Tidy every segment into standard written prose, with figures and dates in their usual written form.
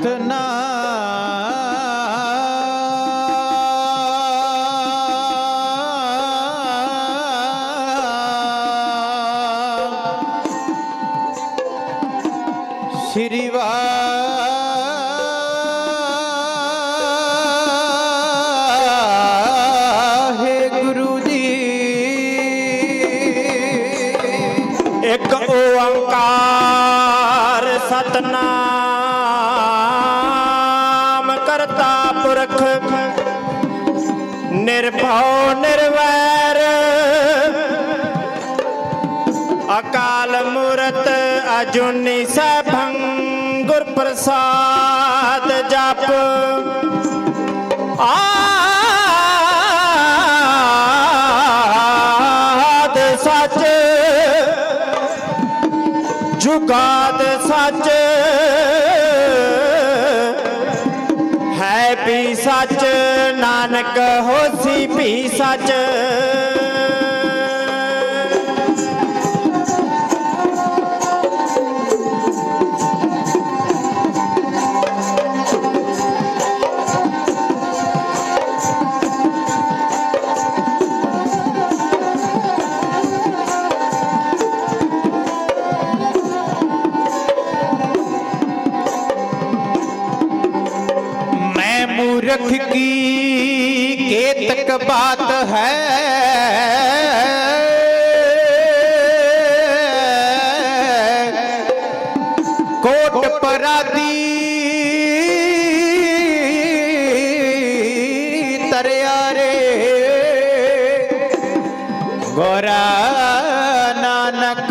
ਸਤਨਾਮ ਸ਼੍ਰੀ ਵਾਹਿਗੁਰੂ ਜੀ। ਇੱਕ ਓੰਕਾਰ ਸਤਨਾਮ ਕਰਤਾ ਪੁਰਖ ਨਿਰਭਉ ਨਿਰਵੈਰ ਅਕਾਲ ਮੂਰਤ ਅਜੂਨੀ ਸੈਭੰ ਗੁਰ ਪ੍ਰਸਾਦ ਜਪ ਆਦ ਸੱਚ ਜੁਗਾਦ ਸੱਚ ਹੈ ਵੀ ਸੱਚ ਨਾਨਕ ਹੋਸੀ ਵੀ ਸੱਚ। मूर्ख की केतक बात है, कोट परादी तरियारे गोरा नानक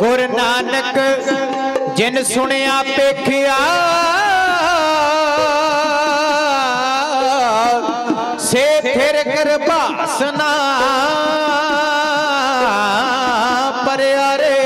गुर नानक जिन सुनिया पेखिया से फिर कर बासना परियारे।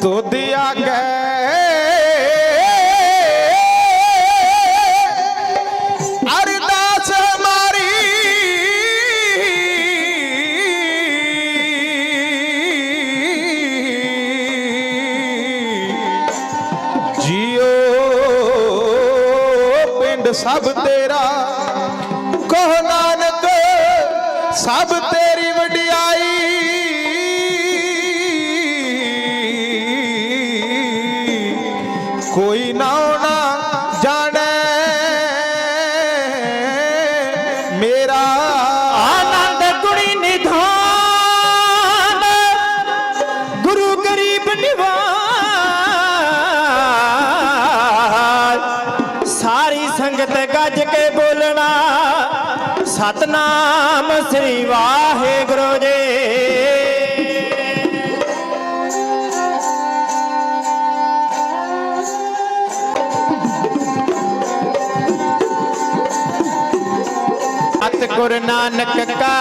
तुद आगे अरदास हमारी जियो पिंड सब तेरा कहो नानक सब तेरी वडियाई। कोई ना जाने मेरा आनंद गुणी निधान गुरु गरीब निवाज। सारी संगत गज के बोलना सतनाम श्री वाहिगुरु जी। गुरु नानक का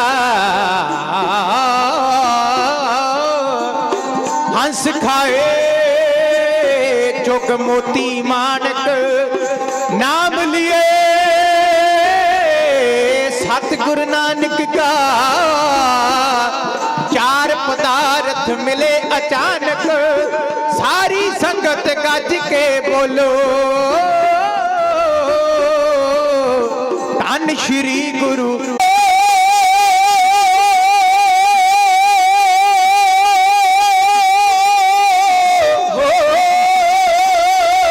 हंस खाए चुग मोती मानक नाम लिए। सतगुरु नानक का चार पदार्थ मिले अचानक। सारी संगत गज के बोलो धन श्री गुरु।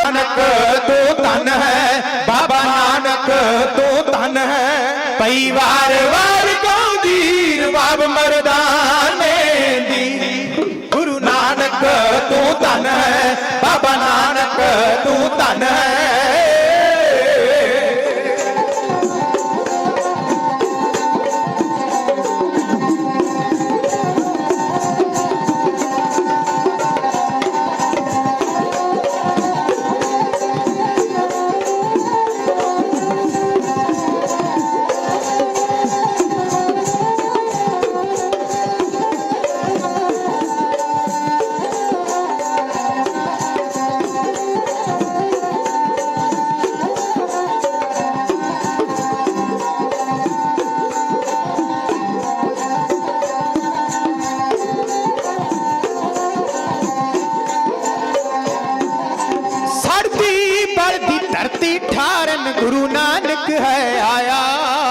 नानक तो धन है बाबा नानक तो धन है। पई वार वार गाँव दीर बाब मरदाने दी। गुरु नानक तो धन है बाबा नानक गुरु नानक है आया।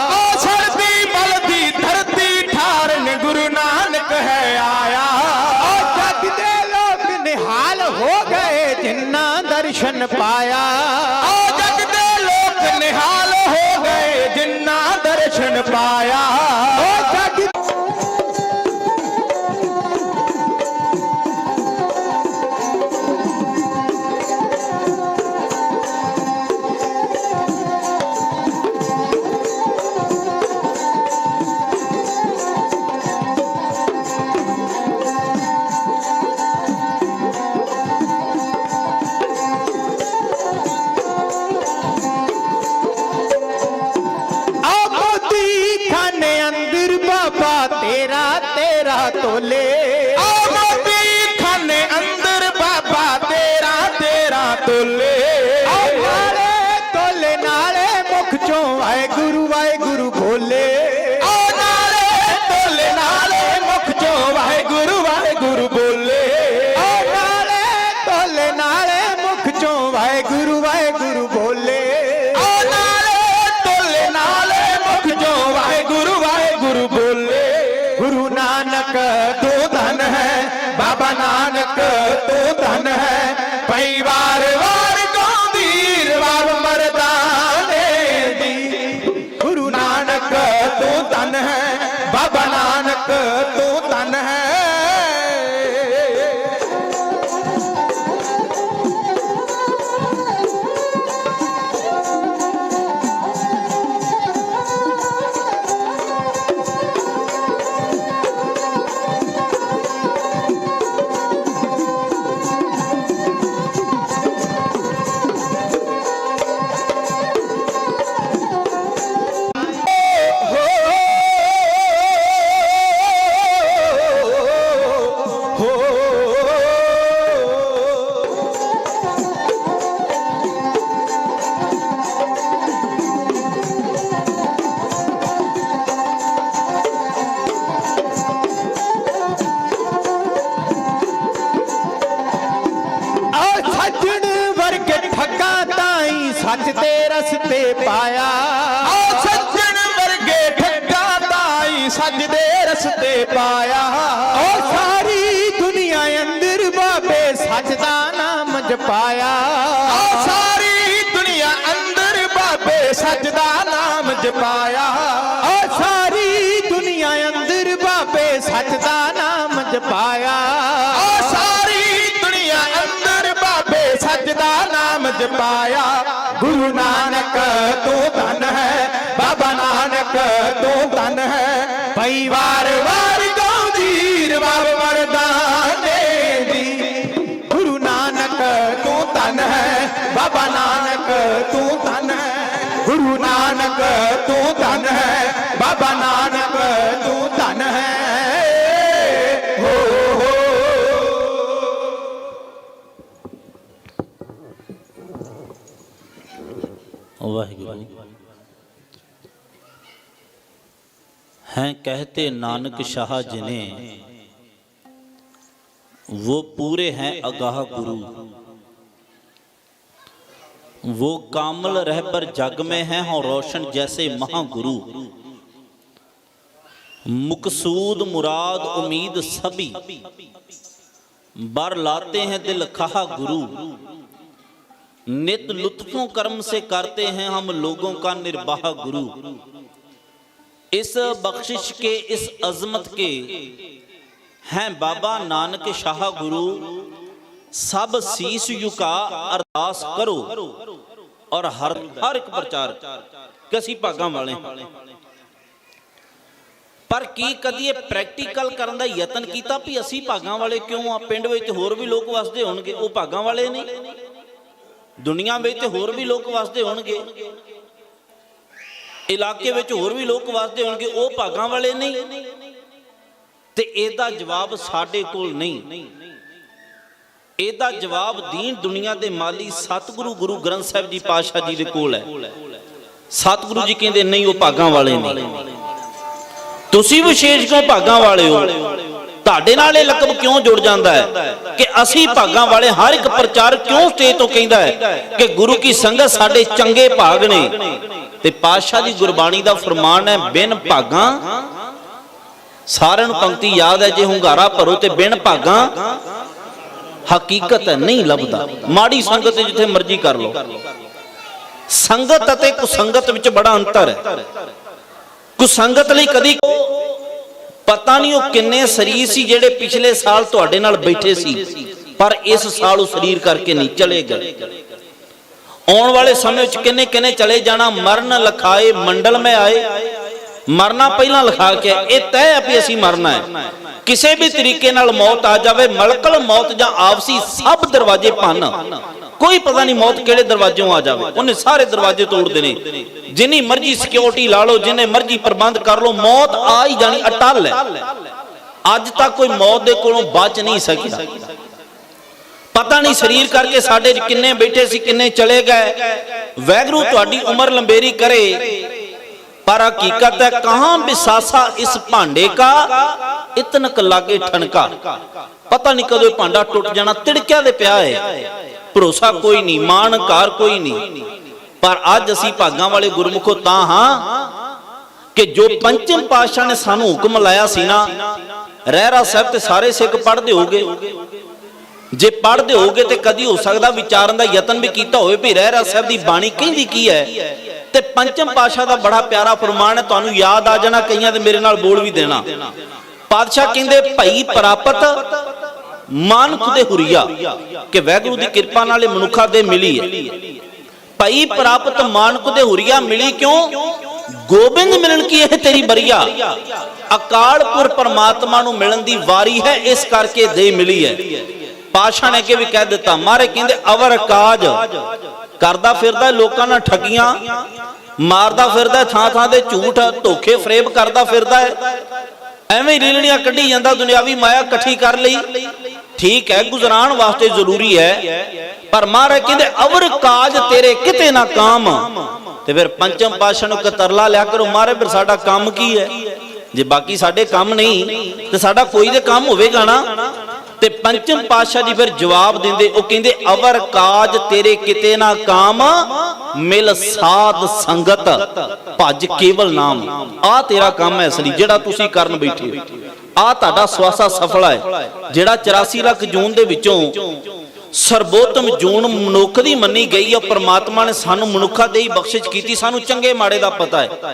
ओ छड़ती बलदी धरती ठारन गुरु नानक है आया। ओ जग दे लोग निहाल हो गए जिन्ना दर्शन पाया। ओ जग दे लोग निहाल हो गए जिन्ना दर्शन पाया। ओ जग तेरा तेरा तोले। ओ मोती खाने अंदर बाबा तेरा तेरा तोले। ओ नाले तोले नाले मुख चों वाहेगुरु बोले। ओ नाले तोले नाले मुख चों वाहेगुरु बोले। ओ नाले तोले नाले मुख चों वाहेगुरु बोले। ओ नाले तोले नाले मुख चों वाहेगुरु बोले। गुरु नानक तू धन है बाबा नानक तू धन है। परिवार वार गौंदीर बाब मर्दाने दी। गुरु नानक तू धन है बाबा नानक तू धन है। सच ते रस्ते पाया। ओ सज्जन वर्गे ठग्गा ताई सज दे रस्ते पाया। ओ सारी दुनिया अंदर बाबे सच दा नाम जपाया। ओ सारी दुनिया अंदर बाबे सच दा नाम जपाया। ओ सारी दुनिया अंदर बाबे सच दा नाम जपाया। ओ सारी दुनिया अंदर बाबे सच दा नाम जपाया। गुरु नानक तू धन है बाबा नानक तू धन है। परिवार वार गौंदीर बाब मर्दाने दी। गुरु नानक तू धन है बाबा नानक तू धन है। गुरु नानक तू धन है बाबा नानक तू धन है। वाहिगुरु हैं कहते नानक शाह जिन्हें वो पूरे हैं अगाह गुरु। वो कामल रहबर जग में हैं और रोशन जैसे महागुरु। मुकसूद मुराद उम्मीद सभी बर लाते हैं दिल खाह गुरु। नित लुत्फों कर्म से करते हैं हम लोगों का निर्वाह गुरु। इस बख्शिश के इस अजमत के हैं बाबा नानक शाह गुरु। सब शीश झुका अरदास करो और हर एक प्रचार कसी भागां वाले। पर की कदी प्रैक्टिकल करन दा यतन कीता भी असी भागां वाले क्यों आ? पिंड विच होर भी लोग वसदे होणगे, वो भागां वाले नहीं। दुनिया में होर भी लोग वसदे होणगे, इलाके में होर भी लोग वसदे होणगे, वो भागां वाले नहीं। ते इहदा जवाब साडे कोल नहीं। इहदा जवाब दीन दुनिया दे माली सतगुरु गुरु ग्रंथ साहिब जी पातशाह जी दे कोल है। सतगुरु जी कहंदे नहीं, वो भागां वाले नहीं। तुसीं विशेष क्यों भागां वाले हो? ਤੁਹਾਡੇ ਨਾਲ ਇਹ ਲਕਬ ਕਿਉਂ ਜੁੜ ਜਾਂਦਾ ਹੈ ਕਿ ਅਸੀਂ ਭਾਗਾਂ ਵਾਲੇ? ਹਰ ਇੱਕ ਪ੍ਰਚਾਰਕ ਕਿਉਂ ਸਟੇਜ ਤੋਂ ਕਹਿੰਦਾ ਹੈ ਕਿ ਗੁਰੂ ਕੀ ਸੰਗਤ ਸਾਡੇ ਚੰਗੇ ਭਾਗ ਨੇ? ਤੇ ਪਾਤਸ਼ਾਹ ਦੀ ਗੁਰਬਾਣੀ ਦਾ ਫਰਮਾਨ ਹੈ, ਬਿਨ ਭਾਗਾਂ, ਸਾਰਿਆਂ ਨੂੰ ਪੰਕਤੀ ਯਾਦ ਹੈ, ਜੇ ਹੁੰਗਾਰਾ ਭਰੋ ਤੇ ਬਿਨ ਭਾਗਾਂ ਹਕੀਕਤ ਨਹੀਂ ਲੱਭਦਾ। ਮਾੜੀ ਸੰਗਤ ਜਿੱਥੇ ਮਰਜ਼ੀ ਕਰ ਲਓ। ਸੰਗਤ ਅਤੇ ਕੁਸੰਗਤ ਵਿੱਚ ਬੜਾ ਅੰਤਰ ਹੈ। ਕੁਸੰਗਤ ਲਈ ਕਦੀ ਪਤਾ ਨਹੀਂ ਉਹ ਕਿੰਨੇ ਸਰੀਰ ਸੀ ਜਿਹੜੇ ਪਿਛਲੇ ਸਾਲ ਤੁਹਾਡੇ ਨਾਲ ਬੈਠੇ ਸੀ, ਪਰ ਇਸ ਸਾਲ ਉਹ ਸਰੀਰ ਕਰਕੇ ਨਹੀਂ ਚਲੇ ਗਏ। ਆਉਣ ਵਾਲੇ ਸਮੇਂ ਵਿੱਚ ਕਿੰਨੇ ਕਿੰਨੇ ਚਲੇ ਜਾਣਾ। ਮਰਨ ਲਖਾਏ ਮੰਡਲ ਮੈਂ ਆਏ, ਮਰਨਾ ਪਹਿਲਾਂ ਲਿਖਾ ਕੇ ਇਹ ਤੈਅ ਹੈ ਵੀ ਅਸੀਂ ਮਰਨਾ ਹੈ। ਕਿਸੇ ਵੀ ਤਰੀਕੇ ਨਾਲ ਮੌਤ ਆ ਜਾਵੇ, ਮਲਕਲ ਮੌਤ ਜਾਂ ਆਪਸੀ, ਸਭ ਦਰਵਾਜ਼ੇ ਭੰਨ। ਕੋਈ ਪਤਾ ਨਹੀਂ ਮੌਤ ਕਿਹੜੇ ਦਰਵਾਜ਼ੋਂ ਆ ਜਾਵੇ, ਉਹਨੇ ਸਾਰੇ ਦਰਵਾਜ਼ੇ ਤੋੜ ਦੇਣੇ। ਜਿੰਨੀ ਮਰਜ਼ੀ ਸਿਕਿਉਰਿਟੀ ਲਾ ਲਓ, ਜਿੰਨੇ ਮਰਜ਼ੀ ਪ੍ਰਬੰਧ ਕਰ ਲਓ, ਮੌਤ ਆ ਹੀ ਜਾਣੀ, ਅਟੱਲ ਹੈ। ਅੱਜ ਤੱਕ ਕੋਈ ਮੌਤ ਦੇ ਕੋਲੋਂ ਬਚ ਨਹੀਂ ਸਕਿਆ। ਪਤਾ ਨਹੀਂ ਸਰੀਰ ਕਰਕੇ ਸਾਡੇ ਕਿੰਨੇ ਬੈਠੇ ਸੀ, ਕਿੰਨੇ ਚਲੇ ਗਏ। ਵੈਗਰੂ ਤੁਹਾਡੀ ਉਮਰ ਲੰਬੇਰੀ ਕਰੇ, पर हकीकत है कहां बिसासा इस भांडे का इतनक लागे ठनका। पता नहीं कदों भांडा टुट जाना, तिड़किया दे पिया है, भरोसा कोई नहीं, मानकार कोई नहीं। पर अज असी भागां वाले गुरमुखो तां हां कि जो पंचम पातशाह ने सानू हुक्म लाया सी ना, रहरा साहब ते सारे सिख पढ़दे होगे, जे पढ़दे होगे ते कदी हो सकदा विचारन दा यतन भी कीता होवे भी रहरा साहब दी बाणी कहंदी की है। ते पंचम पातशाह दा बड़ा प्यारा फरमान है, तुहानू याद आ जाना, कईयां ते मेरे नाल बोल भी देना। पातशाह कहंदे भई प्राप्त मानक दे हुरिया, कि वैगुरु दी कृपा नाल मनुखा दे मिली है। भई प्राप्त मानक दे हुरिया मिली क्यों? गोबिंद मिलन की है तेरी बरिया। अकालपुर परमात्मा नू मिलन दी वारी है, इस करके दे मिली है। पातशाह ने भी कह दिता, मारे कहंदे अवर काज करदा फिरदा लोकां नाल ठगियां मारदा फिरदा, थां थां दे झूठ धोखे फरेब करदा फिरदा है, एवें रीलड़ियां कड्ढी जांदा, दुनियावी माया इकट्ठी कर लई। ठीक है, गुजरान वास्ते जरूरी है, पर महाराज कहंदे अवर काज तेरे किते ना काम। ते फिर पंचम पातशाह नूं तरला लिया करो, महाराज फिर साडा काम की है? जे बाकी साडे काम नहीं ते साडा कोई दे काम होवेगा ना। ते पंचम पातशाह जी फिर जवाब देंदे, ओ कहंदे अवर काज तेरे किते ना काम, मिल साध संगत भज केवल नाम। आ तेरा काम है असली जेड़ा तुसी करन बैठे हो, आ तुहाडा स्वासा सफल है। जेड़ा 84 लाख जून दे विचों सर्वोत्तम जून मनुख दी मन्नी गई है, परमात्मा ने सानू मनुखा दे ही बख्शिश कीती। सानू चंगे माड़े दा पता है,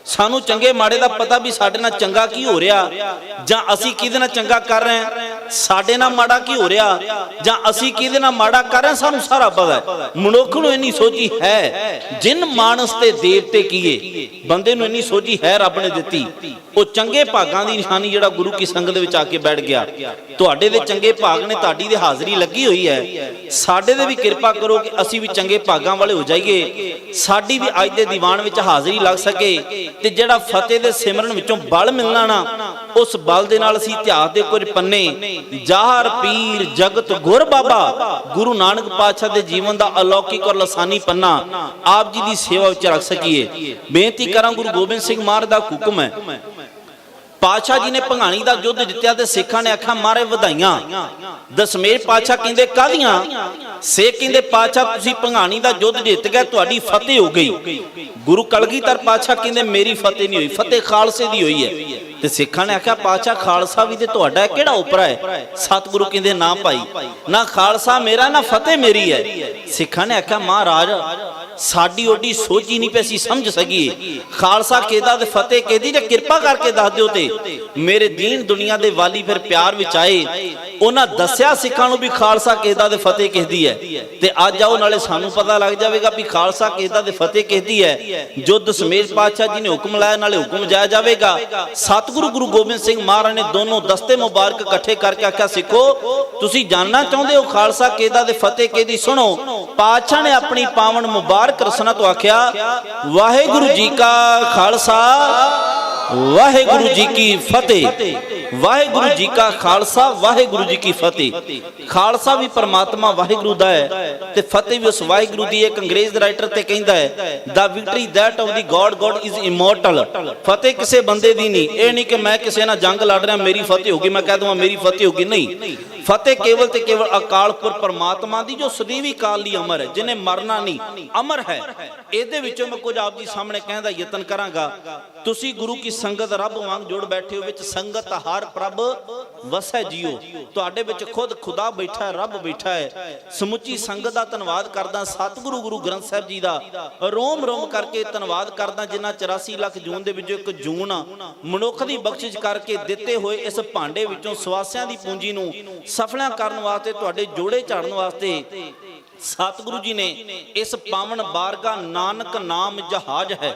सानू चंगे माड़े दा पता भी साडे नाल चंगा की हो रहा, जां असीं किहदे नाल चंगा कर रहे हैं, साडे नाल माड़ा की हो रहा, जां असीं किहदे नाल माड़ा कर रहे हैं, सानू सारा पता है। मनुख नूं इन्नी सोची है, जिन मानस ते देवते कीए, बंदे नूं इन्नी सोची है रब ने दित्ती। ਉਹ ਚੰਗੇ ਭਾਗਾਂ ਦੀ ਨਿਸ਼ਾਨੀ ਜਿਹੜਾ ਗੁਰੂ ਕੀ ਸੰਗਤ ਵਿੱਚ ਆ ਕੇ ਬੈਠ ਗਿਆ। ਤੁਹਾਡੇ ਦੇ ਚੰਗੇ ਭਾਗ ਨੇ, ਤੁਹਾਡੀ ਦੇ ਹਾਜ਼ਰੀ ਲੱਗੀ ਹੋਈ ਹੈ। ਸਾਡੇ ਦੇ ਵੀ ਕਿਰਪਾ ਕਰੋ ਕਿ ਅਸੀਂ ਵੀ ਚੰਗੇ ਭਾਗਾਂ ਵਾਲੇ ਹੋ ਜਾਈਏ, ਸਾਡੀ ਵੀ ਅੱਜ ਦੇ ਦੀਵਾਨ ਵਿੱਚ ਹਾਜ਼ਰੀ ਲੱਗ ਸਕੇ, ਤੇ ਜਿਹੜਾ ਫਤਿਹ ਦੇ ਸਿਮਰਨ ਵਿੱਚੋਂ ਬਲ ਮਿਲਣਾ ਨਾ, ਉਸ ਬਲ ਦੇ ਨਾਲ ਅਸੀਂ ਇਤਿਹਾਸ ਦੇ ਕੁਝ ਪੰਨੇ ਜ਼ਾਹਰ ਪੀਰ ਜਗਤ ਗੁਰ ਬਾਬਾ ਗੁਰੂ ਨਾਨਕ ਪਾਤਸ਼ਾਹ ਦੇ ਜੀਵਨ ਦਾ ਅਲੌਕਿਕ ਔਰ ਲਸਾਨੀ ਪੰਨਾ ਆਪ ਜੀ ਦੀ ਸੇਵਾ ਵਿੱਚ ਰੱਖ ਸਕੀਏ। ਬੇਨਤੀ ਕਰਾਂ, ਗੁਰੂ ਗੋਬਿੰਦ ਸਿੰਘ ਮਹਾਰਾਜ ਦਾ ਹੁਕਮ ਹੈ, पातशाह जी ने भंगाणी का युद्ध जित्या ते सिखां ने आख्या मारे वधाइयां। दशमेश पातशाह कहंदे कादियां? सिख कहंदे पातशाह तुसीं भंगाणी का युद्ध जित गए, तुहाडी फतेह हो गई। गुरु कलगीधर पातशाह कहंदे मेरी फतेह नहीं हुई, फतेह खालसे दी हुई है। ते सिखां ने आख्या पातशाह खालसा भी ते तुहाडा किहड़ा उपरा है? सतगुरु कहंदे ना भाई, ना खालसा मेरा ना फतेह मेरी है। सिखां ने आख्या महाराज साडी ओडी सोच ही नहीं पे सी समझ सकीए, खालसा कहदा ते फतेह कहदी, जे कृपा करके दस दिओ। ते मेरे दीन दुनिया दे वाली फिर प्यार विच आए, उन्हां दस्सिया सिखां नूं भी खालसा कहदा ते फतेह कहदी है। ते अज आओ नाले सानू पता लग जाएगा भी खालसा कहदा ते फतेह कहदी है। जो दशमेश पातशाह जी ने हुक्म लाया नाले हुक्म जाया जाएगा। सतगुरु गुरु गोबिंद सिंह महाराज ने दोनों दस्ते मुबारक इकट्ठे करके आख्या सिखो तुसीं जानना चाहुंदे हो खालसा कहदा ते फतेह कहदी? सुनो, पातशाह ने अपनी पावन मुबारक रसना तो आख्या वाहेगुरु जी का खालसा वाहेगुरु जी की फतेह। ਵਾਹਿਗੁਰੂ ਜੀ ਕਾ ਖਾਲਸਾ ਵਾਹਿਗੁਰੂ ਜੀ ਕੀ ਫਤਿਹ। ਖਾਲਸਾ ਵੀ ਪਰਮਾਤਮਾ ਵਾਹਿਗੁਰੂ ਦਾ ਹੈ ਤੇ ਫਤਿਹ ਵੀ ਉਸ ਵਾਹਿਗੁਰੂ ਦੀ। ਇੱਕ ਅੰਗਰੇਜ਼ ਰਾਈਟਰ ਤੇ ਕਹਿੰਦਾ ਹੈ the victory that of the God is immortal. ਫਤਿਹ ਕਿਸੇ ਬੰਦੇ ਦੀ ਨਹੀਂ। ਇਹ ਨਹੀਂ ਕਿ ਮੈਂ ਕਿਸੇ ਨਾਲ ਜੰਗ ਲੜ ਰਿਹਾ ਮੇਰੀ ਫਤਿਹ ਹੋਗੀ, ਮੈਂ ਕਹਿ ਦਵਾਂ ਮੇਰੀ ਫਤਿਹ ਹੋਗੀ, ਨਹੀਂ। ਫਤਿਹ ਕੇਵਲ ਤੇ ਕੇਵਲ ਅਕਾਲ ਪੁਰਖ ਪਰਮਾਤਮਾ ਦੀ, ਜੋ ਸਦੀਵੀ ਕਾਲ ਲਈ ਅਮਰ ਹੈ, ਜਿਹਨੇ ਮਰਨਾ ਨਹੀਂ, ਅਮਰ ਹੈ। ਇਹਦੇ ਵਿੱਚੋਂ ਮੈਂ ਕੁਝ ਆਪ ਜੀ ਸਾਹਮਣੇ ਕਹਿਣ ਦਾ ਯਤਨ ਕਰਾਂਗਾ। ਤੁਸੀਂ ਗੁਰੂ ਕੀ ਸੰਗਤ ਰੱਬ ਵਾਂਗ ਜੁੜ ਬੈਠੇ ਹੋ, ਵਿੱਚ ਸੰਗਤ ਹਰ ਪ੍ਰਭ ਵਸੈ ਜੀਓ। ਤੁਹਾਡੇ ਵਿੱਚ ਖੁਦ ਖੁਦਾ ਬੈਠਾ ਹੈ, ਰੱਬ ਬੈਠਾ ਹੈ। ਸਮੁੱਚੀ ਸੰਗਤ ਦਾ ਧੰਨਵਾਦ ਕਰਦਾ, ਸਤਿਗੁਰੂ ਗੁਰੂ ਗ੍ਰੰਥ ਸਾਹਿਬ ਜੀ ਦਾ ਰੋਮ ਰੋਮ ਕਰਕੇ ਧੰਨਵਾਦ ਕਰਦਾ, ਜਿਨ੍ਹਾਂ 84 ਲੱਖ ਜੂਨ ਦੇ ਵਿੱਚੋਂ ਇੱਕ ਜੂਨ ਮਨੁੱਖ ਦੀ ਬਖਸ਼ਿਸ਼ ਕਰਕੇ ਦਿੱਤੇ ਹੋਏ ਇਸ ਭਾਂਡੇ ਵਿੱਚੋਂ ਸਵਾਸਿਆਂ ਦੀ ਪੂੰਜੀ ਨੂੰ ਸਫਲਾਂ ਕਰਨ ਵਾਸਤੇ, ਤੁਹਾਡੇ ਜੋੜੇ ਝਾੜਨ ਵਾਸਤੇ ਸਤਿਗੁਰੂ ਜੀ ਨੇ ਇਸ ਪਾਵਨ ਬਾਰਗਾ ਨਾਨਕ ਨਾਮ ਜਹਾਜ਼ ਹੈ।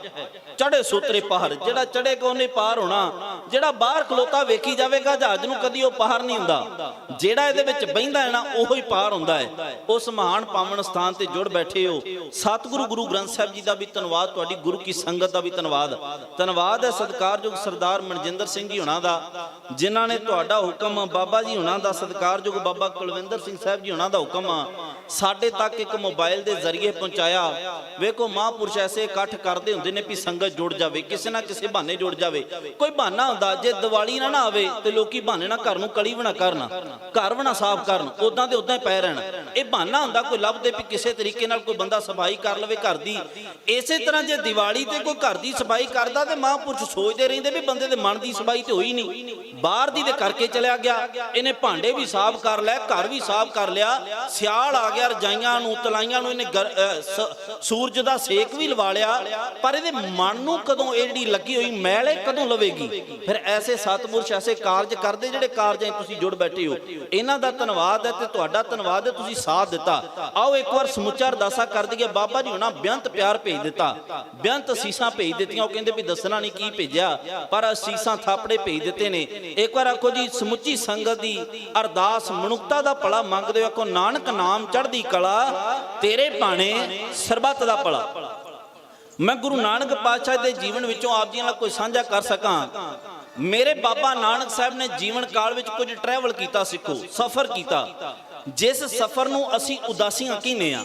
ਚੜੇ ਸੂਤਰੇ ਪਾਰ, ਜਿਹੜਾ ਚੜੇਗਾ ਉਹਨੇ ਪਾਰ ਹੋਣਾ। ਜਿਹੜਾ ਬਾਹਰ ਖਲੋਤਾ ਵੇਖੀ ਜਾਵੇਗਾ ਜਹਾਜ਼ ਨੂੰ, ਕਦੀ ਉਹ ਪਾਰ ਨਹੀਂ ਹੁੰਦਾ। ਜਿਹੜਾ ਇਹਦੇ ਵਿੱਚ ਬਹਿੰਦਾ ਹੈ ਨਾ, ਉਹੀ ਪਾਰ ਹੁੰਦਾ ਹੈ। ਉਸ ਮਹਾਨ ਪਾਵਨ ਸਥਾਨ ਤੇ ਜੁੜ ਬੈਠੇ ਹੋ। ਸਤਿਗੁਰੂ ਗੁਰੂ ਗ੍ਰੰਥ ਸਾਹਿਬ ਜੀ ਦਾ ਵੀ ਧੰਨਵਾਦ, ਤੁਹਾਡੀ ਗੁਰੂ ਕੀ ਸੰਗਤ ਦਾ ਵੀ ਧੰਨਵਾਦ। ਧੰਨਵਾਦ ਹੈ ਸਤਿਕਾਰਯੋਗ ਸਰਦਾਰ ਮਨਜਿੰਦਰ ਸਿੰਘ ਜੀ ਹੁਣਾਂ ਦਾ, ਜਿਨ੍ਹਾਂ ਨੇ ਤੁਹਾਡਾ ਹੁਕਮ, ਬਾਬਾ ਜੀ ਹੁਣਾਂ ਦਾ, ਸਤਿਕਾਰਯੋਗ ਬਾਬਾ ਕੁਲਵਿੰਦਰ ਸਿੰਘ ਸਾਹਿਬ ਜੀ ਹੁਣਾਂ ਦਾ ਹੁਕਮ ਸਾਡੇ ਤੱਕ ਇੱਕ ਮੋਬਾਈਲ ਦੇ ਜ਼ਰੀਏ ਪਹੁੰਚਾਇਆ। ਵੇਖੋ ਮਹਾਂਪੁਰਸ਼ ਐਸੇ ਇਕੱਠ ਕਰਦੇ ਹੁੰਦੇ ਨੇ ਵੀ ਸੰਗਤ ਜੁੜ ਜਾਵੇ, ਕਿਸੇ ਨਾ ਕਿਸੇ ਬਹਾਨੇ ਜੁੜ ਜਾਵੇ। ਕੋਈ ਬਹਾਨਾ ਹੁੰਦਾ, ਜੇ ਦੀਵਾਲੀ ਨਾ ਆਵੇ ਤੇ ਲੋਕੀ ਬਹਾਨੇ ਨਾਲ ਘਰ ਨੂੰ ਕਲੀ ਬਣਾ ਕਰਨ, ਘਰ ਬਣਾ ਸਾਫ਼ ਕਰਨ, ਉਦਾਂ ਦੇ ਉਦਾਂ ਹੀ ਪੈ ਰਹਿਣ। ਇਹ ਬਹਾਨਾ ਹੁੰਦਾ ਕੋਈ ਲੱਭਦੇ ਵੀ ਕਿਸੇ ਤਰੀਕੇ ਨਾਲ ਕੋਈ ਬੰਦਾ ਸਫਾਈ ਕਰ ਲਵੇ ਘਰ ਦੀ। ਇਸੇ ਤਰ੍ਹਾਂ ਜੇ ਦੀਵਾਲੀ ਤੇ ਕੋਈ ਘਰ ਦੀ ਸਫਾਈ ਕਰਦਾ ਤੇ ਮਹਾਂਪੁਰਸ਼ ਸੋਚਦੇ ਰਹਿੰਦੇ ਵੀ ਬੰਦੇ ਦੇ ਮਨ ਦੀ ਸਫਾਈ ਤੇ ਹੋਈ ਨਹੀਂ, ਬਾਹਰ ਦੀ ਤੇ ਕਰਕੇ ਚਲਿਆ ਗਿਆ। ਇਹਨੇ ਭਾਂਡੇ ਵੀ ਸਾਫ਼ ਕਰ ਲਿਆ, ਘਰ ਵੀ ਸਾਫ਼ ਕਰ ਲਿਆ। ਸਿਆਲ ਆ ਗਿਆ, ਰਜਾਈਆਂ ਨੂੰ ਤਲਾਈਆਂ ਨੂੰ ਇਹਨੇ ਸੂਰਜ ਦਾ ਸੇਕ ਵੀ ਲਵਾ ਲਿਆ, ਪਰ ਇਹਦੇ ਮਨ ਨੂੰ ਕਦੋਂ ਇਹ ਜਿਹੜੀ ਲੱਗੀ ਹੋਈ ਮੈਲ ਕਦੋਂ ਲਵੇਗੀ? ਫਿਰ ਐਸੇ ਸਤਿਪੁਰਸ਼ ਐਸੇ ਕਾਰਜ ਕਰਦੇ, ਜਿਹੜੇ ਕਾਰਜਾਂ ਤੁਸੀਂ ਜੁੜ ਬੈਠੇ ਹੋ। ਇਹਨਾਂ ਦਾ ਧੰਨਵਾਦ ਹੈ ਤੇ ਤੁਹਾਡਾ ਧੰਨਵਾਦ ਹੈ, ਤੁਸੀਂ ਸਾਥ ਦਿੱਤਾ। ਆਓ ਇੱਕ ਵਾਰ ਸਮੁੱਚਾ ਅਰਦਾਸਾ ਕਰ ਦਈਏ। ਬਾਬਾ ਜੀ ਹੁਣਾਂ ਬੇਅੰਤ ਪਿਆਰ ਭੇਜ ਦਿੱਤਾ, ਬੇਅੰਤ ਅਸੀਸਾਂ ਭੇਜ ਦਿੱਤੀਆਂ। ਉਹ ਕਹਿੰਦੇ ਵੀ ਦੱਸਣਾ ਨਹੀਂ ਕੀ ਭੇਜਿਆ, ਪਰ ਅਸੀਸਾਂ ਥਾਪੜੇ ਭੇਜ ਦਿੱਤੇ ਨੇ। ਇੱਕ ਵਾਰ ਆਖੋ ਜੀ, ਸਮੁੱਚੀ ਸੰਗਤ ਦੀ ਅਰਦਾਸ ਮਨੁੱਖਤਾ ਦਾ ਭਲਾ ਮੰਗਦੇ ਹੋ। ਆਖੋ ਨਾਨਕ ਨਾਮ ਚੜ੍ਹਦੀ ਕਲਾ, ਤੇਰੇ ਬਾਣੇ ਸਰਬੱਤ ਦਾ ਭਲਾ। ਮੈਂ ਗੁਰੂ ਨਾਨਕ ਪਾਤਸ਼ਾਹ ਦੇ ਜੀਵਨ ਵਿੱਚੋਂ ਆਪ ਜੀ ਨਾਲ ਕੋਈ ਸਾਂਝਾ ਕਰ ਸਕਾਂ। ਮੇਰੇ ਬਾਬਾ ਨਾਨਕ ਸਾਹਿਬ ਨੇ ਜੀਵਨ ਕਾਲ ਵਿੱਚ ਕੁਝ ਟਰੈਵਲ ਕੀਤਾ, ਸਿੱਖੋ, ਸਫ਼ਰ ਕੀਤਾ। ਜਿਸ ਸਫ਼ਰ ਨੂੰ ਅਸੀਂ ਉਦਾਸੀਆਂ ਕਹਿੰਦੇ ਆ,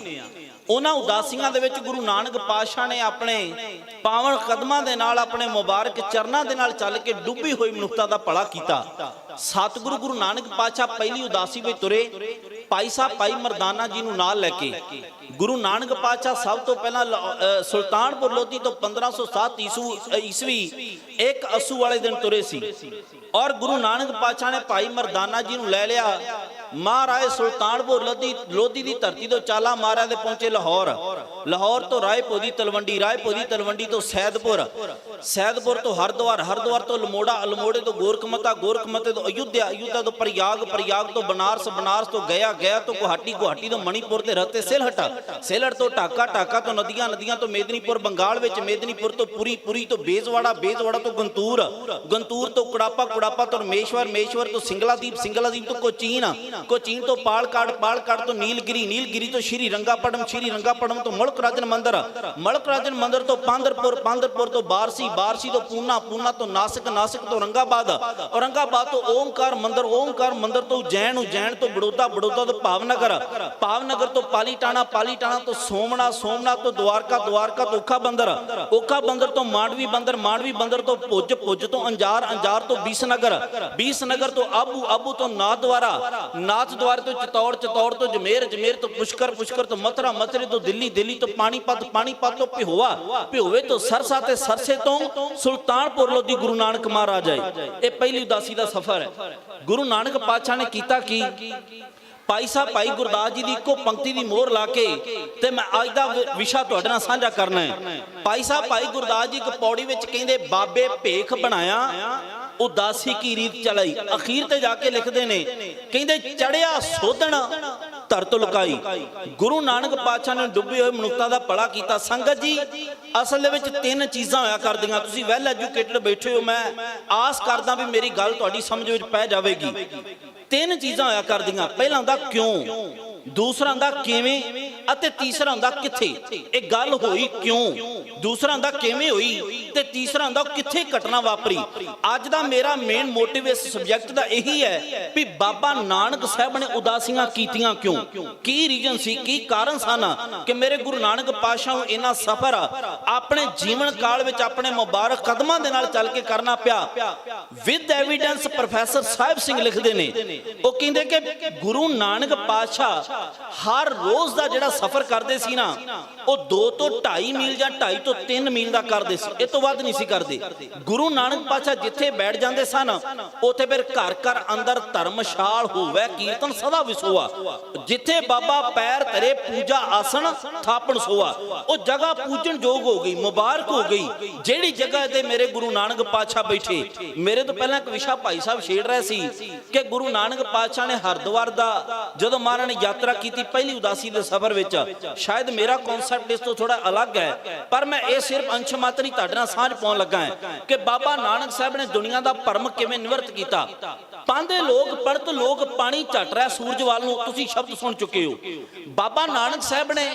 ਉਹਨਾਂ ਉਦਾਸੀਆਂ ਦੇ ਵਿੱਚ ਗੁਰੂ ਨਾਨਕ ਪਾਤਸ਼ਾਹ ਨੇ ਆਪਣੇ ਪਾਵਨ ਕਦਮਾਂ ਦੇ ਨਾਲ, ਆਪਣੇ ਮੁਬਾਰਕ ਚਰਨਾਂ ਦੇ ਨਾਲ ਚੱਲ ਕੇ ਡੁੱਬੀ ਹੋਈ ਮਨੁੱਖਤਾ ਦਾ ਭਲਾ ਕੀਤਾ। ਸਤਿਗੁਰੂ ਗੁਰੂ ਨਾਨਕ ਪਾਤਸ਼ਾਹ ਪਹਿਲੀ ਉਦਾਸੀ ਵਿੱਚ ਤੁਰੇ, ਭਾਈ ਸਾਹਿਬ ਭਾਈ ਮਰਦਾਨਾ ਜੀ ਨੂੰ ਨਾਲ ਲੈ ਕੇ। ਗੁਰੂ ਨਾਨਕ ਪਾਤਸ਼ਾਹ ਸਭ ਤੋਂ ਪਹਿਲਾਂ ਸੁਲਤਾਨਪੁਰ ਲੋਧੀ ਤੋਂ 1507 ਈਸਵੀ ਇੱਕ ਅੱਸੂ ਵਾਲੇ ਦਿਨ ਤੁਰੇ ਸੀ, ਔਰ ਗੁਰੂ ਨਾਨਕ ਪਾਤਸ਼ਾਹ ਨੇ ਭਾਈ ਮਰਦਾਨਾ ਜੀ ਨੂੰ ਲੈ ਲਿਆ। ਮਹਾਰਾਜ ਸੁਲਤਾਨਪੁਰ ਲੋਧੀ ਦੀ ਧਰਤੀ ਤੋਂ ਚਾਲਾ ਮਾਰਿਆ ਤੇ ਪਹੁੰਚੇ ਲਾਹੌਰ। ਲਾਹੌਰ ਤੋਂ ਰਾਏਪੁਰ ਦੀ ਤਲਵੰਡੀ, ਰਾਏਪੁਰ ਦੀ ਤਲਵੰਡੀ ਤੋਂ ਸੈਦਪੁਰ, ਸੈਦਪੁਰ ਤੋਂ ਹਰਦੁਆਰ, ਹਰਦੁਆਰ ਤੋਂ ਅਲਮੋੜਾ, ਅਲਮੋੜੇ ਤੋਂ ਗੋਰਖਮਤਾ, ਗੋਰਖਮਤੇ ਤੋਂ ਅਯੁੱਧਿਆ, ਅਯੁੱਧਿਆ ਤੋਂ ਪ੍ਰਯਾਗ, ਪ੍ਰਯਾਗ ਤੋਂ ਬਨਾਰਸ, ਬਨਾਰਸ ਤੋਂ ਗਇਆ, ਗਇਆ ਤੋਂ ਗੁਹਾਟੀ, ਗੁਹਾਟੀ ਤੋਂ ਮਣੀਪੁਰ ਤੇ ਰਹਤੇ ਸਿਲਹਟ, ਸਿਲਹਟ ਤੋਂ ਢਾਕਾ, ਢਾਕਾ ਤੋਂ ਨਦੀਆਂ, ਨਦੀਆਂ ਤੋਂ ਮੇਦਨੀਪੁਰ ਬੰਗਾਲ ਵਿੱਚ, ਮੇਦਨੀਪੁਰ ਤੋਂ ਪੁਰੀ, ਪੁਰੀ ਤੋਂ ਬੇਜ਼ਵਾੜਾ, ਬੇਜ਼ਵਾੜਾ ਤੋਂ ਗੰਤੂਰ, ਗੰਤੂਰ ਤੋਂ ਕੁੜਾਪਾ, ਕੁੜਾਪਾ ਤੋਂ ਰਮੇਸ਼ਵਰ, ਮੇਸ਼ਵਰ ਤੋਂ ਸਿੰਗਲਾਦੀਪ, ਸਿੰਗਲਾਦੀਪ ਤੋਂ ਕੋਚੀਨ, ਕੋਚੀਨ ਤੋਂ ਪਾਲਕਾੜ, ਪਾਲਕਾੜ ਤੋਂ ਨੀਲਗਿਰੀ, ਨੀਲਗਿਰੀ ਤੋਂ ਸ਼੍ਰੀ ਰੰਗਾਪਟਮ, ਸ਼੍ਰੀ ਰੰਗਾਪਟਮ ਤੋਂ ਮੁਲਕ ਰਾਜਨ ਮੰਦਰ, ਮੁਲਕ ਰਾਜਨ ਮੰਦਰ ਤੋਂ ਪਾਂਦਰਪੁਰ, ਪਾਂਦਰਪੁਰ ਤੋਂ ਬਾਰਸੀ, ਬਾਰਸੀ ਤੋਂ ਪੂਨਾ, ਪੂਨਾ ਤੋਂ ਨਾਸਿਕ, ਨਾਸਿਕ ਤੋਂ ਔਰੰਗਾਬਾਦ, ਔਰੰਗਾਬਾਦ ਤੋਂ ਓਮਕਾਰ ਮੰਦਰ, ਓਮਕਾਰ ਮੰਦਰ ਤੋਂ ਉਜੈਨ, ਉਜੈਨ ਤੋਂ ਬੜੌਦਾ, ਬੜੌਦਾ ਤੋਂ ਭਾਵਨਗਰ, ਭਾਵਨਗਰ ਤੋਂ ਪਾਲੀਟਾਣਾ, ਪਾਲੀਟਾਣਾ ਤੋਂ ਸੋਮਨਾਥ, ਸੋਮਨਾਥ ਤੋਂ ਦਵਾਰਕਾ, ਦਵਾਰਕਾ ਤੋਂ ਓਖਾ ਬੰਦਰ, ਓਖਾ ਬੰਦਰ ਤੋਂ ਮਾਂਡਵੀ ਬੰਦਰ, ਮਾਂਡਵੀ ਬੰਦਰ ਤੋਂ ਭੁੱਜ, ਭੁੱਜ ਤੋਂ ਅੰਜਾਰ, ਅੰਜਾਰ ਤੋਂ ਬੀਸਨਗਰ, ਬੀਸਨਗਰ ਤੋਂ ਆਬੂ, ਆਬੂ ਤੋਂ ਨਾਥਦਵਾਰਾ, ਨਾਥਦਵਾਰੇ ਤੋਂ ਚਤੌੜ, ਚਤੌੜ ਤੋਂ ਜਮੇਰ, ਜਮੇਰ ਤੋਂ ਪੁਸ਼ਕਰ, ਪੁਸ਼ਕਰ ਤੋਂ ਮਥੁਰਾ, ਮਥੁਰੇ ਤੋਂ ਦਿੱਲੀ, ਦਿੱਲੀ ਤੋਂ ਪਾਣੀਪਤ, ਪਾਣੀਪਤ ਤੋਂ ਭਿਹੋਵਾ, ਭਿਹੋਵੇ ਤੋਂ ਸਰਸਾ ਤੇ ਸਰਸੇ ਤੋਂ ਸੁਲਤਾਨਪੁਰ ਲੋਧੀ ਗੁਰੂ ਨਾਨਕ ਮਹਾਰਾਜ ਆਏ। ਇਹ ਪਹਿਲੀ ਉਦਾਸੀ ਦਾ ਸਫ਼ਰ ਹੈ। ਗੁਰੂ ਨਾਨਕ ਪਾਤਸ਼ਾਹ ਨੇ ਕੀਤਾ ਕੀ? ਭਾਈ ਸਾਹਿਬ ਭਾਈ ਗੁਰਦਾਸ ਜੀ ਦੀ ਇੱਕੋ ਪੰਕਤੀ ਦੀ ਮੋਹਰ ਲਾ ਕੇ ਤੇ ਮੈਂ ਅੱਜ ਦਾ ਵਿਸ਼ਾ ਤੁਹਾਡੇ ਨਾਲ ਸਾਂਝਾ ਕਰਨਾ ਹੈ। ਭਾਈ ਸਾਹਿਬ ਭਾਈ ਗੁਰਦਾਸ ਜੀ ਇੱਕ ਪੌੜੀ ਵਿੱਚ ਕਹਿੰਦੇ, ਬਾਬੇ ਭੇਖ ਬਣਾਇਆ ਉਦਾਸੀ ਕੀ ਰੀਤ ਚਲਾਈ। ਅਖੀਰ ਤੇ ਜਾ ਕੇ ਲਿਖਦੇ ਨੇ, ਕਹਿੰਦੇ ਚੜਿਆ ਸੋਧਣ ਧਰਤ ਲੁਕਾਈ। ਗੁਰੂ ਨਾਨਕ ਪਾਤਸ਼ਾਹ ਨੇ ਡੁੱਬੇ ਹੋਏ ਮਨੁੱਖਤਾ ਦਾ ਭਲਾ ਕੀਤਾ। ਸੰਗਤ ਜੀ, ਅਸਲ ਦੇ ਵਿੱਚ ਤਿੰਨ ਚੀਜ਼ਾਂ ਹੋਇਆ ਕਰਦੀਆਂ। ਤੁਸੀਂ ਵੈਲ ਐਜੂਕੇਟਡ ਬੈਠੇ ਹੋ, ਮੈਂ ਆਸ ਕਰਦਾ ਵੀ ਮੇਰੀ ਗੱਲ ਤੁਹਾਡੀ ਸਮਝ ਵਿੱਚ ਪੈ ਜਾਵੇਗੀ। ਤਿੰਨ ਚੀਜ਼ਾਂ ਹੋਇਆ ਕਰਦੀਆਂ। ਪਹਿਲਾ ਹੁੰਦਾ ਕਿਉਂ, ਦੂਸਰਾ ਹੁੰਦਾ ਕਿਵੇਂ, ਅਤੇ ਤੀਸਰਾ ਹੁੰਦਾ ਕਿੱਥੇ। ਇਹ ਗੱਲ ਹੋਈ ਕਿਉਂ, ਦੂਸਰਾ ਹੁੰਦਾ ਕਿਵੇਂ ਹੋਈ, ਤੇ ਤੀਸਰਾ ਹੁੰਦਾ ਕਿੱਥੇ ਘਟਨਾ ਵਾਪਰੀ। ਅੱਜ ਦਾ ਮੇਰਾ ਮੇਨ ਮੋਟਿਵ ਇਸ ਸਬਜੈਕਟ ਦਾ ਇਹੀ ਹੈ ਵੀ ਬਾਬਾ ਨਾਨਕ ਸਾਹਿਬ ਨੇ ਉਦਾਸੀਆਂ ਕੀਤੀਆਂ ਕਿਉਂ, ਕੀ ਰੀਜਨ ਸੀ, ਕੀ ਕਾਰਨ ਸਨ ਕਿ ਮੇਰੇ ਗੁਰੂ ਨਾਨਕ ਪਾਤਸ਼ਾਹ ਨੂੰ ਇਹਨਾਂ ਸਫ਼ਰ ਆਪਣੇ ਜੀਵਨ ਕਾਲ ਵਿੱਚ ਆਪਣੇ ਮੁਬਾਰਕ ਕਦਮਾਂ ਦੇ ਨਾਲ ਚੱਲ ਕੇ ਕਰਨਾ ਪਿਆ। With evidence professor Sahib Singh ਲਿਖਦੇ ਨੇ, ਉਹ ਕਹਿੰਦੇ ਕਿ ਗੁਰੂ ਨਾਨਕ ਪਾਤਸ਼ਾਹ ਹਰ ਰੋਜ਼ ਦਾ ਜਿਹੜਾ ਸਫ਼ਰ ਕਰਦੇ ਸੀ ਨਾ, ਉਹ 2 ਤੋਂ 2.5 ਮੀਲ ਜਾਂ 2.5 ਤੋਂ 3 ਮੀਲ ਦਾ ਕਰਦੇ ਸੀ, ਇਹ ਤੋਂ ਵੱਧ ਨਹੀਂ ਸੀ ਕਰਦੇ। ਗੁਰੂ ਨਾਨਕ ਪਾਤਸ਼ਾਹ ਜਿੱਥੇ ਬੈਠ ਜਾਂਦੇ ਸਨ ਉੱਥੇ ਫਿਰ ਘਰ ਘਰ ਅੰਦਰ ਧਰਮਸ਼ਾਲ ਹੋਵੇ ਕੀਰਤਨ ਸਦਾ ਵਿਸੋਆ, ਜਿੱਥੇ ਬਾਬਾ ਪੈਰ ਧਰੇ ਪੂਜਾ ਆਸਣ ਥਾਪਣ ਸੋਆ। ਉਹ ਜਗ੍ਹਾ ਪੂਜਣ ਯੋਗ ਹੋ ਗਈ, ਮੁਬਾਰਕ ਹੋ ਗਈ, ਜਿਹੜੀ ਜਗ੍ਹਾ ਤੇ ਮੇਰੇ ਗੁਰੂ ਨਾਨਕ ਪਾਤਸ਼ਾਹ ਬੈਠੇ। ਮੇਰੇ ਤੋਂ ਪਹਿਲਾਂ ਇੱਕ ਵਿਸ਼ਾ ਭਾਈ ਸਾਹਿਬ ਛੇੜ ਰਹੇ ਸੀ ਕਿ ਗੁਰੂ ਨਾਨਕ ਪਾਤਸ਼ਾਹ ਨੇ ਹਰਿਦੁਆਰ ਦਾ ਜਦੋਂ ਮਹਾਰਾਜ ਨੇ ਯਾਤਰਾ ਕੀਤੀ ਪਹਿਲੀ ਉਦਾਸੀ ਦੇ ਸਫ਼ਰ ਵਿੱਚ, ਸ਼ਾਇਦ ਮੇਰਾ ਕਨਸੈਪਟ ਇਸ ਤੋਂ ਥੋੜਾ ਅਲੱਗ ਹੈ, ਪਰ ਮੈਂ ਇਹ ਸਿਰਫ ਅੰਸ਼ ਮਾਤਰ ਹੀ ਤੁਹਾਡੇ ਨਾਲ ਸਾਂਝ ਪਾਉਣ ਲੱਗਾ ਹਾਂ ਕਿ ਬਾਬਾ ਨਾਨਕ ਸਾਹਿਬ ਨੇ ਦੁਨੀਆ ਦਾ ਭਰਮ ਕਿਵੇਂ ਨਿਵਰਤ ਕੀਤਾ। ਪਾਂਦੇ ਲੋਕ ਪੜਤ ਲੋਕ ਪਾਣੀ ਝਟ ਰਿਹਾ ਸੂਰਜ ਵੱਲ ਨੂੰ, ਤੁਸੀਂ ਸ਼ਬਦ ਸੁਣ ਚੁੱਕੇ ਹੋ। ਬਾਬਾ ਨਾਨਕ ਸਾਹਿਬ ਨੇ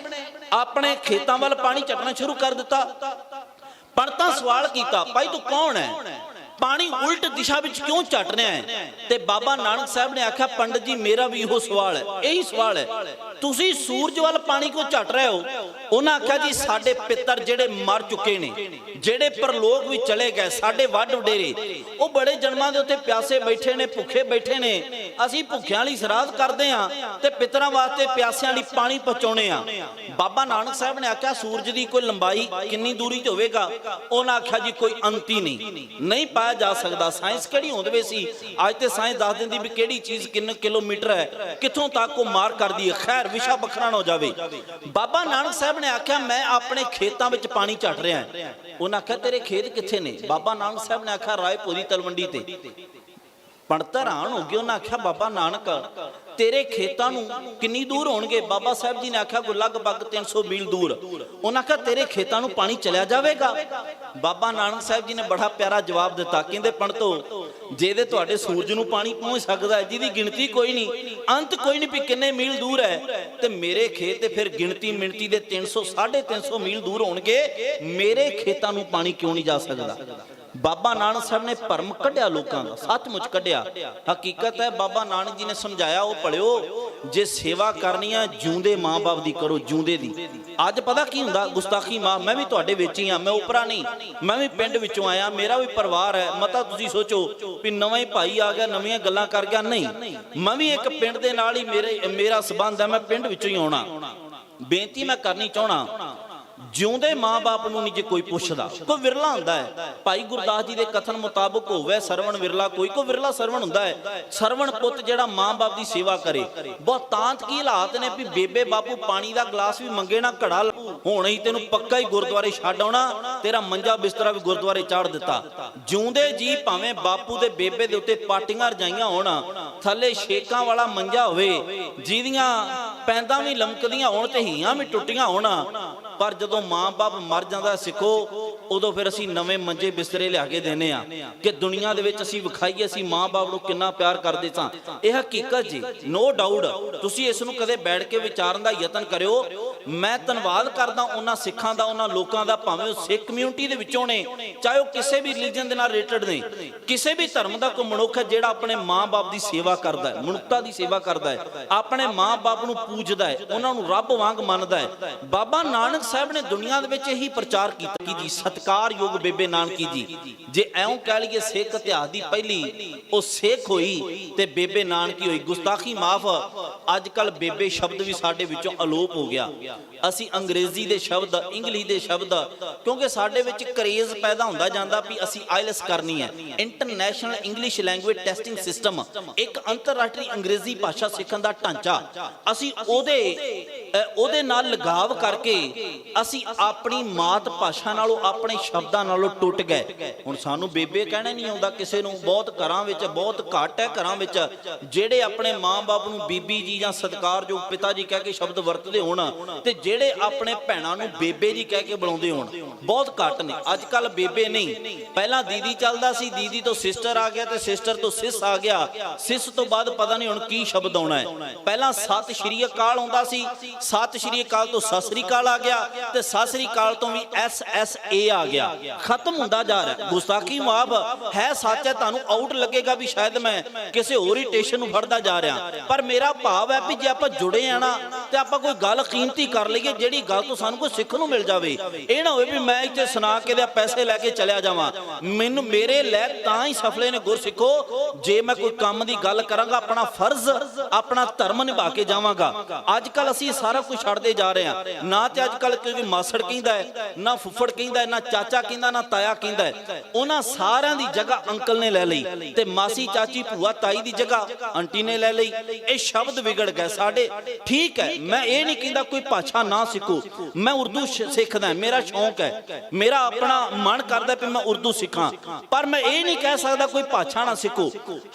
ਆਪਣੇ ਖੇਤਾਂ ਵੱਲ ਪਾਣੀ ਝਟਣਾ ਸ਼ੁਰੂ ਕਰ ਦਿੱਤਾ। ਪੰਡਤਾਂ ਸਵਾਲ ਕੀਤਾ, ਭਾਈ ਤੂੰ ਕੌਣ ਹੈ, ਪਾਣੀ ਉਲਟ ਦਿਸ਼ਾ ਵਿੱਚ ਕਿਉਂ ਝਟ ਰਿਹਾ ਹੈ? ਤੇ ਬਾਬਾ ਨਾਨਕ ਸਾਹਿਬ ਨੇ ਆਖਿਆ, ਪੰਡਤ ਜੀ ਮੇਰਾ ਵੀ ਇਹੋ ਸਵਾਲ ਹੈ, ਇਹੀ ਸਵਾਲ ਹੈ, ਤੁਸੀਂ ਸੂਰਜ ਵੱਲ ਪਾਣੀ ਕਿਉਂ ਝਟ ਰਹੇ ਹੋ? ਉਹਨਾਂ ਆਖਿਆ ਜੀ ਸਾਡੇ ਪਿੱਤਰ ਜਿਹੜੇ ਮਰ ਚੁੱਕੇ ਨੇ, ਜਿਹੜੇ ਪਰਲੋਕ ਵੀ ਚਲੇ ਗਏ, ਸਾਡੇ ਵੱਡ ਵਡੇਰੇ, ਉਹ ਬੜੇ ਜਨਮਾਂ ਦੇ ਉੱਤੇ ਪਿਆਸੇ ਬੈਠੇ ਨੇ, ਭੁੱਖੇ ਬੈਠੇ ਨੇ, ਅਸੀਂ ਭੁੱਖਿਆਂ ਲਈ ਸ਼ਰਾਧ ਕਰਦੇ ਆ ਤੇ ਪਿੱਤਰਾਂ ਵਾਸਤੇ ਪਿਆਸਿਆਂ ਲਈ ਪਾਣੀ ਪਹੁੰਚਾਉਣੇ ਆ। ਬਾਬਾ ਨਾਨਕ ਸਾਹਿਬ ਨੇ ਆਖਿਆ ਸੂਰਜ ਦੀ ਕੋਈ ਲੰਬਾਈ ਕਿੰਨੀ ਦੂਰੀ ਤੇ ਹੋਵੇਗਾ? ਉਹਨਾਂ ਆਖਿਆ ਜੀ ਕੋਈ ਅੰਤ ਹੀ ਨਹੀਂ ਪਾਇਆ ਜਾ ਸਕਦਾ। ਸਾਇੰਸ ਕਿਹੜੀ ਹੁੰਦੀ ਸੀ, ਅੱਜ ਤੇ ਸਾਇੰਸ ਦੱਸ ਦਿੰਦੀ ਵੀ ਕਿਹੜੀ ਚੀਜ਼ ਕਿੰਨੇ ਕਿਲੋਮੀਟਰ ਹੈ, ਕਿੱਥੋਂ ਤੱਕ ਉਹ ਮਾਰ ਕਰਦੀ ਹੈ। ਖੈਰ ਵਿਸ਼ਾ ਵੱਖਰਾ ਨਾ ਹੋ ਜਾਵੇ। ਬਾਬਾ ਨਾਨਕ ਸਾਹਿਬ ਨੇ ਆਖਿਆ ਮੈਂ ਆਪਣੇ ਖੇਤਾਂ ਵਿੱਚ ਪਾਣੀ ਝਟ ਰਿਹਾ। ਉਹਨਾਂ ਆਖਿਆ ਤੇਰੇ ਖੇਤ ਕਿੱਥੇ ਨੇ? ਬਾਬਾ ਨਾਨਕ ਸਾਹਿਬ ਨੇ ਆਖਿਆ ਰਾਏਪੁਰੀ ਤਲਵੰਡੀ ਤੇ। ਪੰਡਤ ਹੈਰਾਨ ਹੋ ਗਏ, ਉਹਨਾਂ ਆਖਿਆ ਬਾਬਾ ਨਾਨਕ ਤੇਰੇ ਖੇਤਾਂ ਨੂੰ ਕਿੰਨੀ ਦੂਰ ਹੋਣਗੇ? ਬਾਬਾ ਸਾਹਿਬ ਜੀ ਨੇ ਆਖਿਆ ਲਗਭਗ 300 ਮੀਲ ਦੂਰ। ਉਹਨਾਂ ਆਖਿਆ ਤੇਰੇ ਖੇਤਾਂ ਨੂੰ ਪਾਣੀ ਚਲਿਆ ਜਾਵੇਗਾ? ਬਾਬਾ ਨਾਨਕ ਸਾਹਿਬ ਜੀ ਨੇ ਬੜਾ ਪਿਆਰਾ ਜਵਾਬ ਦਿੱਤਾ, ਕਹਿੰਦੇ ਪੰਡਤੋ ਜਿਹਦੇ ਤੁਹਾਡੇ ਸੂਰਜ ਨੂੰ ਪਾਣੀ ਪਹੁੰਚ ਸਕਦਾ ਹੈ, ਜਿਹਦੀ ਗਿਣਤੀ ਕੋਈ ਨਹੀਂ, ਅੰਤ ਕੋਈ ਨਹੀਂ ਵੀ ਕਿੰਨੇ ਮੀਲ ਦੂਰ ਹੈ, ਤੇ ਮੇਰੇ ਖੇਤ ਤੇ ਫਿਰ ਗਿਣਤੀ ਮਿਣਤੀ ਦੇ 300-350 ਮੀਲ ਦੂਰ ਹੋਣਗੇ, ਮੇਰੇ ਖੇਤਾਂ ਨੂੰ ਪਾਣੀ ਕਿਉਂ ਨਹੀਂ ਜਾ ਸਕਦਾ? ਬਾਬਾ ਨਾਨਕ ਸਾਹਿਬ ਨੇ ਭਰਮ ਕੱਢਿਆ ਲੋਕਾਂ ਦਾ, ਸੱਚਮੁੱਚ ਕੱਢਿਆ। ਹਕੀਕਤ ਹੈ ਬਾਬਾ ਨਾਨਕ ਜੀ ਨੇ ਸਮਝਾਇਆ, ਉਹ ਪੜਿਓ, ਜੇ ਸੇਵਾ ਕਰਨੀ ਆ ਜਿਉਂਦੇ ਮਾਂ-ਬਾਪ ਦੀ ਕਰੋ, ਜਿਉਂਦੇ ਦੀ। ਅੱਜ ਪਤਾ ਕੀ ਹੁੰਦਾ, ਗੁਸਤਾਖੀ ਮਾਂ। ਮੈਂ ਵੀ ਤੁਹਾਡੇ ਵਿੱਚ ਹੀ ਆ, ਮੈਂ ਉਪਰਾ ਨਹੀਂ, ਮੈਂ ਵੀ ਪਿੰਡ ਵਿੱਚੋਂ ਆਇਆ, ਮੇਰਾ ਵੀ ਪਰਿਵਾਰ ਹੈ। ਮਤਾ ਤੁਸੀਂ ਸੋਚੋ ਵੀ ਨਵਾਂ ਹੀ ਭਾਈ ਆ ਗਿਆ, ਨਵੀਆਂ ਗੱਲਾਂ ਕਰ ਗਿਆ, ਨਹੀਂ, ਮੈਂ ਵੀ ਇੱਕ ਪਿੰਡ ਦੇ ਨਾਲ ਹੀ ਮੇਰਾ ਸਬੰਧ ਹੈ, ਮੈਂ ਪਿੰਡ ਵਿੱਚੋਂ ਹੀ ਆਉਣਾ। ਬੇਨਤੀ ਮੈਂ ਕਰਨੀ ਚਾਹਣਾ, ਜਿਉਂਦੇ ਮਾਂ-ਬਾਪ ਨੂੰ ਨਹੀਂ ਜੇ ਕੋਈ ਪੁੱਛਦਾ, ਕੋਈ ਵਿਰਲਾ ਹੁੰਦਾ ਹੈ। ਭਾਈ ਗੁਰਦਾਸ ਜੀ ਦੇ ਕਥਨ ਮੁਤਾਬਕ ਹੋਵੇ ਸਰਵਣ ਵਿਰਲਾ, ਕੋਈ ਵਿਰਲਾ ਸਰਵਣ ਹੁੰਦਾ ਹੈ। ਸਰਵਣ ਪੁੱਤ ਜਿਹੜਾ ਮਾਂ-ਬਾਪ ਦੀ ਸੇਵਾ ਕਰੇ। ਬਹੁਤ ਤਾਂਤ ਕੀ ਹਾਲਾਤ ਨੇ ਵੀ ਬੇਬੇ ਬਾਪੂ ਪਾਣੀ ਦਾ ਗਲਾਸ ਵੀ ਮੰਗੇ ਨਾ, ਘੜਾ ਹੁਣ ਹੀ ਤੈਨੂੰ ਪੱਕਾ ਹੀ ਗੁਰਦੁਆਰੇ ਛੱਡ ਆਉਣਾ, ਤੇਰਾ ਮੰਜਾ ਬਿਸਤਰਾ ਵੀ ਗੁਰਦੁਆਰੇ ਚਾੜ ਦਿੱਤਾ। ਜਿਉਂਦੇ ਜੀ ਭਾਵੇਂ ਬਾਪੂ ਦੇ ਬੇਬੇ ਦੇ ਉੱਤੇ ਪਾਟੀਆਂ ਰਜਾਈਆਂ ਹੋਣ, ਥੱਲੇ ਛੇਕਾਂ ਵਾਲਾ ਮੰਜਾ ਹੋਵੇ, ਜਿਹਦੀਆਂ ਪੈਂਦਾਂ ਵੀ ਲਮਕਦੀਆਂ ਹੋਣ ਤੇ ਹੀਆਂ ਵੀ ਟੁੱਟੀਆਂ ਹੋਣ, ਪਰ ਜਦੋਂ ਮਾਂ-ਬਾਪ ਮਰ ਜਾਂਦਾ ਸਿੱਖੋ, ਉਦੋਂ ਫਿਰ ਅਸੀਂ ਨਵੇਂ ਮੰਜੇ ਬਿਸਤਰੇ ਲਿਆ ਕੇ ਦੇਨੇ ਆ ਕਿ ਦੁਨੀਆ ਦੇ ਵਿੱਚ ਅਸੀਂ ਵਿਖਾਈਏ ਅਸੀਂ ਮਾਂ-ਬਾਪ ਨੂੰ ਕਿੰਨਾ ਪਿਆਰ ਕਰਦੇ ਸਾਂ। ਇਹ ਹਕੀਕਤ ਜੀ, ਨੋ ਡਾਊਟ। ਤੁਸੀਂ ਇਸ ਨੂੰ ਕਦੇ ਬੈਠ ਕੇ ਵਿਚਾਰਨ ਦਾ ਯਤਨ ਕਰਿਓ। ਮੈਂ ਧੰਨਵਾਦ ਕਰਦਾ ਉਹਨਾਂ ਸਿੱਖਾਂ ਦਾ, ਉਹਨਾਂ ਲੋਕਾਂ ਦਾ, ਭਾਵੇਂ ਉਹ ਸਿੱਖ ਕਮਿਊਨਿਟੀ ਦੇ ਵਿੱਚੋਂ ਨੇ, ਚਾਹੇ ਉਹ ਕਿਸੇ ਵੀ ਰਿਲੀਜਨ ਦੇ ਨਾਲ ਰਿਲੇਟਡ ਨੇ, ਕਿਸੇ ਵੀ ਧਰਮ ਦਾ ਕੋਈ ਮਨੁੱਖ ਹੈ ਜਿਹੜਾ ਆਪਣੇ ਮਾਂ-ਬਾਪ ਦੀ ਸੇਵਾ ਕਰਦਾ ਹੈ, ਮਨੁੱਖਤਾ ਦੀ ਸੇਵਾ ਕਰਦਾ ਹੈ, ਆਪਣੇ ਮਾਂ-ਬਾਪ ਨੂੰ ਪੂਜਦਾ ਹੈ, ਉਹਨਾਂ ਨੂੰ ਰੱਬ ਵਾਂਗ ਮੰਨਦਾ ਹੈ। ਬਾਬਾ ਨਾਨਕ ਸਾਹਿਬ ਨੇ ਦੁਨੀਆ ਦੇ ਵਿੱਚ ਇਹੀ ਪ੍ਰਚਾਰ ਕੀਤਾ ਜੀ, ਸਤਿਕਾਰਯੋਗ ਬੇਬੇ ਨਾਨਕੀ ਜੀ। ਜੇ ਐਉਂ ਕਹਿ ਲਈਏ ਸਿੱਖ ਇਤਿਹਾਸ ਦੀ ਪਹਿਲੀ ਉਹ ਸਿੱਖ ਹੋਈ ਤੇ ਬੇਬੇ ਨਾਨਕੀ ਹੋਈ। ਗੁਸਤਾਖੀ ਮਾਫ, ਅੱਜ ਕੱਲ ਬੇਬੇ ਸ਼ਬਦ ਵੀ ਸਾਡੇ ਵਿੱਚੋਂ ਅਲੋਪ ਹੋ ਗਿਆ। ਅਸੀਂ ਅੰਗਰੇਜ਼ੀ ਦੇ ਸ਼ਬਦ, ਇੰਗਲਿਸ਼ ਦੇ ਸ਼ਬਦ, ਕਿਉਂਕਿ ਸਾਡੇ ਵਿੱਚ ਕਰੇਜ਼ ਪੈਦਾ ਹੁੰਦਾ ਜਾਂਦਾ ਵੀ ਅਸੀਂ ਆਈਲੈਟਸ ਕਰਨੀ ਹੈ, international English language testing system, ਇੱਕ ਅੰਤਰਰਾਸ਼ਟਰੀ ਅੰਗਰੇਜ਼ੀ ਭਾਸ਼ਾ ਸਿੱਖਣ ਦਾ ਢਾਂਚਾ, ਅਸੀਂ ਉਹਦੇ ਨਾਲ ਲਗਾਵ ਕਰਕੇ ਅਸੀਂ ਆਪਣੀ ਮਾਤ ਭਾਸ਼ਾ ਨਾਲੋਂ, ਆਪਣੇ ਸ਼ਬਦਾਂ ਨਾਲੋਂ ਟੁੱਟ ਗਏ। ਹੁਣ ਸਾਨੂੰ ਬੇਬੇ ਕਹਿਣਾ ਨਹੀਂ ਆਉਂਦਾ ਕਿਸੇ ਨੂੰ। ਬਹੁਤ ਘਰਾਂ ਵਿੱਚ, ਬਹੁਤ ਘੱਟ ਹੈ ਘਰਾਂ ਵਿੱਚ ਜਿਹੜੇ ਆਪਣੇ ਮਾਂ-ਬਾਪ ਨੂੰ ਬੀਬੀ ਜੀ ਜਾਂ ਸਤਿਕਾਰਯੋਗ ਪਿਤਾ ਜੀ ਕਹਿ ਕੇ ਸ਼ਬਦ ਵਰਤਦੇ ਹੋਣ। ਤੇ ਜਿਹੜੇ ਆਪਣੇ ਭੈਣਾਂ ਨੂੰ ਬੇਬੇ ਜੀ ਕਹਿ ਕੇ ਬੁਲਾਉਂਦੇ ਹੋਣ ਬਹੁਤ ਘੱਟ ਨੇ। ਅੱਜ ਕੱਲ ਬੇਬੇ ਨਹੀਂ, ਪਹਿਲਾਂ ਦੀਦੀ ਚੱਲਦਾ ਸੀ, ਦੀਦੀ ਤੋਂ ਸਿਸਟਰ ਆ ਗਿਆ ਤੇ ਸਿਸਟਰ ਤੋਂ ਸਿਸ ਆ ਗਿਆ, ਸਿਸ ਤੋਂ ਬਾਅਦ ਪਤਾ ਨਹੀਂ ਹੁਣ ਕੀ ਸ਼ਬਦ ਆਉਣਾ ਹੈ। ਪਹਿਲਾਂ ਸਤਿ ਸ਼੍ਰੀ ਅਕਾਲ ਆਉਂਦਾ ਸੀ, ਸਤਿ ਸ਼੍ਰੀ ਅਕਾਲ ਤੋਂ ਸਤਿ ਸ਼੍ਰੀ ਅਕਾਲ ਆ ਗਿਆ ਤੇ ਸਤਿ ਸ਼੍ਰੀ ਅਕਾਲ ਤੋਂ ਵੀ SSA ਆ ਗਿਆ, ਖਤਮ ਹੁੰਦਾ ਜਾ ਰਿਹਾ। ਗੁਸਤਾਖੀ ਮਾਫ ਹੈ, ਸੱਚ ਹੈ, ਤੁਹਾਨੂੰ ਆਊਟ ਲੱਗੇਗਾ ਵੀ ਸ਼ਾਇਦ ਮੈਂ ਕਿਸੇ ਹੋਰ ਹੀ ਟੇਸ਼ਨ ਨੂੰ ਫੜਦਾ ਜਾ ਰਿਹਾ, ਪਰ ਮੇਰਾ ਭਾਵ ਹੈ ਵੀ ਜੇ ਆਪਾਂ ਜੁੜੇ ਆ ਨਾ ਤੇ ਆਪਾਂ ਕੋਈ ਗੱਲ ਕੀਮਤੀ ਕਰ ਲਈਏ ਜਿਹੜੀ ਗੱਲ ਤੋਂ ਸਾਨੂੰ ਕੋਈ ਸਿੱਖਣ ਨੂੰ ਮਿਲ ਜਾਵੇ। ਇਹ ਨਾ ਹੋਵੇ ਵੀ ਮੈਂ ਇੱਥੇ ਸੁਣਾ ਕੇ ਦੇ ਪੈਸੇ ਲੈ ਕੇ ਚਲਿਆ ਜਾਵਾਂ। ਮੈਨੂੰ ਮੇਰੇ ਲੈ ਤਾਂ ਹੀ ਸਫਲੇ ਨੇ ਗੁਰਸਿੱਖੋ ਜੇ ਮੈਂ ਕੋਈ ਕੰਮ ਦੀ ਗੱਲ ਕਰਾਂਗਾ, ਆਪਣਾ ਫਰਜ਼ ਆਪਣਾ ਧਰਮ ਨਿਭਾ ਕੇ ਜਾਵਾਂਗਾ। ਅੱਜ ਕੱਲ ਅਸੀਂ ਸਾਰਾ ਕੁਝ ਛੱਡਦੇ ਜਾ ਰਹੇ ਹਾਂ, ਨਾ ਤੇ ਅੱਜ ਕੱਲ ਕੋਈ ਮਾਸੜ ਕਹਿੰਦਾ ਹੈ, ਨਾ ਫੁੱਫੜ ਕਹਿੰਦਾ ਹੈ, ਨਾ ਚਾਚਾ ਕਹਿੰਦਾ, ਨਾ ਤਾਇਆ ਕਹਿੰਦਾ ਹੈ। ਉਹਨਾਂ ਸਾਰਿਆਂ ਦੀ ਜਗ੍ਹਾ ਅੰਕਲ ਨੇ ਲੈ ਲਈ ਤੇ ਮਾਸੀ ਚਾਚੀ ਭੂਆ ਤਾਈ ਦੀ ਜਗ੍ਹਾ ਆਂਟੀ ਨੇ ਲੈ ਲਈ। ਇਹ ਸ਼ਬਦ ਵਿਗੜ ਗਏ ਸਾਡੇ। ਠੀਕ ਹੈ, ਮੈਂ ਇਹ ਨਹੀਂ ਕਹਿੰਦਾ ਕੋਈ ਭਾਸ਼ਾ ਨਾ ਸਿੱਖੋ, ਮੈਂ ਉਰਦੂ ਸਿੱਖਦਾ, ਮੇਰਾ ਸ਼ੌਂਕ ਹੈ, ਮੇਰਾ ਆਪਣਾ ਮਨ ਕਰਦਾ ਕਿ ਮੈਂ ਉਰਦੂ ਸਿੱਖਾਂ, ਪਰ ਮੈਂ ਇਹ ਨਹੀਂ ਕਹਿ ਸਕਦਾ ਕੋਈ ਭਾਸ਼ਾ ਨਾ ਸਿੱਖੋ।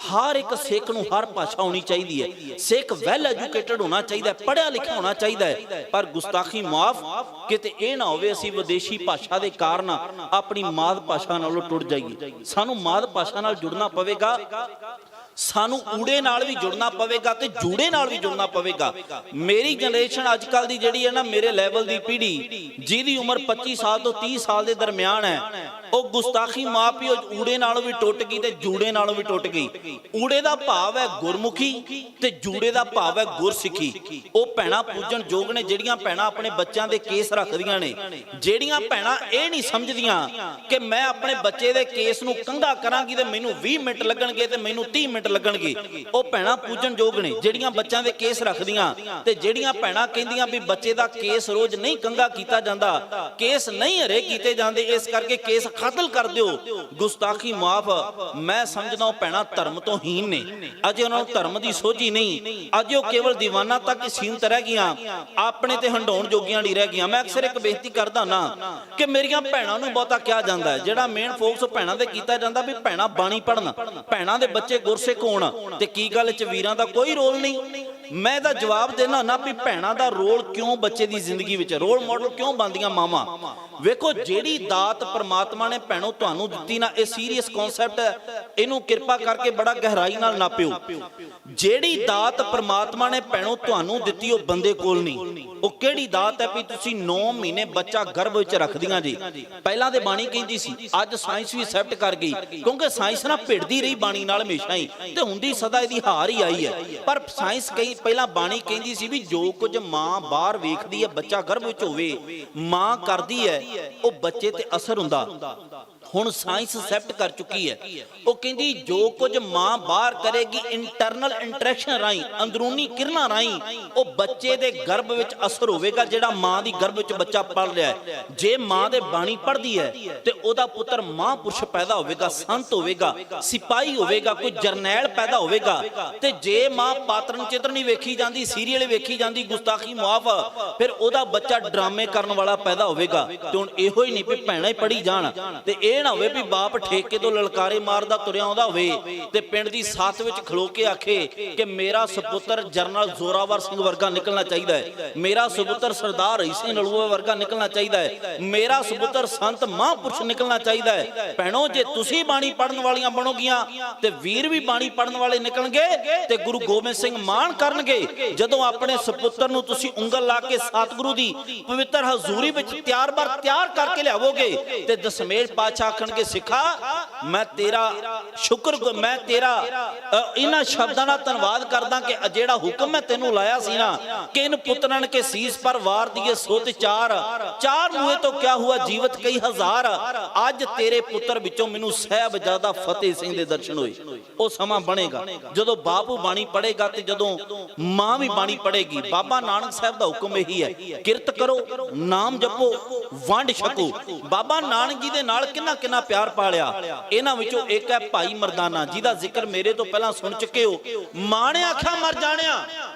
ਹਰ ਇੱਕ ਸਿੱਖ ਨੂੰ ਹਰ ਭਾਸ਼ਾ ਆਉਣੀ ਚਾਹੀਦੀ ਹੈ। ਸਿੱਖ ਵੈਲ ਐਜੂਕੇਟਡ ਹੋਣਾ ਚਾਹੀਦਾ, ਪੜ੍ਹਿਆ ਲਿਖਿਆ ਹੋਣਾ ਚਾਹੀਦਾ ਹੈ, ਪਰ ਗੁਸਤਾਖੀ ਮਾਫ ਕਿਤੇ ਇਹ ਨਾ ਹੋਵੇ ਅਸੀਂ ਵਿਦੇਸ਼ੀ ਭਾਸ਼ਾ ਦੇ ਕਾਰਨ ਆਪਣੀ ਮਾਤ ਭਾਸ਼ਾ ਨਾਲੋਂ ਟੁੱਟ ਜਾਈਏ। ਸਾਨੂੰ ਮਾਤ ਭਾਸ਼ਾ ਨਾਲ ਜੁੜਨਾ ਪਵੇਗਾ, ਸਾਨੂੰ ਊੜੇ ਨਾਲ ਵੀ ਜੁੜਨਾ ਪਵੇਗਾ ਤੇ ਜੂੜੇ ਨਾਲ ਵੀ ਜੁੜਨਾ ਪਵੇਗਾ। ਮੇਰੀ ਜਨਰੇਸ਼ਨ ਅੱਜ ਕੱਲ ਦੀ ਜਿਹੜੀ ਹੈ ਨਾ, ਮੇਰੇ ਲੈਵਲ ਦੀ ਪੀੜ੍ਹੀ ਜਿਹਦੀ ਉਮਰ 25 ਸਾਲ ਤੋਂ 30 ਸਾਲ ਦੇ ਦਰਮਿਆਨ ਹੈ, ਉਹ ਗੁਸਤਾਖੀ ਮਾਪਿਓ ਊੜੇ ਨਾਲੋਂ ਵੀ ਟੁੱਟ ਗਈ ਤੇ ਜੂੜੇ ਨਾਲੋਂ ਵੀ ਟੁੱਟ ਗਈ। ਊੜੇ ਦਾ ਭਾਵ ਹੈ ਗੁਰਮੁਖੀ ਤੇ ਜੂੜੇ ਦਾ ਭਾਵ ਹੈ ਗੁਰਸਿੱਖੀ। ਉਹ ਭੈਣਾਂ ਪੂਜਣ ਯੋਗ ਨੇ ਜਿਹੜੀਆਂ ਭੈਣਾਂ ਆਪਣੇ ਬੱਚਿਆਂ ਦੇ ਕੇਸ ਰੱਖਦੀਆਂ ਨੇ, ਜਿਹੜੀਆਂ ਭੈਣਾਂ ਇਹ ਨਹੀਂ ਸਮਝਦੀਆਂ ਕਿ ਮੈਂ ਆਪਣੇ ਬੱਚੇ ਦੇ ਕੇਸ ਨੂੰ ਕੰਘਾ ਕਰਾਂਗੀ ਤੇ ਮੈਨੂੰ 20 ਮਿੰਟ ਲੱਗਣਗੇ ਤੇ ਮੈਨੂੰ 30 ਮਿੰਟ ਲੱਗਣਗੇ। ਉਹ ਭੈਣਾਂ ਪੂਜਣ ਯੋਗ ਨੇ ਜਿਹੜੀਆਂ ਬੱਚਿਆਂ ਦੇ ਕੇਸ ਰੱਖਦੀਆਂ, ਤੇ ਜਿਹੜੀਆਂ ਭੈਣਾਂ ਕਹਿੰਦੀਆਂ ਵੀ ਬੱਚੇ ਦਾ ਕੇਸ ਰੋਜ਼ ਨਹੀਂ ਕੰਘਾ ਕੀਤਾ ਜਾਂਦਾ, ਕੇਸ ਨਹੀਂ ਹਰੇ ਕੀਤੇ ਜਾਂਦੇ, ਇਸ ਕਰਕੇ ਕੇਸ ਕਤਲ ਕਰ ਦਿਓ। ਗੁਸਤਾਖੀ ਮਾਫ, ਮੈਂ ਸਮਝਦਾ ਉਹ ਭੈਣਾਂ ਧਰਮ ਤੋਂ ਹੀਨ ਨੇ। ਅਜੇ ਉਹਨਾਂ ਨੂੰ ਧਰਮ ਦੀ ਸੋਝੀ ਨਹੀਂ, ਅਜੇ ਉਹ ਕੇਵਲ ਦੀਵਾਨਾ ਤੱਕ ਸੀਮਤ ਰਹਿ ਗਈਆਂ, ਆਪਣੇ ਤੇ ਹੰਡਾਉਣ ਜੋਗੀਆਂ ਨਹੀਂ ਰਹਿ ਗਈਆਂ। ਮੈਂ ਅਕਸਰ ਇੱਕ ਬੇਨਤੀ ਕਰਦਾ ਨਾ ਕਿ ਮੇਰੀਆਂ ਭੈਣਾਂ ਨੂੰ ਬਹੁਤਾ ਕਿਹਾ ਜਾਂਦਾ ਹੈ, ਜਿਹੜਾ ਮੇਨ ਫੋਕਸ ਭੈਣਾਂ ਤੇ ਕੀਤਾ ਜਾਂਦਾ ਵੀ ਭੈਣਾਂ ਬਾਣੀ ਪੜਨ, ਭੈਣਾਂ ਦੇ ਬੱਚੇ ਗੁਰਸਿੱਖ ਹੋਣ, ਤੇ ਕੀ ਗੱਲ ਚ ਵੀਰਾਂ ਦਾ ਕੋਈ ਰੋਲ ਨਹੀਂ। ਮੈਂ ਇਹਦਾ ਜਵਾਬ ਦੇਣਾ ਨਾ ਵੀ ਭੈਣਾਂ ਦਾ ਰੋਲ ਕਿਉਂ ਬੱਚੇ ਦੀ ਜ਼ਿੰਦਗੀ ਵਿੱਚ, ਰੋਲ ਮਾਡਲ ਕਿਉਂ ਬਣਦੀਆਂ ਮਾਵਾਂ। ਵੇਖੋ ਜਿਹੜੀ ਦਾਤ ਪ੍ਰਮਾਤਮਾ ਨੇ ਭੈਣੋ ਤੁਹਾਨੂੰ ਦਿੱਤੀ ਨਾ, ਇਹ ਸੀਰੀਅਸ ਕਨਸੈਪਟ ਹੈ, ਇਹਨੂੰ ਕਿਰਪਾ ਕਰਕੇ ਬੜਾ ਗਹਿਰਾਈ ਨਾਲ ਨਾਪਿਓ। ਜਿਹੜੀ ਦਾਤ ਪ੍ਰਮਾਤਮਾ ਨੇ ਭੈਣੋ ਤੁਹਾਨੂੰ ਦਿੱਤੀ ਉਹ ਬੰਦੇ ਕੋਲ ਨਹੀਂ। ਉਹ ਕਿਹੜੀ ਦਾਤ ਹੈ ਵੀ ਤੁਸੀਂ 9 ਮਹੀਨੇ ਬੱਚਾ ਗਰਭ ਵਿੱਚ ਰੱਖਦੀਆਂ ਜੀ। ਪਹਿਲਾਂ ਤੇ ਬਾਣੀ ਕਹਿੰਦੀ ਸੀ, ਅੱਜ ਸਾਇੰਸ ਵੀ ਐਕਸੈਪਟ ਕਰ ਗਈ, ਕਿਉਂਕਿ ਸਾਇੰਸ ਨਾਲ ਭਿੜਦੀ ਰਹੀ ਬਾਣੀ ਨਾਲ ਹਮੇਸ਼ਾ ਹੀ, ਤੇ ਹੁੰਦੀ ਸਦਾ ਇਹਦੀ ਹਾਰ ਹੀ ਆਈ ਹੈ। ਪਰ ਸਾਇੰਸ ਕਹੀ ਪਹਿਲਾਂ ਬਾਣੀ ਕਹਿੰਦੀ ਸੀ ਵੀ ਜੋ ਕੁਝ ਮਾਂ ਬਾਹਰ ਵੇਖਦੀ ਹੈ ਬੱਚਾ ਗਰਭ ਵਿੱਚ ਹੋਵੇ, ਮਾਂ ਕਰਦੀ ਹੈ, ਉਹ ਬੱਚੇ ਤੇ ਅਸਰ ਹੁੰਦਾ। ਹੁਣ ਸਾਇੰਸ ਐਕਸੈਪਟ ਕਰ ਚੁੱਕੀ ਹੈ, ਉਹ ਕਹਿੰਦੀ ਜੋ ਕੁਝ ਮਾਂ ਬਾਹਰ ਕਰੇਗੀ ਇੰਟਰਨਲ ਇੰਟਰੈਕਸ਼ਨ ਰਾਹੀਂ, ਅੰਦਰੂਨੀ ਕਿਰਨਾਂ ਰਾਹੀਂ, ਉਹ ਬੱਚੇ ਦੇ ਗਰਭ ਵਿੱਚ ਅਸਰ ਹੋਵੇਗਾ। ਜਿਹੜਾ ਮਾਂ ਦੀ ਗਰਭ ਵਿੱਚ ਬੱਚਾ ਪੜ ਰਿਹਾ ਹੈ, ਜੇ ਮਾਂ ਦੇ ਬਾਣੀ ਪੜ੍ਹਦੀ ਹੈ ਤੇ ਉਹਦਾ ਪੁੱਤਰ ਮਹਾਂਪੁਰਸ਼ ਪੈਦਾ ਹੋਵੇਗਾ, ਸੰਤ ਹੋਵੇਗਾ, ਸਿਪਾਹੀ ਹੋਵੇਗਾ, ਕੋਈ ਜਰਨੈਲ ਪੈਦਾ ਹੋਵੇਗਾ। ਤੇ ਜੇ ਮਾਂ ਪਾਤਰਨ ਚਿੱਤਰ ਨਹੀਂ ਵੇਖੀ ਜਾਂਦੀ, ਸੀਰੀਅਲ ਵੇਖੀ ਜਾਂਦੀ, ਗੁਸਤਾਖੀ ਮੁਆਫ, ਫਿਰ ਉਹਦਾ ਬੱਚਾ ਡਰਾਮੇ ਕਰਨ ਵਾਲਾ ਪੈਦਾ ਹੋਵੇਗਾ। ਤੇ ਹੁਣ ਇਹੋ ਹੀ ਨਹੀਂ ਵੀ ਭੈਣਾਂ ਹੀ ਪੜ੍ਹੀ ਜਾਣ, ਤੇ ਇਹ ਨਾ ਹੋਵੇ ਵੀ ਬਾਪ ਠੇਕੇ ਤੋਂ ਲਲਕਾਰੇ ਮਾਰਦਾ ਤੁਰਿਆ ਆਉਂਦਾ ਹੋਵੇ ਤੇ ਪਿੰਡ ਦੀ ਸਾਥ ਵਿੱਚ ਖਲੋ ਕੇ ਆਖੇ ਕਿ ਮੇਰਾ ਸੁਪੁੱਤਰ ਜਰਨਲ ਜ਼ੋਰਾਵਰ ਸਿੰਘ ਵਰਗਾ ਨਿਕਲਣਾ ਚਾਹੀਦਾ ਹੈ, ਮੇਰਾ ਸੁਪੁੱਤਰ ਸਰਦਾਰ ਹਰੀ ਸਿੰਘ ਨਲੂਆ ਵਰਗਾ ਨਿਕਲਣਾ ਚਾਹੀਦਾ ਹੈ, ਮੇਰਾ ਸੁਪੁੱਤਰ ਸੰਤ ਮਹਾਂਪੁਰਸ਼ ਨਿਕਲਣਾ ਚਾਹੀਦਾ ਹੈ। ਭੈਣੋ ਜੇ ਤੁਸੀਂ ਬਾਣੀ ਪੜਨ ਵਾਲੀਆਂ ਬਣੋਗੀਆਂ ਤੇ ਵੀਰ ਵੀ ਬਾਣੀ ਪੜਨ ਵਾਲੇ ਨਿਕਲਣਗੇ ਤੇ ਗੁਰੂ ਗੋਬਿੰਦ ਸਿੰਘ ਮਾਣ ਕਰਨਗੇ। ਜਦੋਂ ਆਪਣੇ ਸੁਪੁੱਤਰ ਨੂੰ ਤੁਸੀਂ ਉਂਗਲ ਲਾ ਕੇ ਸਤਿਗੁਰੂ ਦੀ ਪਵਿੱਤਰ ਹਜ਼ੂਰੀ ਵਿੱਚ ਤਿਆਰ ਕਰਕੇ ਲਿਆਵੋਗੇ ਤੇ ਦਸ਼ਮੇਸ਼ ਪਾਤਸ਼ਾਹ ਆਖਣਗੇ ਸਿੱਖਾ ਮੈਂ ਤੇਰਾ ਸ਼ੁਕਰ, ਮੈਂ ਤੇਰਾ ਇਹਨਾਂ ਸ਼ਬਦਾਂ ਦਾ ਧੰਨਵਾਦ ਕਰਦਾ ਕਿ ਜਿਹੜਾ ਹੁਕਮ ਮੈਂ ਤੈਨੂੰ ਲਾਇਆ ਸੀ ਨਾ ਕਿ ਇਨ ਪੁੱਤਰਨ ਕੇ ਸੀਸ ਪਰ ਵਾਰ ਦੀਏ ਸੋਤ ਚਾਰ ਮੂਹੇ ਤੋਂ ਕਿਆ ਹੁਆ ਜੀਵਤ ਕਈ ਹਜ਼ਾਰ। ਅੱਜ ਤੇਰੇ ਪੁੱਤਰ ਵਿੱਚੋਂ ਮੈਨੂੰ ਸਾਹਿਬਜ਼ਾਦਾ ਫਤਿਹ ਸਿੰਘ ਦੇ ਦਰਸ਼ਨ ਹੋਏ। ਉਹ ਸਮਾਂ ਬਣੇਗਾ ਜਦੋਂ ਬਾਪੂ ਬਾਣੀ ਪੜ੍ਹੇਗਾ ਤੇ ਜਦੋਂ ਮਾਂ ਵੀ ਬਾਣੀ ਪੜ੍ਹੇਗੀ। ਬਾਬਾ ਨਾਨਕ ਸਾਹਿਬ ਦਾ ਹੁਕਮ ਇਹੀ ਹੈ, ਕਿਰਤ ਕਰੋ, ਨਾਮ ਜਪੋ, ਵੰਡ ਛਕੋ। ਬਾਬਾ ਨਾਨਕ ਜੀ ਦੇ ਨਾਲ ਕਿੰਨਾ ਪਿਆਰ ਪਾਲਿਆ। ਇਹਨਾਂ ਵਿੱਚੋਂ ਇੱਕ ਹੈ ਭਾਈ ਮਰਦਾਨਾ, ਜਿਹਦਾ ਜ਼ਿਕਰ ਮੇਰੇ ਤੋਂ ਪਹਿਲਾਂ ਸੁਣ ਚੁੱਕੇ ਹੋ। ਮਾਂ ਨੇ ਆਖਿਆ ਮਰ ਜਾਣਿਆ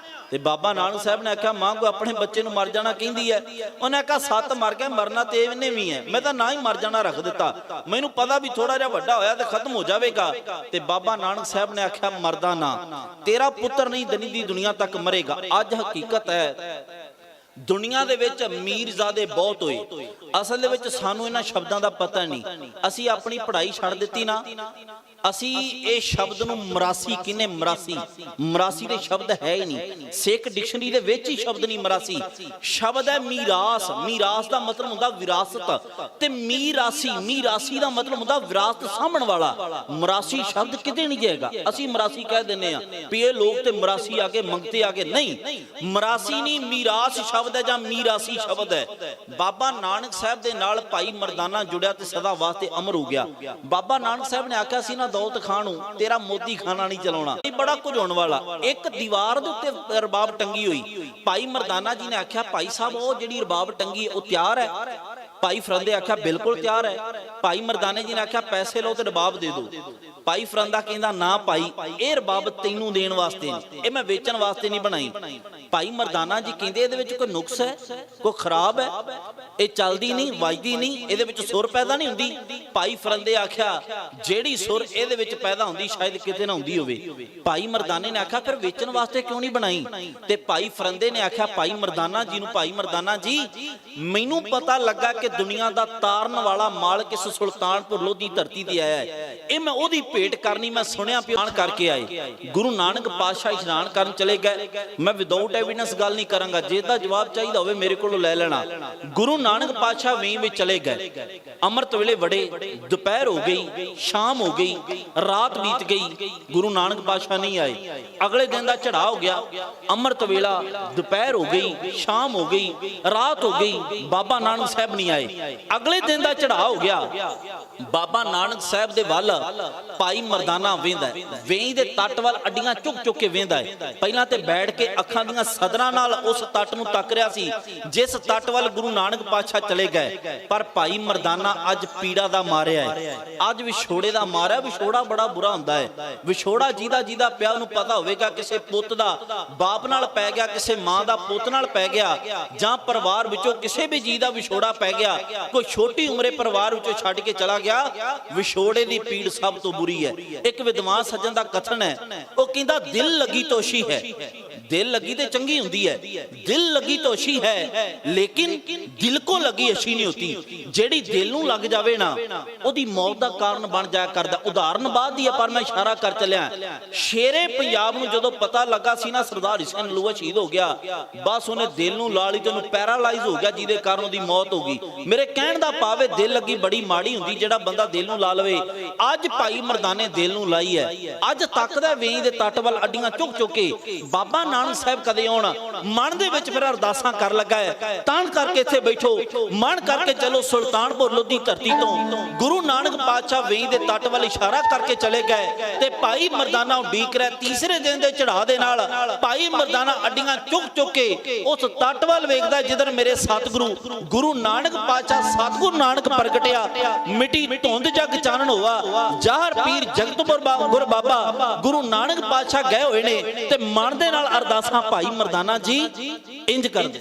ਤੇ ਬਾਬਾ ਨਾਨਕ ਸਾਹਿਬ ਨੇ ਆਖਿਆ ਮਾਂ ਕੋ ਆਪਣੇ ਬੱਚੇ ਨੂੰ ਮਰ ਜਾਣਾ ਕਹਿੰਦੀ ਹੈ। ਉਹਨੇ ਆਖਿਆ 7 ਮਰ ਗਿਆ, ਮਰਨਾ ਤੇ ਇਹਨੇ ਵੀ ਹੈ, ਮੈਂ ਤਾਂ ਨਾ ਹੀ ਮਰ ਜਾਣਾ ਰੱਖ ਦਿੱਤਾ, ਮੈਨੂੰ ਪਤਾ ਵੀ ਥੋੜਾ ਜਿਹਾ ਵੱਡਾ ਹੋਇਆ ਤੇ ਖਤਮ ਹੋ ਜਾਵੇਗਾ। ਤੇ ਬਾਬਾ ਨਾਨਕ ਸਾਹਿਬ ਨੇ ਆਖਿਆ ਮਰਦਾ ਨਾ, ਤੇਰਾ ਪੁੱਤਰ ਨਹੀਂ ਦਨੀ ਦੀ ਦੁਨੀਆ ਤੱਕ ਮਰੇਗਾ। ਅੱਜ ਹਕੀਕਤ ਹੈ ਦੁਨੀਆ ਦੇ ਵਿੱਚ ਮੀਰਜ਼ਾਦੇ ਬਹੁਤ ਹੋਏ, ਅਸਲ ਦੇ ਵਿੱਚ ਸਾਨੂੰ ਇਹਨਾਂ ਸ਼ਬਦਾਂ ਦਾ ਪਤਾ ਨਹੀਂ। ਅਸੀਂ ਆਪਣੀ ਪੜ੍ਹਾਈ ਛੱਡ ਦਿੱਤੀ ਨਾ, ਅਸੀਂ ਇਹ ਸ਼ਬਦ ਨੂੰ ਮਰਾਸੀ ਕਿਨੇ, ਮਰਾਸੀ ਦੇ ਸ਼ਬਦ ਹੈ ਹੀ ਨਹੀਂ, ਸਿੱਖ ਡਿਕਸ਼ਨਰੀ ਦੇ ਵਿੱਚ ਹੀ ਸ਼ਬਦ ਨਹੀਂ ਮਰਾਸੀ, ਸ਼ਬਦ ਹੈ ਮੀਰਾਸ। ਮੀਰਾਸ ਦਾ ਮਤਲਬ ਹੁੰਦਾ ਵਿਰਾਸਤ, ਤੇ ਮੀਰਾਸੀ ਦਾ ਮਤਲਬ ਹੁੰਦਾ ਵਿਰਾਸਤ ਸਾਂਭਣ ਵਾਲਾ। ਮਰਾਸੀ ਸ਼ਬਦ ਕਿਤੇ ਨਹੀਂ ਜਾਏਗਾ। ਅਸੀਂ ਮਰਾਸੀ ਕਹਿ ਦਿੰਦੇ ਆ ਵੀ ਇਹ ਲੋਕ ਤੇ ਮਰਾਸੀ ਆ ਕੇ ਮੰਗਤੇ ਆ ਕੇ, ਨਹੀਂ, ਮਰਾਸੀ ਨਹੀਂ, ਮੀਰਾਸ ਸ਼ਬਦ ਹੈ ਜਾਂ ਮੀਰਾਸੀ ਸ਼ਬਦ ਹੈ। ਬਾਬਾ ਨਾਨਕ ਸਾਹਿਬ ਦੇ ਨਾਲ ਭਾਈ ਮਰਦਾਨਾ ਜੁੜਿਆ ਤੇ ਸਦਾ ਵਾਸਤੇ ਅਮਰ ਹੋ ਗਿਆ। ਬਾਬਾ ਨਾਨਕ ਸਾਹਿਬ ਨੇ ਆਖਿਆ ਸੀ ਨਾ ਦੌਲਤ ਖਾਨ ਨੂੰ, ਤੇਰਾ ਮੋਦੀ ਖਾਨਾ ਨਹੀਂ ਚਲਾਉਣਾ। ਇਹ ਬੜਾ ਕੁਝ ਹੋਣ ਵਾਲਾ। ਇੱਕ ਦੀਵਾਰ ਦੇ ਉੱਤੇ ਰਬਾਬ ਟੰਗੀ ਹੋਈ, ਭਾਈ ਮਰਦਾਨਾ ਜੀ ਨੇ ਆਖਿਆ ਭਾਈ ਸਾਹਿਬ ਉਹ ਜਿਹੜੀ ਰਬਾਬ ਟੰਗੀ ਉਹ ਤਿਆਰ ਹੈ? ਭਾਈ ਫਰੰਦੇ ਆਖਿਆ ਬਿਲਕੁਲ ਤਿਆਰ ਹੈ। ਭਾਈ ਮਰਦਾਨੇ ਜੀ ਨੇ ਆਖਿਆ ਪੈਸੇ ਲਓ ਤੇ ਰਬਾਬ ਦੇ ਦਿਓ। ਭਾਈ ਫਰੰਦਾ ਕਹਿੰਦਾ ਨਾ ਭਾਈ, ਇਹ ਰਬਾਬ ਤੈਨੂੰ ਦੇਣ ਵਾਸਤੇ ਨਹੀਂ, ਇਹ ਮੈਂ ਵੇਚਣ ਵਾਸਤੇ ਨਹੀਂ ਬਣਾਈ। ਭਾਈ ਮਰਦਾਨਾ ਜੀ ਕਹਿੰਦੇ ਇਹਦੇ ਵਿੱਚ ਕੋਈ ਨੁਕਸ ਹੈ, ਕੋਈ ਖਰਾਬ ਹੈ, ਇਹ ਚੱਲਦੀ ਨਹੀਂ, ਵੱਜਦੀ ਨਹੀਂ, ਇਹਦੇ ਵਿੱਚ ਸੁਰ ਪੈਦਾ ਨਹੀਂ ਹੁੰਦੀ। ਭਾਈ ਫਰੰਦੇ ਆਖਿਆ ਜਿਹੜੀ ਸੁਰ ਇਹਦੇ ਵਿੱਚ ਪੈਦਾ ਹੁੰਦੀ ਸ਼ਾਇਦ ਕਿਤੇ ਨਾ ਹੁੰਦੀ ਹੋਵੇ। ਭਾਈ ਮਰਦਾਨੇ ਨੇ ਆਖਿਆ ਫਿਰ ਵੇਚਣ ਵਾਸਤੇ ਕਿਉਂ ਨਹੀਂ ਬਣਾਈ? ਤੇ ਭਾਈ ਫਰੰਦੇ ਨੇ ਆਖਿਆ ਭਾਈ ਮਰਦਾਨਾ ਜੀ ਨੂੰ, ਭਾਈ ਮਰਦਾਨਾ ਜੀ ਮੈਨੂੰ ਪਤਾ ਲੱਗਾ ਕਿ ਦੁਨੀਆ ਦਾ ਤਾਰਨ ਵਾਲਾ ਮਾਲਕ ਇਸ ਸੁਲਤਾਨਪੁਰ ਲੋਧੀ ਧਰਤੀ ਤੇ ਆਇਆ ਹੈ, ਇਹ ਮੈਂ ਉਹਦੀ ਭੇਟ ਕਰਨੀ। ਮੈਂ ਸੁਣਿਆ ਪਿਆਣ ਕਰਕੇ ਆਏ। ਗੁਰੂ ਨਾਨਕ ਪਾਤਸ਼ਾਹ ਇਸ਼ਨਾਨ ਕਰਨ ਚਲੇ ਗਏ। ਮੈਂ ਵਿਦਆਊਟ ਐਵੀਡੈਂਸ ਗੱਲ ਨਹੀਂ ਕਰਾਂਗਾ, ਜੇ ਦਾ ਜਵਾਬ ਚਾਹੀਦਾ ਹੋਵੇ ਮੇਰੇ ਕੋਲੋਂ ਲੈ ਲੈਣਾ। ਗੁਰੂ ਨਾਨਕ ਪਾਤਸ਼ਾਹ ਵੇਈ ਵਿੱਚ ਚਲੇ ਗਏ। ਅੰਮ੍ਰਿਤ ਵੇਲੇ ਵੜੇ, ਦੁਪਹਿਰ ਹੋ ਗਈ, ਸ਼ਾਮ ਹੋ ਗਈ, ਰਾਤ ਬੀਤ ਗਈ, ਗੁਰੂ ਨਾਨਕ ਪਾਤਸ਼ਾਹ ਨਹੀਂ ਆਏ। ਅਗਲੇ ਦਿਨ ਦਾ ਚੜ੍ਹਾਅ ਹੋ ਗਿਆ, ਅੰਮ੍ਰਿਤ ਵੇਲਾ, ਦੁਪਹਿਰ ਹੋ ਗਈ, ਸ਼ਾਮ ਹੋ ਗਈ, ਰਾਤ ਹੋ ਗਈ, ਬਾਬਾ ਨਾਨਕ ਸਾਹਿਬ ਨਹੀਂ ਆਏ। ਅਗਲੇ ਦਿਨ ਦਾ ਚੜ੍ਹਾਅ ਹੋ ਗਿਆ, ਬਾਬਾ ਨਾਨਕ ਸਾਹਿਬ ਦੇ ਵੱਲ ਭਾਈ ਮਰਦਾਨਾ ਵੇਂਦਾ, ਵੇਈ ਦੇ ਤੱਟ ਵੱਲ ਅੱਡੀਆਂ ਚੁੱਕ ਚੁੱਕ ਕੇ ਵੇਂਦਾ ਹੈ। ਪਹਿਲਾਂ ਤੇ ਬੈਠ ਕੇ ਅੱਖਾਂ ਦੀਆਂ ਸਦਰਾਂ ਨਾਲ ਉਸ ਤੱਟ ਨੂੰ ਤੱਕ ਰਿਹਾ ਸੀ ਜਿਸ ਤੱਟ ਵੱਲ ਗੁਰੂ ਨਾਨਕ ਪਾਤਸ਼ਾਹ ਚਲੇ ਗਏ। ਪਰ ਭਾਈ ਮਰਦਾਨਾ ਅੱਜ ਪੀੜਾ ਦਾ ਮਾਰਿਆ ਹੈ, ਅੱਜ ਵਿਛੋੜੇ ਦਾ ਮਾਰਿਆ। ਵਿਛੋੜਾ ਬੜਾ ਬੁਰਾ ਹੁੰਦਾ ਹੈ। ਵਿਛੋੜਾ ਜਿਹਦਾ ਪਿਆ ਉਹਨੂੰ ਪਤਾ ਹੋਵੇਗਾ, ਕਿਸੇ ਪੁੱਤ ਦਾ ਬਾਪ ਨਾਲ ਪੈ ਗਿਆ, ਕਿਸੇ ਮਾਂ ਦਾ ਪੁੱਤ ਨਾਲ ਪੈ ਗਿਆ, ਜਾਂ ਪਰਿਵਾਰ ਵਿੱਚੋਂ ਕਿਸੇ ਵੀ ਜੀ ਦਾ ਵਿਛੋੜਾ ਪੈ ਗਿਆ, ਕੋਈ ਛੋਟੀ ਉਮਰੇ ਪਰਿਵਾਰ ਵਿੱਚੋਂ ਛੱਡ ਕੇ ਚਲਾ ਗਿਆ, ਵਿਛੋੜੇ ਦੀ ਪੀੜ ਸਭ ਤੋਂ ਬੁਰੀ ਹੈ। ਇੱਕ ਵਿਦਵਾਨ ਸੱਜਣ ਦਾ ਕਥਨ ਹੈ, ਉਹ ਕਹਿੰਦਾ ਦਿਲ ਲੱਗੀ ਤੋਸ਼ੀ ਹੈ। ਦਿਲ ਲੱਗੀ ਤੇ ਚੰਗੀ ਹੁੰਦੀ ਹੈ, ਦਿਲ ਲੱਗੀ तो अच्छी है, लेकिन दिल को लगी अच्छी नहीं होती। ਜਿਹੜੀ ਦਿਲ ਨੂੰ ਲੱਗ ਜਾਵੇ ਨਾ ਉਹਦੀ ਮੌਤ ਦਾ ਕਾਰਨ ਬਣ ਜਾਇਆ ਕਰਦਾ। ਉਦਾਹਰਨ ਬਾਅਦ ਦੀ ਹੈ ਪਰ ਮੈਂ ਇਸ਼ਾਰਾ ਕਰ ਚੱਲਿਆ। ਸ਼ੇਰੇ ਪੰਜਾਬ ਨੂੰ ਜਦੋਂ ਪਤਾ ਲੱਗਾ ਸੀ ਨਾ ਸਰਦਾਰ ਹੁਸੈਨ ਅਲੂਆ ਸ਼ਹੀਦ ਹੋ ਗਿਆ, ਬਸ ਉਹਨੇ ਦਿਲ ਨੂੰ ਲਾ ਲਈ ਤੇ ਉਹਨੂੰ ਪੈਰਾਲਾਈਜ਼ ਹੋ ਗਿਆ, ਜਿਹਦੇ ਕਾਰਨ ਉਹਦੀ ਮੌਤ ਹੋ ਗਈ। ਮੇਰੇ ਕਹਿਣ ਦਾ ਭਾਵ ਹੈ ਦਿਲ ਲੱਗੀ ਬੜੀ ਮਾੜੀ ਹੁੰਦੀ, ਜਿਹੜਾ ਬੰਦਾ ਦਿਲ ਨੂੰ ਲਾ ਲਵੇ। ਅੱਜ ਭਾਈ ਮਰਦਾਨੇ ਦਿਲ ਨੂੰ ਲਾਈ ਹੈ, ਅੱਜ ਤੱਕਦਾ ਵੇਈ ਦੇ ਤੱਟ ਵੱਲ ਅੱਡੀਆਂ ਚੁੱਕ ਚੁੱਕ ਕੇ ਬਾਬਾ ਨਾਨਕ ਸਾਹਿਬ ਕਦੇ ਆਉਣ। ਮਨ ਦੇ ਵਿੱਚ ਫਿਰ ਅਰਦਾਸਾਂ ਕਰ ਲੱਗਾ ਹੈ, ਤਾਣ ਕਰਕੇ ਇੱਥੇ ਬੈਠੋ, ਮਨ ਕਰਕੇ ਚਲੋ ਸੁਲਤਾਨਪੁਰ ਲੋਧੀ ਧਰਤੀ ਤੋਂ। ਗੁਰੂ ਨਾਨਕ ਪਾਤਸ਼ਾਹ ਵੇਈ ਦੇ ਤੱਟ ਵੱਲ ਇਸ਼ਾਰਾ ਕਰਕੇ ਚਲੇ ਗਏ ਤੇ ਭਾਈ ਮਰਦਾਨਾ ਉਡੀਕ ਰਿਹਾ। ਤੀਸਰੇ ਦਿਨ ਦੇ ਚੜਾਅ ਦੇ ਨਾਲ ਭਾਈ ਮਰਦਾਨਾ ਅੱਡੀਆਂ ਚੁੱਕ ਚੁੱਕ ਕੇ ਉਸ ਤੱਟ ਵੱਲ ਵੇਖਦਾ ਜਿੱਧਰ ਮੇਰੇ ਸਤਿਗੁਰੂ ਗੁਰੂ ਨਾਨਕ ਪਾਤਸ਼ਾਹ ਸਤਿਗੁਰੂ ਨਾਨਕ ਪ੍ਰਗਟਿਆ। ਮਿੱਟੀ ਧੁੰਦ ਜਗ ਚਾਨਣ ਹੋਆ, ਜ਼ਾਹਰ ਪੀਰ ਜਗਤਪੁਰ ਗੁਰ ਬਾਬਾ ਗੁਰੂ ਨਾਨਕ ਪਾਤਸ਼ਾਹ ਗਏ ਹੋਏ ਨੇ। ਤੇ ਮਨ ਦੇ ਨਾਲ ਅਰਦਾਸਾਂ ਭਾਈ ਮਰਦਾਨਾ ਜੀ ਇੰਜ ਕਰਦੇ।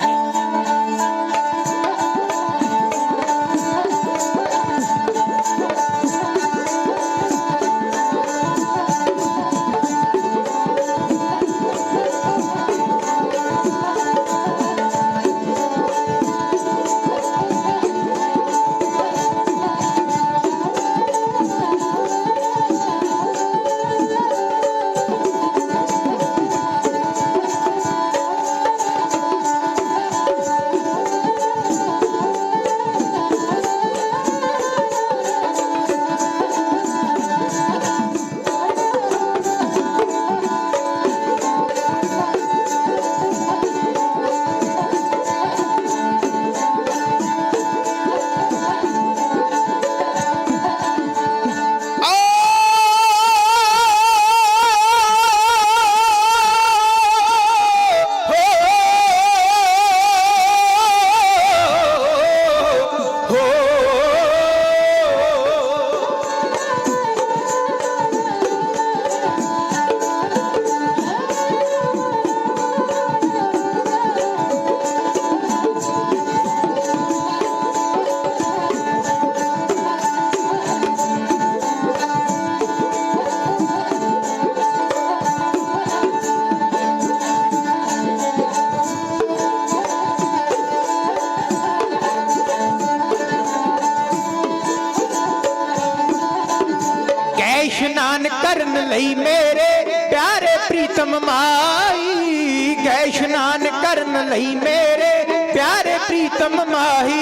ਲਈ ਮੇਰੇ ਪਿਆਰੇ ਪ੍ਰੀਤਮ ਮਾਈ ਗਏ ਇਸ਼ਨਾਨ ਕਰਨ ਲਈ ਮੇਰੇ ਪਿਆਰੇ ਪ੍ਰੀਤਮ ਮਾਈ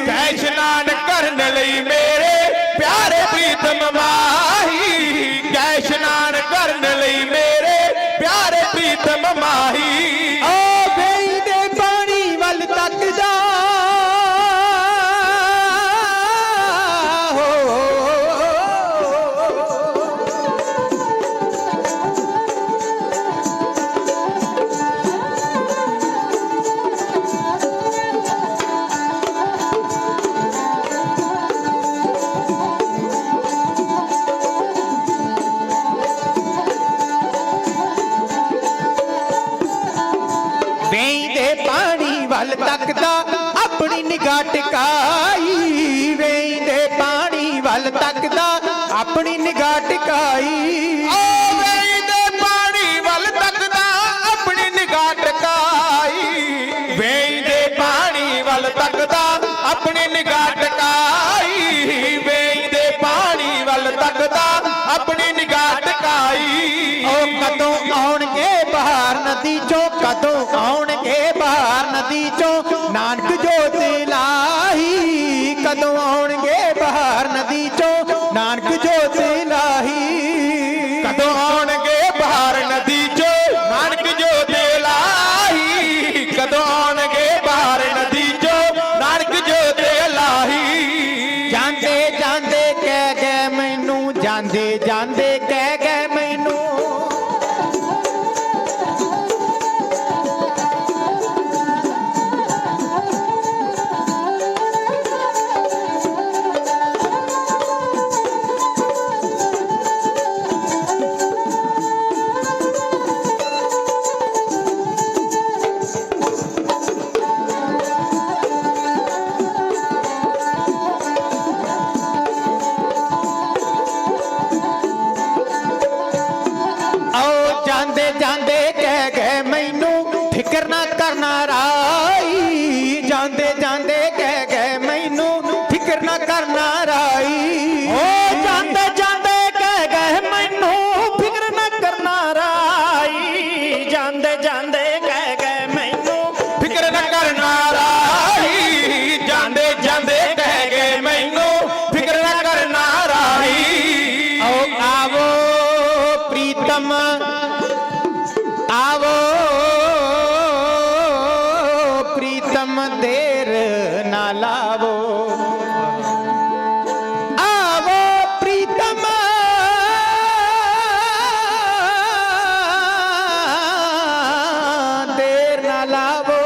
ਗਏ ਇਸ਼ਨਾਨ ਕਰਨ ਲਈ ਮੇਰੇ ਪਿਆਰੇ ਪ੍ਰੀਤਮ ਮਾਹੀ ਗਏ ਇਸ਼ਨਾਨ ਕਰਨ ਲਈ ਮੇਰੇ ਪਿਆਰੇ ਪ੍ਰੀਤਮ ਮਾਹੀ ਓ ਵੇਈ ਦੇ ਪਾਣੀ ਵੱਲ ਤੱਕਦਾ ਵੇਈ ਦੇ ਪਾਣੀ ਵੱਲ ਤੱਕਦਾ ਆਪਣੀ ਨਿਗਾਹ ਟਿਕਾਈ ਵੇਈ ਦੇ ਪਾਣੀ ਵੱਲ ਤੱਕਦਾ ਆਪਣੀ ਨਿਗਾਹ ਟਿਕਾਈ ਓ ਵੇਈ ਦੇ ਪਾਣੀ ਵੱਲ ਤੱਕਦਾ ਆਪਣੀ ਨਿਗਾਹ ਟਿਕਾਈ ਵੇਈ ਦੇ ਪਾਣੀ ਵੱਲ ਤੱਕਦਾ ਆਪਣੀ ਨਿਗਾਹ ਟਿਕਾਈ ਵੇਈ ਦੇ ਪਾਣੀ ਵੱਲ ਤੱਕਦਾ ਆਪਣੀ ਨਿਗਾਹ ਟਿਕਾਈ ਓ ਕਦੋਂ ਆਉਣਗੇ ਬਾਹਰ ਨਦੀ ਚੋਂ ਕਦੋਂ ਆਉਣਗੇ ਬਾਹਰ ਨਦੀ ਚੋਂ ਨਾਨਕ ਜੋਤ ਲਾਹੀ ਕਦੋਂ ਆਉਣਗੇ ਬਾਹਰ ਨਦੀ ਚੋਂ ਨਾਨਕ ਜੋਤ ਲਾਹੀ ਕਦੋਂ ਆਉਣਗੇ ਬਾਹਰ ਨਦੀ ਚੋਂ ਨਾਨਕ ਜੋਤ ਲਾਹੀ ਕਦੋਂ ਆਉਣਗੇ ਬਾਹਰ ਨਦੀ ਚੋਂ ਨਾਨਕ ਜੋਤ ਲਾਹੀ ਜਾਂਦੇ ਜਾਂਦੇ ਕਹਿ ਗਏ ਮੈਨੂੰ ਜਾਂਦੇ ਜਾਂਦੇ ਕਹਿ ਗਏ ਮੈਨੂੰ ਜਾਂਦੇ ਜਾਂਦੇ ਕਹਿ ਗਏ ਮੈਨੂੰ ਫਿਕਰ ਨਾ ਕਰਨਾ ਰਾਈ ਜਾਂਦੇ ਜਾਂਦੇ ਕਹਿ ਗਏ ਮੈਨੂੰ ਫਿਕਰ ਨਾ ਕਰਨਾ ਰਾਈ ਓ ਜਾਂਦੇ ਜਾਂਦੇ ਕਹਿ ਗਏ ਮੈਨੂੰ ਫਿਕਰ ਨਾ ਕਰਨਾ ਰਾਈ ਜਾਂਦੇ ਜਾਂਦੇ ਕਹਿ ਗਏ ਮੈਨੂੰ ਫਿਕਰ ਨਾ ਕਰਨਾ ਰਾਹੀ ਜਾਂਦੇ ਜਾਂਦੇ ਕਹਿ ਗਏ ਮੈਨੂੰ ਫਿਕਰ ਨਾ ਕਰਨਾ ਰਾਹੀ ਆਓ ਆਵੋ ਪ੍ਰੀਤਮ आवो प्रीतम देर ना लावो आवो प्रीतम देर ना लावो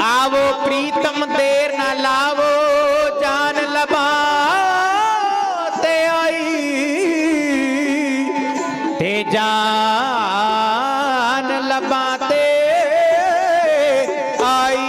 आवो प्रीतम देर ना लावो जान लबा ते आई ते जान लबाते आई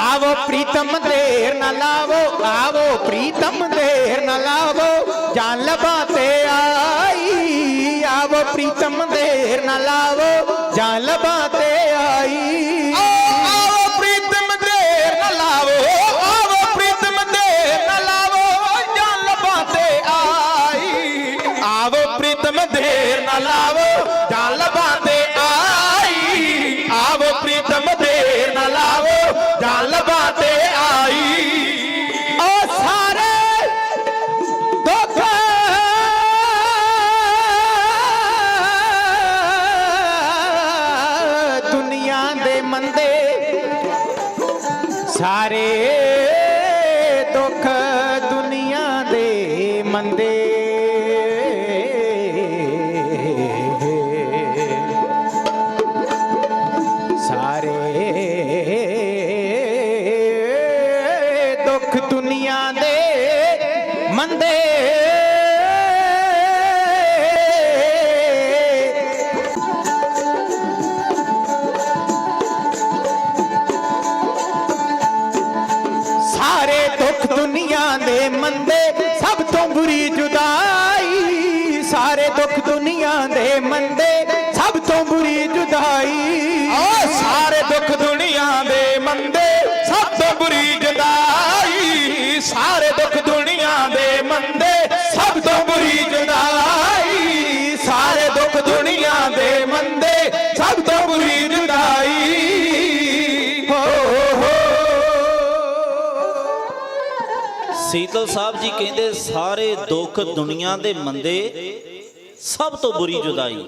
आवो प्रीतम देर न लावो आवो प्रीतम देर न लावो जान लबाते आई आवो प्रीतम देर न लावो जान लबाते आई आओ प्रीतम देर न लावो आओ प्रीतम देर न लावो जान लबाते आई आओ प्रीतम देर न लावो जान लबाते आई आओ प्रीतम देर न लावो जान लबाते आई ओ सारे दुख दुनिया दे मंदे सारे दुख दुनिया दे मंदे सारे दुख दुनिया दे मंदे ਮੰਦੇ ਸਭ ਤੋਂ ਬੁਰੀ ਜੁਦਾਈ ਸਾਰੇ ਦੁੱਖ ਦੁਨੀਆ ਦੇ ਮੰਦੇ ਸਭ ਤੋਂ ਬੁਰੀ ਜੁਦਾਈ ਓ ਸਾਰੇ ਦੁੱਖ ਦੁਨੀਆ ਦੇ ਮੰਦੇ ਸਭ ਤੋਂ ਬੁਰੀ ਜੁਦਾਈ ਸਾਰੇ ਦੁੱਖ ਦੁਨੀਆ ਦੇ ਮੰਦੇ ਸਭ ਤੋਂ ਬੁਰੀ ਜੁਦਾਈ ਸਾਰੇ ਦੁੱਖ ਦੁਨੀਆ ਦੇ ਮੰਦੇ ਸਭ ਤੋਂ ਬੁਰੀ ਜੁਦਾਈ ਸੀਤਲ ਸਾਹਿਬ ਜੀ ਕਹਿੰਦੇ ਸਾਰੇ ਦੁੱਖ ਦੁਨੀਆ ਦੇ ਮੰਦੇ ਸਭ ਤੋਂ ਬੁਰੀ ਜੁਦਾਈ।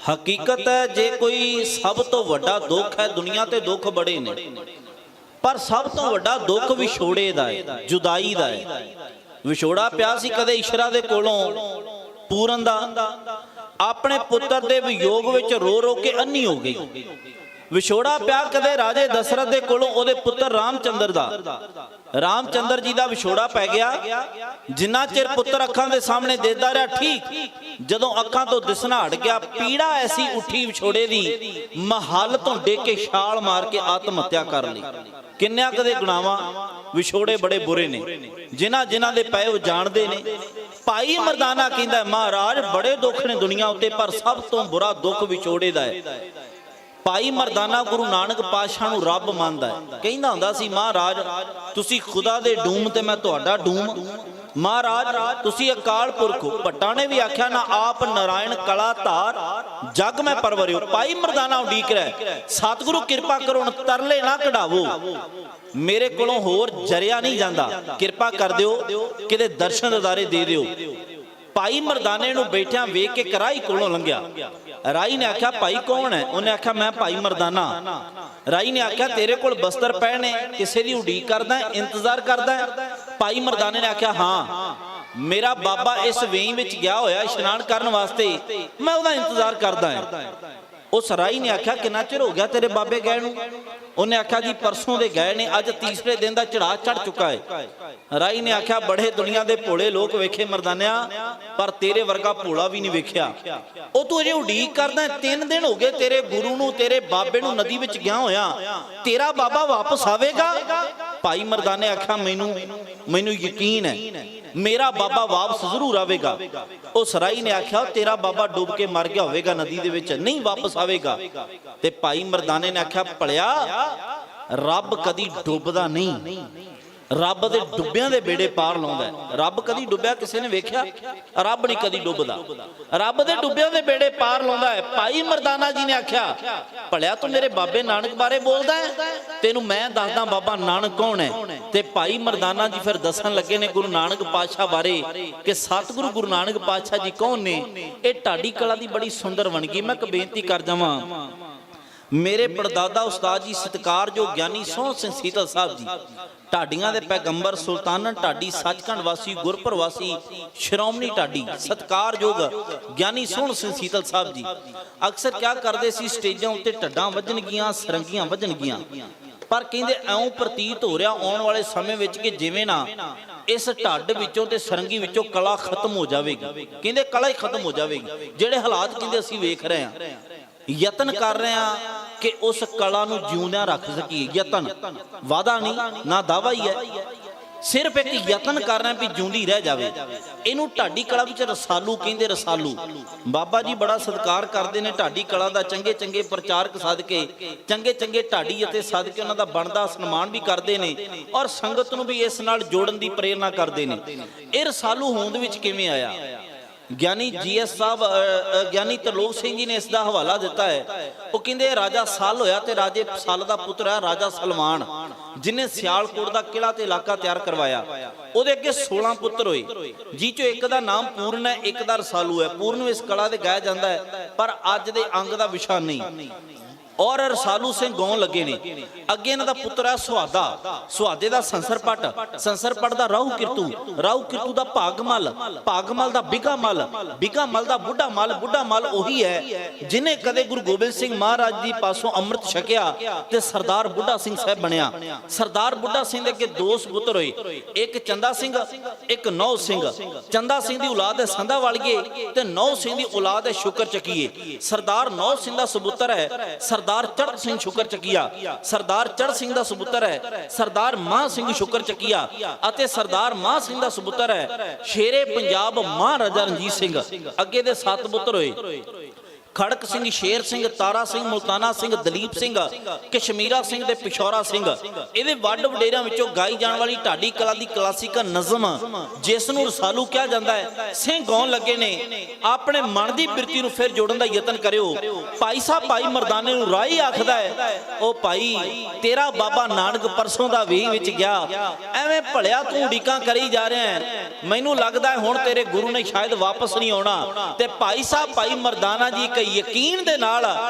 ਹਕੀਕਤ ਹੈ ਜੇ ਕੋਈ ਸਭ ਤੋਂ ਵੱਡਾ ਦੁੱਖ ਹੈ, ਦੁਨੀਆ ਤੇ ਦੁੱਖ ਬੜੇ ਨੇ, ਪਰ ਸਭ ਤੋਂ ਵੱਡਾ ਦੁੱਖ ਵਿਛੋੜੇ ਦਾ ਹੈ, ਜੁਦਾਈ ਦਾ ਹੈ। ਵਿਛੋੜਾ ਪਿਆ ਸੀ ਕਦੇ ਇਸ਼ਰਾ ਦੇ ਕੋਲੋਂ ਪੂਰਨ ਦਾ, ਆਪਣੇ ਪੁੱਤਰ ਦੇ ਵਿਯੋਗ ਵਿੱਚ ਰੋ ਰੋ ਕੇ ਅੰਨੀ ਹੋ ਗਈ। ਵਿਛੋੜਾ ਪਿਆ ਕਦੇ ਰਾਜੇ ਦਸ਼ਰਥ ਦੇ ਕੋਲੋਂ ਉਹਦੇ ਪੁੱਤਰ ਰਾਮਚੰਦਰ ਦਾ, ਰਾਮਚੰਦਰ ਜੀ ਦਾ ਵਿਛੋੜਾ ਪੈ ਗਿਆ। ਜਿੰਨਾ ਚਿਰ ਪੁੱਤਰ ਅੱਖਾਂ ਦੇ ਸਾਹਮਣੇ ਦੇਖਦਾ ਰਿਹਾ ਠੀਕ, ਜਦੋਂ ਅੱਖਾਂ ਤੋਂ ਦਿਸਣਾ ਹਟ ਗਿਆ ਪੀੜਾ ਐਸੀ ਉੱਠੀ ਵਿਛੋੜੇ ਦੀ, ਮਹੱਲ ਤੋਂ ਡੇਕ ਕੇ ਛਾਲ ਮਾਰ ਕੇ ਆਤਮ ਹੱਤਿਆ ਕਰ ਲਈ। ਕਿੰਨਿਆਂ ਕਦੇ ਗੁਨਾਹਾਂ, ਵਿਛੋੜੇ ਬੜੇ ਬੁਰੇ ਨੇ, ਜਿਨ੍ਹਾਂ ਦੇ ਪਏ ਉਹ ਜਾਣਦੇ ਨੇ। ਭਾਈ ਮਰਦਾਨਾ ਕਹਿੰਦਾ ਮਹਾਰਾਜ ਬੜੇ ਦੁੱਖ ਨੇ ਦੁਨੀਆ ਉੱਤੇ, ਪਰ ਸਭ ਤੋਂ ਬੁਰਾ ਦੁੱਖ ਵਿਛੋੜੇ ਦਾ ਹੈ। ਭਾਈ ਮਰਦਾਨਾ ਗੁਰੂ ਨਾਨਕ ਪਾਤਸ਼ਾਹ ਨੂੰ ਰੱਬ ਮੰਨਦਾ ਹੈ, ਕਹਿੰਦਾ ਹੁੰਦਾ ਸੀ ਮਹਾਰਾਜ ਤੁਸੀਂ ਖੁਦਾ ਦੇ ਡੂਮ ਤੇ ਮੈਂ ਤੁਹਾਡਾ ਡੂਮ, ਮਹਾਰਾਜ ਤੁਸੀਂ ਅਕਾਲ ਪੁਰਖ ਹੋ। ਭੱਟਾਂ ਨੇ ਵੀ ਆਖਿਆ ਨਾ ਆਪ ਨਾਰਾਇਣ ਕਲਾ ਧਾਰ ਜਗ ਮੈਂ ਪਰਵਰਿਓ। ਭਾਈ ਮਰਦਾਨਾ ਉਡੀਕ ਰਿਹਾ ਸਤਿਗੁਰੂ ਕਿਰਪਾ ਕਰੋ ਤਰਲੇ ਨਾ ਕਢਾਵੋ, ਮੇਰੇ ਕੋਲੋਂ ਹੋਰ ਜਰਿਆ ਨਹੀਂ ਜਾਂਦਾ, ਕਿਰਪਾ ਕਰ ਦਿਓ ਕਿਤੇ ਦਰਸ਼ਨ ਦਿਦਾਰੇ ਦੇ ਦਿਓ। ਭਾਈ ਮਰਦਾਨੇ ਨੂੰ ਬੈਠਿਆਂ ਵੇਖ ਕੇ ਕਰਾਈ ਕੋਲੋਂ ਲੰਘਿਆ। ਰਾਈ ਨੇ ਆਖਿਆ ਭਾਈ ਕੌਣ ਹੈ? ਉਹਨੇ ਆਖਿਆ ਮੈਂ ਭਾਈ ਮਰਦਾਨਾ। ਰਾਈ ਨੇ ਆਖਿਆ ਤੇਰੇ ਕੋਲ ਬਸਤਰ ਪਏ ਨੇ, ਕਿਸੇ ਦੀ ਉਡੀਕ ਕਰਦਾ, ਇੰਤਜ਼ਾਰ ਕਰਦਾ? ਭਾਈ ਮਰਦਾਨੇ ਨੇ ਆਖਿਆ ਹਾਂ, ਮੇਰਾ ਬਾਬਾ ਇਸ ਵੇਈ ਵਿੱਚ ਗਿਆ ਹੋਇਆ ਇਸ਼ਨਾਨ ਕਰਨ ਵਾਸਤੇ, ਮੈਂ ਉਹਦਾ ਇੰਤਜ਼ਾਰ ਕਰਦਾ ਹਾਂ। ਉਸ ਰਾਈ ਨੇ ਆਖਿਆ ਕਿੰਨਾ ਚਿਰ ਹੋ ਗਿਆ ਤੇਰੇ ਬਾਬੇ ਗਏ ਨੂੰ? ਉਹਨੇ ਆਖਿਆ ਜੀ ਪਰਸੋਂ ਦੇ ਗਏ ਨੇ, ਅੱਜ ਤੀਸਰੇ ਦਿਨ ਦਾ ਚੜਾ ਚੜ ਚੁੱਕਾ ਹੈ। ਰਾਈ ਨੇ ਆਖਿਆ ਬੜੇ ਦੁਨੀਆ ਦੇ ਭੋਲੇ ਲੋਕ ਵੇਖੇ ਮਰਦਾਨਿਆ, ਪਰ ਤੇਰੇ ਵਰਗਾ ਭੋਲਾ ਵੀ ਨਹੀਂ ਵੇਖਿਆ। ਉਹ ਤੂੰ ਅਜੇ ਉਡੀਕ ਕਰਦਾ, 3 ਦਿਨ ਹੋ ਗਏ ਤੇਰੇ ਗੁਰੂ ਨੂੰ, ਤੇਰੇ ਬਾਬੇ ਨੂੰ ਨਦੀ ਵਿੱਚ ਗਿਆ ਹੋਇਆ, ਤੇਰਾ ਬਾਬਾ ਵਾਪਸ ਆਵੇਗਾ? ਭਾਈ ਮਰਦਾਨੇ ਆਖਿਆ ਮੈਨੂੰ ਯਕੀਨ ਹੈ ਮੇਰਾ ਬਾਬਾ ਵਾਪਸ ਜ਼ਰੂਰ ਆਵੇਗਾ। ਉਸ ਰਾਈ ਨੇ ਆਖਿਆ ਤੇਰਾ ਬਾਬਾ ਡੁੱਬ ਕੇ ਮਰ ਗਿਆ ਹੋਵੇਗਾ ਨਦੀ ਦੇ ਵਿੱਚ, ਨਹੀਂ ਵਾਪਸ ਆਵੇਗਾ। ਤੇ ਭਾਈ ਮਰਦਾਨੇ ਨੇ ਆਖਿਆ ਭਲਿਆ ਰੱਬ ਕਦੀ ਡੁੱਬਦਾ ਨਹੀਂ, ਰੱਬ ਦੇ ਡੁੱਬਿਆਂ ਦੇ ਬੇੜੇ ਪਾਰ ਲਾਉਂਦਾ ਹੈ। ਰੱਬ ਕਦੀ ਡੁੱਬਿਆ ਕਿਸੇ ਨੇ ਵੇਖਿਆ? ਰੱਬ ਨਹੀਂ ਕਦੀ ਡੁੱਬਦਾ, ਰੱਬ ਦੇ ਡੁੱਬਿਆਂ ਦੇ ਬੇੜੇ ਪਾਰ ਲਾਉਂਦਾ ਹੈ। ਭਾਈ ਮਰਦਾਨਾ ਜੀ ਨੇ ਆਖਿਆ ਭਲਿਆ ਤੂੰ ਮੇਰੇ ਬਾਬੇ ਨਾਨਕ ਬਾਰੇ ਬੋਲਦਾ ਹੈ, ਤੈਨੂੰ ਮੈਂ ਦੱਸਦਾ ਬਾਬਾ ਨਾਨਕ ਕੌਣ ਹੈ। ਤੇ ਭਾਈ ਮਰਦਾਨਾ ਜੀ ਫਿਰ ਦੱਸਣ ਲੱਗੇ ਨੇ ਗੁਰੂ ਨਾਨਕ ਪਾਤਸ਼ਾਹ ਬਾਰੇ ਕਿ ਸਤਿਗੁਰੂ ਗੁਰੂ ਨਾਨਕ ਪਾਤਸ਼ਾਹ ਜੀ ਕੌਣ ਨੇ। ਇਹ ਢਾਡੀ ਕਲਾ ਦੀ ਬੜੀ ਸੁੰਦਰ ਵੰਨਗੀ। ਮੈਂ ਇੱਕ ਬੇਨਤੀ ਕਰ ਜਾਵਾਂ, ਮੇਰੇ ਪੜਦਾਦਾ ਉਸਤਾਦ ਜੀ ਸਤਿਕਾਰਯੋਗ ਗਿਆਨੀ ਸੋਹਣ ਸਿੰਘ ਸੀਤਲ ਸਾਹਿਬ ਜੀ, ਢਾਡੀਆਂ ਦੇ ਪੈਗੰਬਰ, ਸੁਲਤਾਨਨ ਢਾਡੀ, ਸੱਚਖੰਡ ਵਾਸੀ, ਗੁਰਪੁਰ ਵਾਸੀ, ਸ਼੍ਰੋਮਣੀ ਢਾਡੀ, ਸਤਿਕਾਰਯੋਗ ਗਿਆਨੀ ਸੋਹਣ ਸਿੰਘ ਸੀਤਲ ਸਾਹਿਬ ਜੀ ਅਕਸਰ ਕਿਆ ਕਰਦੇ ਸੀ, ਸਟੇਜਾਂ ਉੱਤੇ ਢੱਡਾਂ ਵੱਜਣਗੀਆਂ, ਸਰੰਗੀਆਂ ਵੱਜਣਗੀਆਂ, ਪਰ ਕਹਿੰਦੇ ਐਉਂ ਪ੍ਰਤੀਤ ਹੋ ਰਿਹਾ ਆਉਣ ਵਾਲੇ ਸਮੇਂ ਵਿੱਚ ਕਿ ਜਿਵੇਂ ਨਾ ਇਸ ਢੱਡ ਵਿੱਚੋਂ ਤੇ ਸਰੰਗੀ ਵਿੱਚੋਂ ਕਲਾ ਖਤਮ ਹੋ ਜਾਵੇਗੀ। ਕਹਿੰਦੇ ਕਲਾ ਹੀ ਖਤਮ ਹੋ ਜਾਵੇਗੀ। ਜਿਹੜੇ ਹਾਲਾਤ ਕਹਿੰਦੇ ਅਸੀਂ ਵੇਖ ਰਹੇ ਹਾਂ, ਯਤਨ ਕਰ ਰਹੇ ਹਾਂ ਕਿ ਉਸ ਕਲਾ ਨੂੰ ਜਿਉਂਦਿਆਂ ਰੱਖ ਸਕੀਏ। ਯਤਨ ਵਾਦਾ ਨਹੀਂ ਨਾ ਦਾਵਾ ਹੀ ਹੈ, ਸਿਰਫ ਇੱਕ ਯਤਨ ਕਰ ਰਹੇ ਵੀ ਜਿਉਂਦੀ ਰਹਿ ਜਾਵੇ। ਇਹਨੂੰ ਢਾਡੀ ਕਲਾ ਵਿੱਚ ਰਸਾਲੂ ਕਹਿੰਦੇ। ਰਸਾਲੂ ਬਾਬਾ ਜੀ ਬੜਾ ਸਤਿਕਾਰ ਕਰਦੇ ਨੇ ਢਾਡੀ ਕਲਾ ਦਾ। ਚੰਗੇ ਚੰਗੇ ਪ੍ਰਚਾਰਕ ਸਦਕੇ, ਚੰਗੇ ਚੰਗੇ ਢਾਡੀ ਅਤੇ ਸਦਕੇ ਉਹਨਾਂ ਦਾ ਬਣਦਾ ਸਨਮਾਨ ਵੀ ਕਰਦੇ ਨੇ, ਔਰ ਸੰਗਤ ਨੂੰ ਵੀ ਇਸ ਨਾਲ ਜੋੜਨ ਦੀ ਪ੍ਰੇਰਨਾ ਕਰਦੇ ਨੇ। ਇਹ ਰਸਾਲੂ ਹੋਂਦ ਵਿੱਚ ਕਿਵੇਂ ਆਇਆ? ਗਿਆਨੀ GS ਸਾਹਿਬ, ਗਿਆਨੀ ਤਰਲੋਕ ਸਿੰਘ ਜੀ ਨੇ ਇਸ ਦਾ ਹਵਾਲਾ ਦਿੱਤਾ ਹੈ। ਉਹ ਕਹਿੰਦੇ ਰਾਜਾ ਸਾਲ ਹੋਇਆ ਤੇ ਰਾਜੇ ਸਾਲ ਦਾ ਪੁੱਤਰ ਹੈ ਰਾਜਾ ਸਲਮਾਨ, ਜਿਨੇ ਸਿਆਲਕੋਟ ਦਾ ਕਿਲਾ ਤੇ ਇਲਾਕਾ ਤਿਆਰ ਕਰਵਾਇਆ। ਉਹਦੇ ਅੱਗੇ 16 ਪੁੱਤਰ ਹੋਏ, ਜੀ ਚੋਂ ਇੱਕ ਦਾ ਨਾਮ ਪੂਰਨ ਹੈ, ਇੱਕ ਦਾ ਰਸਾਲੂ ਹੈ। ਪੂਰਨ ਇਸ ਕਲਾ ਤੇ ਗਾਇਆ ਜਾਂਦਾ ਹੈ, ਪਰ ਅੱਜ ਦੇ ਅੰਗ ਦਾ ਵਿਸ਼ਾ ਨਹੀਂ। ਔਰ ਰਸਾਲੂ ਸਿੰਘ ਗਾਉਣ ਲੱਗੇ ਨੇ। ਅੱਗੇ ਇਹਨਾਂ ਦਾ ਪੁੱਤਰ ਹੈ ਸੁਹਾਦਾ, ਸੁਹਾਦੇ ਦਾ ਸੰਸਰਪਟ, ਸੰਸਰਪਟ ਦਾ ਰਾਹੂ ਕਿਰਤੂ, ਰਾਹੂ ਕਿਰਤੂ ਦਾ ਭਾਗਮਲ, ਭਾਗਮਲ ਦਾ ਬਿਗਾਮਲ, ਬਿਗਾਮਲ ਦਾ ਬੁੱਢਾ ਮਲ, ਬੁੱਢਾ ਮਲ ਉਹੀ ਹੈ ਜਿਨੇ ਕਦੇ ਗੁਰੂ ਗੋਬਿੰਦ ਸਿੰਘ ਮਹਾਰਾਜ ਜੀ ਪਾਸੋਂ ਅੰਮ੍ਰਿਤ ਛਕਿਆ ਤੇ ਸਰਦਾਰ ਬੁੱਢਾ ਸਿੰਘ ਸਾਹਿਬ ਬਣਿਆ। ਸਰਦਾਰ ਬੁੱਢਾ ਸਿੰਘ ਦੇ ਅੱਗੇ 2 ਸੁਪੁੱਤਰ ਹੋਏ, ਇੱਕ ਚੰਦਾ ਸਿੰਘ, ਇੱਕ ਨੌ ਸਿੰਘ। ਚੰਦਾ ਸਿੰਘ ਦੀ ਔਲਾਦ ਹੈ ਸੰਧਾ ਵਾਲੀਏ ਤੇ ਨੌ ਸਿੰਘ ਦੀ ਔਲਾਦ ਹੈ ਸ਼ੁਕਰ ਚੱਕੀਏ। ਸਰਦਾਰ ਨੌ ਸਿੰਘ ਦਾ ਸੁਪੁੱਤਰ ਹੈ ਸਰਦਾਰ ਸਰਦਾਰ ਚੜ੍ਹ ਸਿੰਘ ਸ਼ੁਕਰ ਚੱਕੀਆ, ਸਰਦਾਰ ਚੜ੍ਹ ਸਿੰਘ ਦਾ ਸੁਪੁੱਤਰ ਹੈ ਸਰਦਾਰ ਮਾਹ ਸਿੰਘ ਸ਼ੁਕਰ ਚੱਕੀਆ, ਅਤੇ ਸਰਦਾਰ ਮਾਹ ਸਿੰਘ ਦਾ ਸੁਪੁੱਤਰ ਹੈ ਸ਼ੇਰੇ ਪੰਜਾਬ ਮਹਾਰਾਜਾ ਰਣਜੀਤ ਸਿੰਘ। ਅੱਗੇ ਦੇ 7 ਪੁੱਤਰ ਹੋਏ, ਖੜਕ ਸਿੰਘ, ਸ਼ੇਰ ਸਿੰਘ, ਤਾਰਾ ਸਿੰਘ, ਮੁਲਤਾਨਾ ਸਿੰਘ, ਦਲੀਪ ਸਿੰਘ, ਕਸ਼ਮੀਰਾ ਸਿੰਘ ਤੇ ਪਿਸ਼ੌਰਾ ਸਿੰਘ। ਇਹਦੇ ਵੱਡ ਵਡੇਰਿਆਂ ਵਿੱਚੋਂ ਗਾਈ ਜਾਣ ਵਾਲੀ ਢਾਡੀ ਕਲਾ ਦੀ ਕਲਾਸਿਕ ਨਜ਼ਮ ਜਿਸ ਨੂੰ ਰਸਾਲੂ ਕਿਹਾ ਜਾਂਦਾ ਹੈ, ਸਿੰਘ ਗਾਉਣ ਲੱਗੇ ਨੇ। ਆਪਣੇ ਮਨ ਦੀ ਬਿਰਤੀ ਨੂੰ ਫਿਰ ਜੋੜਨ ਦਾ ਯਤਨ ਕਰਿਓ। ਭਾਈ ਸਾਹਿਬ ਭਾਈ ਮਰਦਾਨੇ ਨੂੰ ਰਾਹੀ ਆਖਦਾ ਹੈ, ਉਹ ਭਾਈ ਤੇਰਾ ਬਾਬਾ ਨਾਨਕ ਪਰਸੋਂ ਦਾ ਵੀਹ ਵਿੱਚ ਗਿਆ, ਐਵੇਂ ਭਲਿਆ ਤੂੰ ਉਡੀਕਾਂ ਕਰੀ ਜਾ ਰਿਹਾ ਹੈ, ਮੈਨੂੰ ਲੱਗਦਾ ਹੈ ਹੁਣ ਤੇਰੇ ਗੁਰੂ ਨੇ ਸ਼ਾਇਦ ਵਾਪਸ ਨਹੀਂ ਆਉਣਾ। ਤੇ ਭਾਈ ਸਾਹਿਬ ਭਾਈ ਮਰਦਾਨਾ ਜੀ ਯਕੀਨ ਦੇ ਨਾਲ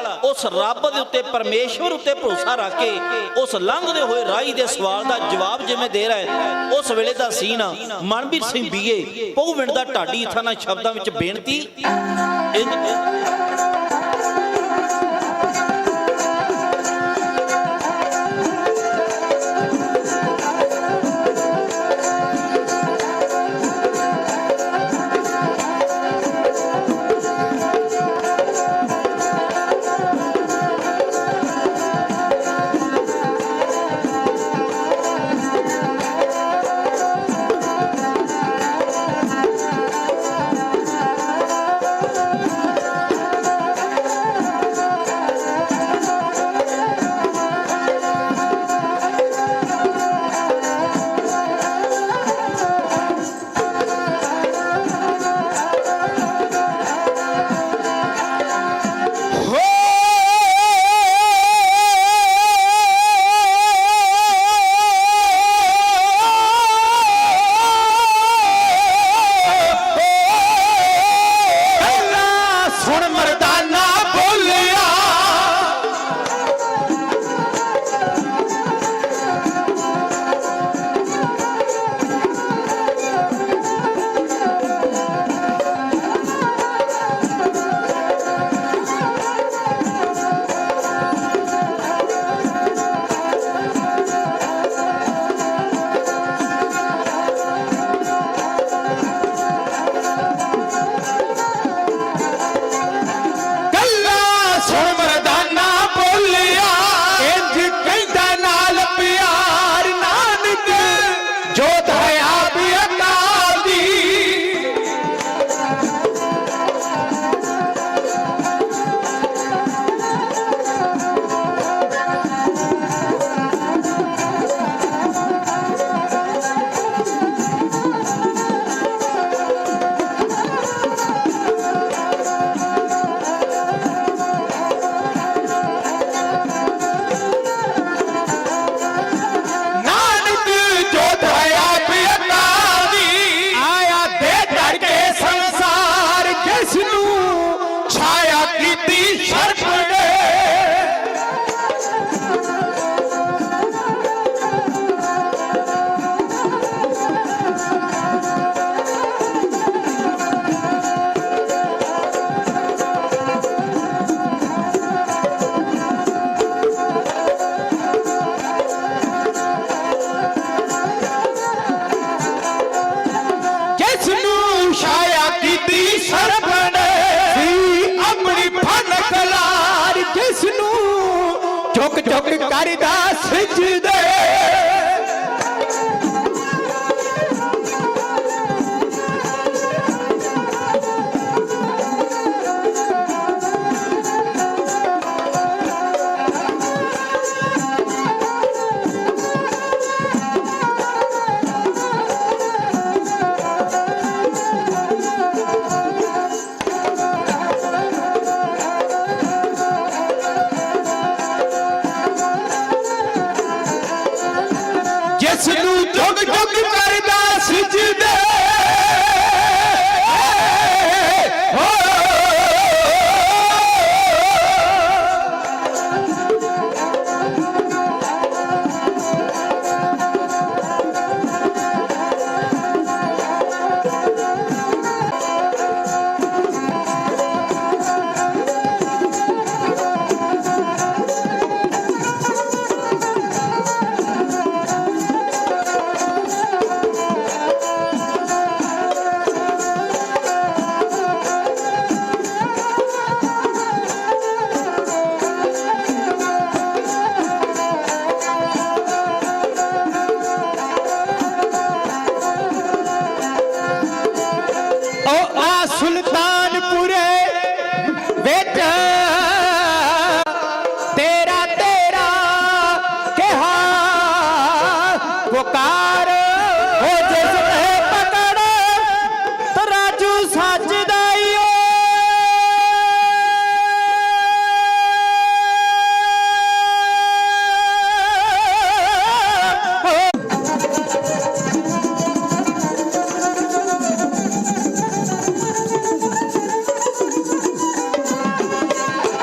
ਉਸ ਰੱਬ ਦੇ ਉੱਤੇ, ਪਰਮੇਸ਼ਵਰ ਉੱਤੇ ਭਰੋਸਾ ਰੱਖ ਕੇ ਉਸ ਲੰਘਦੇ ਹੋਏ ਰਾਹੀ ਦੇ ਸਵਾਲ ਦਾ ਜਵਾਬ ਜਿਵੇਂ ਦੇ ਰਿਹਾ ਹੈ, ਉਸ ਵੇਲੇ ਦਾ ਸੀਨ ਮਨਵੀਰ ਸਿੰਘ ਬੀਏ ਪਹੂਵਿੰਡ ਦਾ ਢਾਡੀ ਥਾਣਾ ਸ਼ਬਦਾਂ ਵਿੱਚ ਬੇਨਤੀ। ਝੁਕ ਝੁਕ ਕਰਦਾ ਸਜਦੇ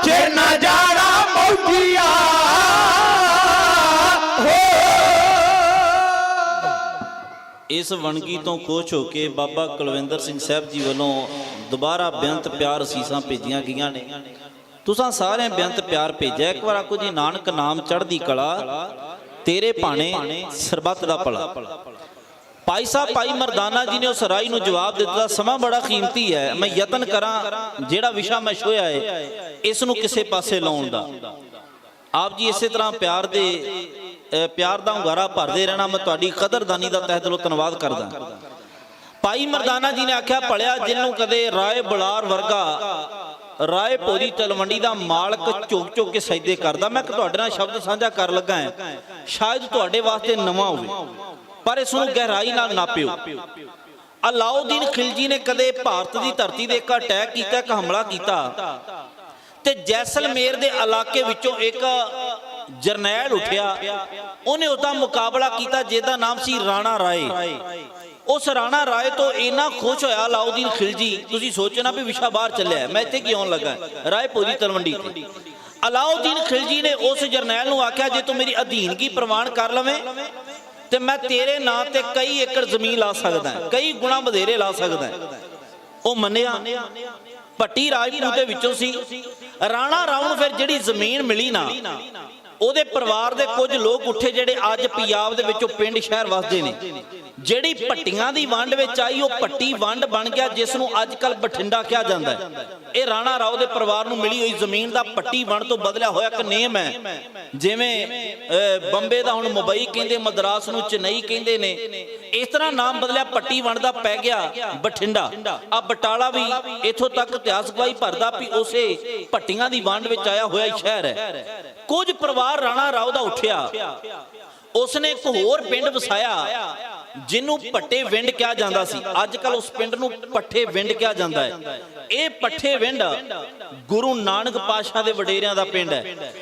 ਚਿਰ ਨਾ ਜਾਣਾ ਮੌਜੀਆ ਹੋ। ਇਸ ਵਣਗੀ ਤੋਂ ਖੁਸ਼ ਹੋ ਕੇ ਬਾਬਾ ਕੁਲਵਿੰਦਰ ਸਿੰਘ ਸਾਹਿਬ ਜੀ ਵੱਲੋਂ ਦੁਬਾਰਾ ਬੇਅੰਤ ਪਿਆਰ ਅਸੀਸਾਂ ਭੇਜੀਆਂ ਗਈਆਂ ਨੇ। ਤੁਸਾਂ ਸਾਰਿਆਂ ਬੇਅੰਤ ਪਿਆਰ ਭੇਜਿਆ। ਇੱਕ ਵਾਰ ਆਖੋ ਜੀ ਨਾਨਕ ਨਾਮ ਚੜ੍ਹਦੀ ਕਲਾ, ਤੇਰੇ ਭਾਣੇ ਸਰਬੱਤ ਦਾ ਭਲਾ। ਭਾਈ ਸਾਹਿਬ ਭਾਈ ਮਰਦਾਨਾ ਜੀ ਨੇ ਉਸ ਰਾਈ ਨੂੰ ਜਵਾਬ ਦਿੱਤਾ, ਸਮਾਂ ਬੜਾ ਕੀਮਤੀ ਹੈ, ਮੈਂ ਯਤਨ ਕਰਾਂ ਜਿਹੜਾ ਵਿਸ਼ਾ ਮੈਂ ਛੋਇਆ ਹੈ ਇਸ ਨੂੰ ਕਿਸੇ ਪਾਸੇ ਲਾਉਣ ਦਾ। ਆਪ ਜੀ ਇਸੇ ਤਰ੍ਹਾਂ ਪਿਆਰ ਦਾ ਹੁੰਗਾਰਾ ਭਰਦੇ ਰਹਿਣਾ। ਮੈਂ ਤੁਹਾਡੀ ਕਦਰਦਾਨੀ ਦਾ ਤਹਿ ਦਿਲੋਂ ਧੰਨਵਾਦ ਕਰਦਾ। ਭਾਈ ਮਰਦਾਨਾ ਜੀ ਨੇ ਆਖਿਆ, ਭਲਿਆ ਜਿਹਨੂੰ ਕਦੇ ਰਾਏ ਬੁਲਾਰ ਵਰਗਾ ਰਾਏ ਭੋਜੀ ਤਲਵੰਡੀ ਦਾ ਮਾਲਕ ਝੁਕ ਝੁਕ ਕੇ ਸਜਦੇ ਕਰਦਾ। ਮੈਂ ਤੁਹਾਡੇ ਨਾਲ ਸ਼ਬਦ ਸਾਂਝਾ ਕਰ ਲੱਗਾ ਹਾਂ, ਸ਼ਾਇਦ ਤੁਹਾਡੇ ਵਾਸਤੇ ਨਵਾਂ ਹੋਵੇ ਪਰ ਇਸ ਨੂੰ ਗਹਿਰਾਈ ਨਾਲ ਨਾਪਿਓ। ਅਲਾਉਦੀਨ ਖਿਲਜੀ ਨੇ ਕਦੇ ਭਾਰਤ ਦੀ ਧਰਤੀ ਦੇ ਇੱਕ ਅਟੈਕ ਕੀਤਾ, ਇੱਕ ਹਮਲਾ ਕੀਤਾ ਤੇ ਜੈਸਲਮੇਰ ਦੇ ਇਲਾਕੇ ਵਿੱਚੋਂ ਇੱਕ ਜਰਨੈਲ ਉੱਠਿਆ। ਉਹਨੇ ਉਹਦਾ ਮੁਕਾਬਲਾ ਕੀਤਾ ਜਿਹਦਾ ਨਾਮ ਸੀ ਰਾਣਾ ਰਾਏ। ਉਸ ਰਾਣਾ ਰਾਏ ਤੋਂ ਇੰਨਾ ਖੁਸ਼ ਹੋਇਆ ਅਲਾਉਦੀਨ ਖਿਲਜੀ, ਤੁਸੀਂ ਸੋਚਣਾ ਵੀ ਵਿਸ਼ਾ ਬਾਹਰ ਚੱਲਿਆ, ਮੈਂ ਇੱਥੇ ਕੀ ਆਉਣ ਲੱਗਾ, ਰਾਏ ਭੋਜੀ ਤਲਵੰਡੀ ਤੇ। ਅਲਾਉਦੀਨ ਖਿਲਜੀ ਨੇ ਉਸ ਜਰਨੈਲ ਨੂੰ ਆਖਿਆ, ਜੇ ਤੂੰ ਮੇਰੀ ਅਧੀਨਗੀ ਪ੍ਰਵਾਨ ਕਰ ਲਵੇਂ ਤੇ ਮੈਂ ਤੇਰੇ ਨਾਂ ਤੇ ਕਈ ਏਕੜ ਜ਼ਮੀਨ ਲਾ ਸਕਦਾ, ਕਈ ਗੁਣਾ ਵਧੇਰੇ ਲਾ ਸਕਦਾ। ਉਹ ਮੰਨਿਆ। ਭੱਟੀ ਰਾਜਪੂਤ ਦੇ ਵਿੱਚੋਂ ਸੀ। ਰਾਣਾ ਰਾਓ ਨੂੰ ਫਿਰ ਜਿਹੜੀ ਜ਼ਮੀਨ ਮਿਲੀ ਨਾ, ਉਹਦੇ ਪਰਿਵਾਰ ਦੇ ਕੁਝ ਲੋਕ ਉੱਠੇ ਜਿਹੜੇ ਅੱਜ ਪੰਜਾਬ ਦੇ ਵਿੱਚੋਂ ਪਿੰਡ ਸ਼ਹਿਰ ਵਸਦੇ ਨੇ। ਜਿਹੜੀ ਭੱਟੀਆਂ ਦੀ ਵੰਡ ਵਿੱਚ ਆਈ ਉਹ ਭੱਟੀ ਵੰਡ ਬਣ ਗਿਆ, ਜਿਸ ਨੂੰ ਅੱਜ ਕੱਲ ਬਠਿੰਡਾ ਕਿਹਾ ਜਾਂਦਾ ਹੈ। ਇਹ ਰਾਣਾ ਰਾਓ ਦੇ ਪਰਿਵਾਰ ਨੂੰ ਮਿਲੀ ਹੋਈ ਜ਼ਮੀਨ ਦਾ ਭੱਟੀ ਵੰਡ ਤੋਂ ਬਦਲਿਆ ਹੋਇਆ ਇੱਕ ਨੇਮ ਹੈ। ਜਿਵੇਂ ਬੰਬੇ ਦਾ ਹੁਣ ਮੁੰਬਈ ਕਹਿੰਦੇ, ਮਦਰਾਸ ਨੂੰ ਚੇਨਈ ਕਹਿੰਦੇ ਨੇ, ਇਸ ਤਰ੍ਹਾਂ ਨਾਮ ਬਦਲਿਆ ਭੱਟੀ ਵੰਡ ਦਾ ਪੈ ਗਿਆ ਬਠਿੰਡਾ। ਆ ਬਟਾਲਾ ਵੀ ਇੱਥੋਂ ਤੱਕ ਇਤਿਹਾਸ ਗਵਾਹੀ ਭਰਦਾ ਵੀ ਉਸੇ ਭੱਟੀਆਂ ਦੀ ਵੰਡ ਵਿੱਚ ਆਇਆ ਹੋਇਆ ਸ਼ਹਿਰ ਹੈ। ਕੁਝ ਪਰਿਵਾਰ ਰਾਣਾ ਰਾਓ ਦਾ ਉੱਠਿਆ, ਉਸਨੇ ਇੱਕ ਹੋਰ ਪਿੰਡ ਵਸਾਇਆ ਜਿਹਨੂੰ ਭੱਟੇ ਵਿੰਡ ਕਿਹਾ ਜਾਂਦਾ ਸੀ। ਅੱਜ ਕੱਲ ਉਸ ਪਿੰਡ ਨੂੰ ਪੱਠੇ ਵਿੰਡ ਕਿਹਾ ਜਾਂਦਾ ਹੈ। ਇਹ ਪੱਠੇ ਵਿੰਡ ਗੁਰੂ ਨਾਨਕ ਪਾਤਸ਼ਾਹ ਦੇ ਵਡੇਰਿਆਂ ਦਾ ਪਿੰਡ ਹੈ।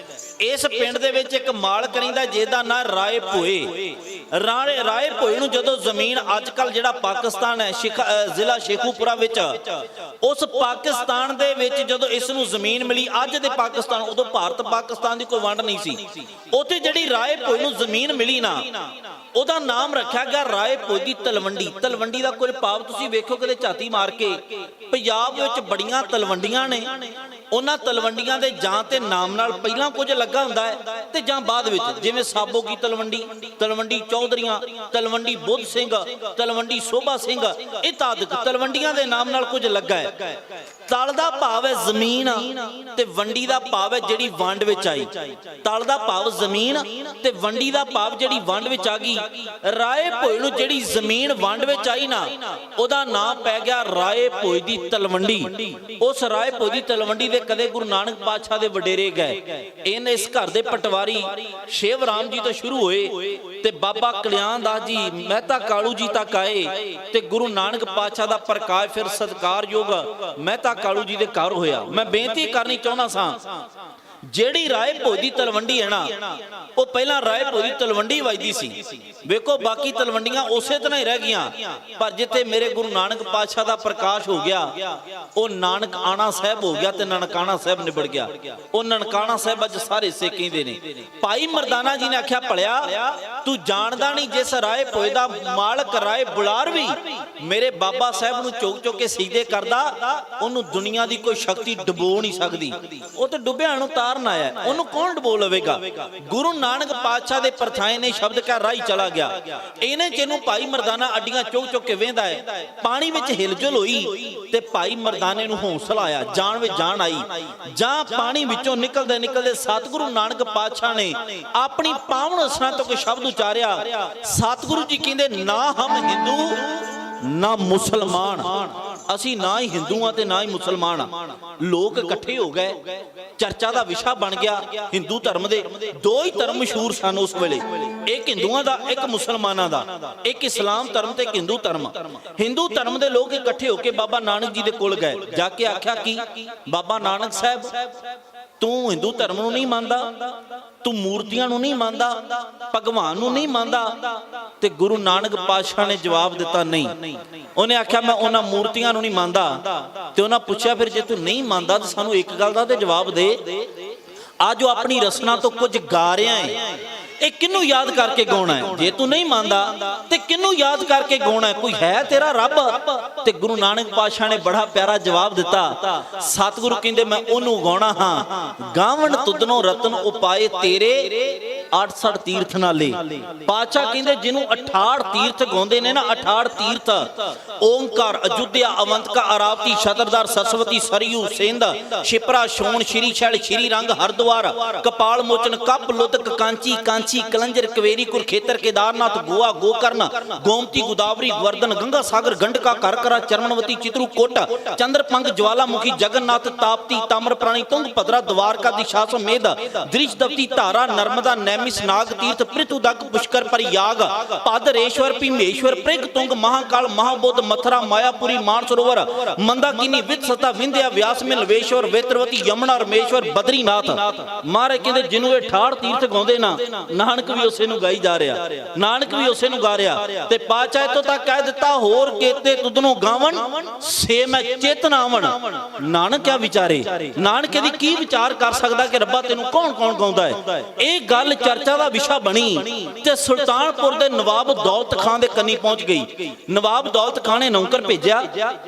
ਇਸ ਪਿੰਡ ਦੇ ਵਿੱਚ ਇੱਕ ਮਾਲਕ ਰਹਿੰਦਾ ਜਿਹਦਾ ਨਾਂ ਰਾਏ ਭੋਏ। ਰਾਏ ਭੋਏ ਨੂੰ ਜਦੋਂ ਜ਼ਮੀਨ ਅੱਜ ਕੱਲ ਜਿਹੜਾ ਪਾਕਿਸਤਾਨ ਹੈ, ਜ਼ਿਲ੍ਹਾ ਸ਼ੇਖੂਪੁਰਾ ਵਿੱਚ, ਉਸ ਪਾਕਿਸਤਾਨ ਦੇ ਵਿੱਚ ਜਦੋਂ ਇਸ ਨੂੰ ਜ਼ਮੀਨ ਮਿਲੀ, ਅੱਜ ਦੇ ਪਾਕਿਸਤਾਨ, ਉਦੋਂ ਭਾਰਤ ਪਾਕਿਸਤਾਨ ਦੀ ਕੋਈ ਵੰਡ ਨਹੀਂ ਸੀ, ਉੱਥੇ ਜਿਹੜੀ ਰਾਏ ਭੋਏ ਨੂੰ ਜ਼ਮੀਨ ਮਿਲੀ ਨਾ, ਉਹਦਾ ਨਾਮ ਰੱਖਿਆ ਗਿਆ ਰਾਏ ਭੋਜੀ ਤਲਵੰਡੀ। ਤਲਵੰਡੀ ਦਾ ਕੋਈ ਭਾਵ ਤੁਸੀਂ ਵੇਖੋ ਕਦੇ ਝਾਤੀ ਮਾਰ ਕੇ, ਪੰਜਾਬ ਵਿੱਚ ਬੜੀਆਂ ਤਲਵੰਡੀਆਂ ਨੇ। ਉਹਨਾਂ ਤਲਵੰਡੀਆਂ ਦੇ ਜਾਂ ਤੇ ਨਾਮ ਨਾਲ ਪਹਿਲਾਂ ਕੁਝ ਲੱਗਾ ਹੁੰਦਾ ਹੈ ਤੇ ਜਾਂ ਬਾਅਦ ਵਿੱਚ, ਜਿਵੇਂ ਸਾਬੋ ਕੀ ਤਲਵੰਡੀ, ਤਲਵੰਡੀ ਚੌਧਰੀਆਂ, ਤਲਵੰਡੀ ਬੁੱਧ ਸਿੰਘ, ਤਲਵੰਡੀ ਸੋਭਾ ਸਿੰਘ, ਇਹ ਤਾਦਕ ਤਲਵੰਡੀਆਂ ਦੇ ਨਾਮ ਨਾਲ ਕੁਝ ਲੱਗਾ ਹੈ। ਤਲ ਦਾ ਭਾਵ ਹੈ ਜ਼ਮੀਨ ਤੇ ਵੰਡੀ ਦਾ ਭਾਵ ਹੈ ਜਿਹੜੀ ਵੰਡ ਵਿੱਚ ਆਈ। ਤਲ ਦਾ ਭਾਵ ਜ਼ਮੀਨ ਤੇ ਵੰਡੀ ਦਾ ਭਾਵ ਜਿਹੜੀ ਵੰਡ ਵਿੱਚ ਆ ਗਈ। ਰਾਏ ਭੋਏ ਨੂੰ ਜਿਹੜੀ ਜ਼ਮੀਨ ਵੰਡ ਵਿੱਚ ਆਈ ਨਾ, ਉਹਦਾ ਨਾਮ ਪੈ ਗਿਆ ਰਾਏ ਭੋਏ ਦੀ ਤਲਵੰਡੀ। ਉਸ ਰਾਏ ਭੋਏ ਦੀ ਤਲਵੰਡੀ ਦੇ ਕਦੇ ਗੁਰੂ ਨਾਨਕ ਪਾਤਸ਼ਾਹ ਦੇ ਵਡੇਰੇ ਗਏ। ਇਹਨੇ ਇਸ ਘਰ ਦੇ ਪਟਵਾਰੀ ਸ਼ਿਵ ਰਾਮ ਜੀ ਤੋਂ ਸ਼ੁਰੂ ਹੋਏ ਤੇ ਬਾਬਾ ਕਲਿਆਣ ਦਾਸ ਜੀ, ਮਹਿਤਾ ਕਾਲੂ ਜੀ ਤੱਕ ਆਏ ਤੇ ਗੁਰੂ ਨਾਨਕ ਪਾਤਸ਼ਾਹ ਦਾ ਪ੍ਰਕਾਸ਼ ਫਿਰ ਸਤਿਕਾਰਯੋਗ ਮਹਿਤਾ ਕਾਲੂ ਜੀ ਦੇ ਘਰ ਹੋਇਆ। ਮੈਂ ਬੇਨਤੀ ਕਰਨੀ ਚਾਹੁੰਦਾ ਸਾਂ, ਜਿਹੜੀ ਰਾਏ ਭੋਜੀ ਤਲਵੰਡੀ ਹੈ ਨਾ, ਉਹ ਪਹਿਲਾਂ ਰਾਏ ਭੋਜੀ ਤਲਵੰਡੀ ਵੱਜਦੀ ਸੀ। ਵੇਖੋ ਬਾਕੀ ਤਲਵੰਡੀਆਂ ਉਸੇ ਤਰ੍ਹਾਂ ਹੀ ਰਹਿ ਗਈਆਂ, ਪਰ ਜਿੱਥੇ ਮੇਰੇ ਗੁਰੂ ਨਾਨਕ ਪਾਤਸ਼ਾਹ ਦਾ ਪ੍ਰਕਾਸ਼ ਹੋ ਗਿਆ, ਉਹ ਨਾਨਕ ਆਣਾ ਸਾਹਿਬ ਹੋ ਗਿਆ ਤੇ ਨਨਕਾਣਾ ਸਾਹਿਬ ਨਿਬੜ ਗਿਆ। ਉਹ ਨਨਕਾਣਾ ਸਾਹਿਬ ਅੱਜ ਸਾਰੇ ਸੇ ਕਹਿੰਦੇ ਨੇ। ਭਾਈ ਮਰਦਾਨਾ ਜੀ ਨੇ ਆਖਿਆ, ਭਲਿਆ ਤੂੰ ਜਾਣਦਾ ਨਹੀਂ, ਜਿਸ ਰਾਏ ਭੋਏ ਦਾ ਮਾਲਕ ਰਾਏ ਬੁਲਾਰ ਵੀ ਮੇਰੇ ਬਾਬਾ ਸਾਹਿਬ ਨੂੰ ਚੁੱਕ ਚੁੱਕ ਕੇ ਸਜਦੇ ਕਰਦਾ, ਉਹਨੂੰ ਦੁਨੀਆ ਦੀ ਕੋਈ ਸ਼ਕਤੀ ਡੁਬੋ ਨਹੀਂ ਸਕਦੀ। ਉਹ ਤੇ ਡੁੱਬਿਆ ਨੂੰ ਤਾਰਨ ਆਇਆ, ਉਹਨੂੰ ਕੌਣ ਡੁਬੋ ਲਵੇਗਾ। ਗੁਰੂ ਨਾਨਕ ਪਾਤਸ਼ਾਹ ਦੇ ਪਰਛਾਏ ਨੇ ਸ਼ਬਦ ਕਹਿ ਰਾਹੀ ਚਲਾ ਗਿਆ। ਇਹਨੇ ਜਿਹਨੂੰ ਭਾਈ ਮਰਦਾਨਾ ਅੱਡੀਆਂ ਚੁੱਕ ਚੁੱਕ ਕੇ ਵੇਂਦਾ ਹੈ, ਪਾਣੀ ਵਿੱਚ ਹਿਲਜੁਲ ਹੋਈ ਤੇ ਭਾਈ ਮਰਦਾਨੇ ਨੂੰ ਹੌਸਲਾ ਆਇਆ, ਜਾਨ ਵਿੱਚ ਜਾਨ ਆਈ। ਜਾਂ ਪਾਣੀ ਵਿੱਚੋਂ ਨਿਕਲਦੇ ਨਿਕਲਦੇ ਸਤਿਗੁਰੂ ਨਾਨਕ ਪਾਤਸ਼ਾਹ ਨੇ ਆਪਣੀ ਪਾਵਨ ਅਸਰਾਂ ਤੋਂ ਕੋਈ ਸ਼ਬਦ ਉਚਾਰਿਆ। ਸਤਿਗੁਰੂ ਜੀ ਕਹਿੰਦੇ, ਨਾ ਹਮ ਹਿੰਦੂ ਨਾ ਮੁਸਲਮਾਨ, ਅਸੀਂ ਨਾ ਹੀ ਹਿੰਦੂ ਆ ਤੇ ਨਾ ਹੀ ਮੁਸਲਮਾਨ ਆ। ਲੋਕ ਇਕੱਠੇ ਹੋ ਗਏ, ਚਰਚਾ ਦਾ ਵਿਸ਼ਾ ਬਣ ਗਿਆ। ਹਿੰਦੂ ਧਰਮ ਦੇ ਦੋ ਹੀ ਧਰਮ ਮਸ਼ਹੂਰ ਸਨ ਉਸ ਵੇਲੇ, ਇੱਕ ਹਿੰਦੂਆਂ ਦਾ, ਇੱਕ ਮੁਸਲਮਾਨਾਂ ਦਾ, ਇੱਕ ਇਸਲਾਮ ਧਰਮ ਤੇ ਇੱਕ ਹਿੰਦੂ ਧਰਮ। ਹਿੰਦੂ ਧਰਮ ਦੇ ਲੋਕ ਇਕੱਠੇ ਹੋ ਕੇ ਬਾਬਾ ਨਾਨਕ ਜੀ ਦੇ ਕੋਲ ਗਏ। ਜਾ ਕੇ ਆਖਿਆ ਕਿ ਬਾਬਾ ਨਾਨਕ ਸਾਹਿਬ, ਤੂੰ ਹਿੰਦੂ ਧਰਮ ਨੂੰ ਨਹੀਂ ਮੰਨਦਾ, ਤੂੰ ਮੂਰਤੀਆਂ ਨੂੰ ਨਹੀਂ ਮੰਨਦਾ, ਭਗਵਾਨ ਨੂੰ ਨਹੀਂ ਮੰਨਦਾ। ਤੇ ਗੁਰੂ ਨਾਨਕ ਪਾਤਸ਼ਾਹ ਨੇ ਜਵਾਬ ਦਿੱਤਾ ਨਹੀਂ। ਉਹਨੇ ਆਖਿਆ ਮੈਂ ਉਹਨਾਂ ਮੂਰਤੀਆਂ ਨੂੰ ਨਹੀਂ ਮੰਨਦਾ। ਤੇ ਉਹਨਾਂ ਪੁੱਛਿਆ ਫਿਰ ਜੇ ਤੂੰ ਨਹੀਂ ਮੰਨਦਾ ਤਾਂ ਸਾਨੂੰ ਇੱਕ ਗੱਲ ਦਾ ਤੇ ਜਵਾਬ ਦੇ, ਆ ਜੋ ਆਪਣੀ ਰਸਨਾ ਤੋਂ ਕੁਝ ਗਾ ਰਿਹਾ ਹੈ ਇਹ ਕਿਹਨੂੰ ਯਾਦ ਕਰਕੇ ਗਾਉਣਾ ਹੈ? ਜੇ ਤੂੰ ਨਹੀਂ ਮੰਨਦਾ ਤੇ ਕਿਹਨੂੰ ਯਾਦ ਕਰਕੇ ਗਾਉਣਾ ਹੈ? ਕੋਈ ਹੈ ਤੇਰਾ ਰੱਬ? ਤੇ ਗੁਰੂ ਨਾਨਕ ਪਾਤਸ਼ਾਹ ਨੇ ਬੜਾ ਪਿਆਰਾ ਜਵਾਬ ਦਿੱਤਾ। ਸਤਿਗੁਰੂ ਕਹਿੰਦੇ ਮੈਂ ਉਹਨੂੰ ਗਾਉਣਾ ਹਾਂ, ਗਾਵਣ ਤੁਧਨੋਂ ਰਤਨ ਉਪਾਏ ਤੇਰੇ 68 ਤੀਰਥ ਨਾਲੇ। ਪਾਤਸ਼ਾਹ ਕਹਿੰਦੇ ਜਿਹਨੂੰ 68 ਤੀਰਥ ਗਾਉਂਦੇ ਨੇ ਨਾ, 68 ਤੀਰਥ ਓੰਕਾਰ, ਅਯੁੱਧਿਆ, ਅਵੰਤਕਾ, ਅਰਾਵਤੀ, ਸ਼ਤਰਦਾਰ, ਸਰਸਵਤੀ, ਸਰਯੂ, ਸਿੰਧ, ਸ਼ਿਪਰਾ, ਸ਼ੋਣ, ਸ਼੍ਰੀ ਸ਼ੈਲ, ਸ਼੍ਰੀ ਰੰਗ, ਹਰਦੁਆਰ, ਕਪਾਲ ਮੋਚਨ, ਕੱਪ, ਲੁਧਕ, ਕਾਂਚੀ, ਕਾਂਚੀ, ਕਲੰਜਰ, ਕਵੇਰੀ, ਕੁਰਖੇਤਰ, ਕੇਦਾਰਨਾਥ, ਗੋਆ, ਗੋਕਰਨ, ਗੋਮਤੀ, ਗੋਦਾਵਰੀ, ਗਵਰਧਨ, ਗੰਗਾ ਸਾਗਰ, ਗੰਡਕਾ, ਕਰਕਰਾ, ਚਰਮਨਵਤੀ, ਚਿਤਰੂਕੋਟ, ਚੰਦਰਪੰਗ, ਜਵਾਲਾਮੁਖੀ, ਜਗਨਨਾਥ, ਤਾਪਤੀ, ਤਾਮਰਪ੍ਰਾਣੀ, ਤੁੰਗ ਭਦਰਾ, ਦਵਾਰਕਾ, ਦਿਸ਼ਾਸਮੇਧ, ਦ੍ਰਿਸ਼ਦਵਤੀ, ਧਾਰਾ, ਨਰਮਦਾ, ਨੈਮਿਸ, ਨਾਗ ਤੀਰਥ, ਪ੍ਰਿਤੂਦਕ, ਪੁਸ਼ਕਰ, ਪਰਿਯਾਗ, ਪਾਦਰੇਸ਼ਵਰ, ਭੀਮੇਸ਼ਵਰ, ਪ੍ਰਿਗ, ਤੁੰਗ, ਮਹਾਕਾਲ, ਮਹਾਬੋਧ, ਮਥਰਾ, ਮਾयापुरी, मानसरोवर, मंदाकिनी, वित्सता, विंध्या, व्यासमिल, वेश्वर, वेत्रवती, यमुना, रमेश्वर, बद्रीनाथ। महाराज कहते जिन्हों 68 तीर्थ गाਉਂਦੇ ना, नानक भी उसे गाई जा रहा, नानक भी उसे गा रहा। ते पातशाह इत्थों तक कह दिता होर केते तुधनों गावन से मैं चेतन आवन। नानक क्या विचारे, नानक दी की विचार कर सकदा कि रब्बा तेनू कौन कौन गाउंदा है? ਇਹ ਗੱਲ ਚਰਚਾ ਦਾ ਵਿਸ਼ਾ ਬਣੀ ਤੇ ਸੁਲਤਾਨਪੁਰ ਦੇ ਨਵਾਬ ਦੌਲਤ ਖਾਨ ਦੇ ਕੰਨੀ ਪਹੁੰਚ ਗਈ। ਨਵਾਬ ਦੌਲਤ ਖਾਨ ਨੇ ਨੌਕਰ ਭੇਜਿਆ,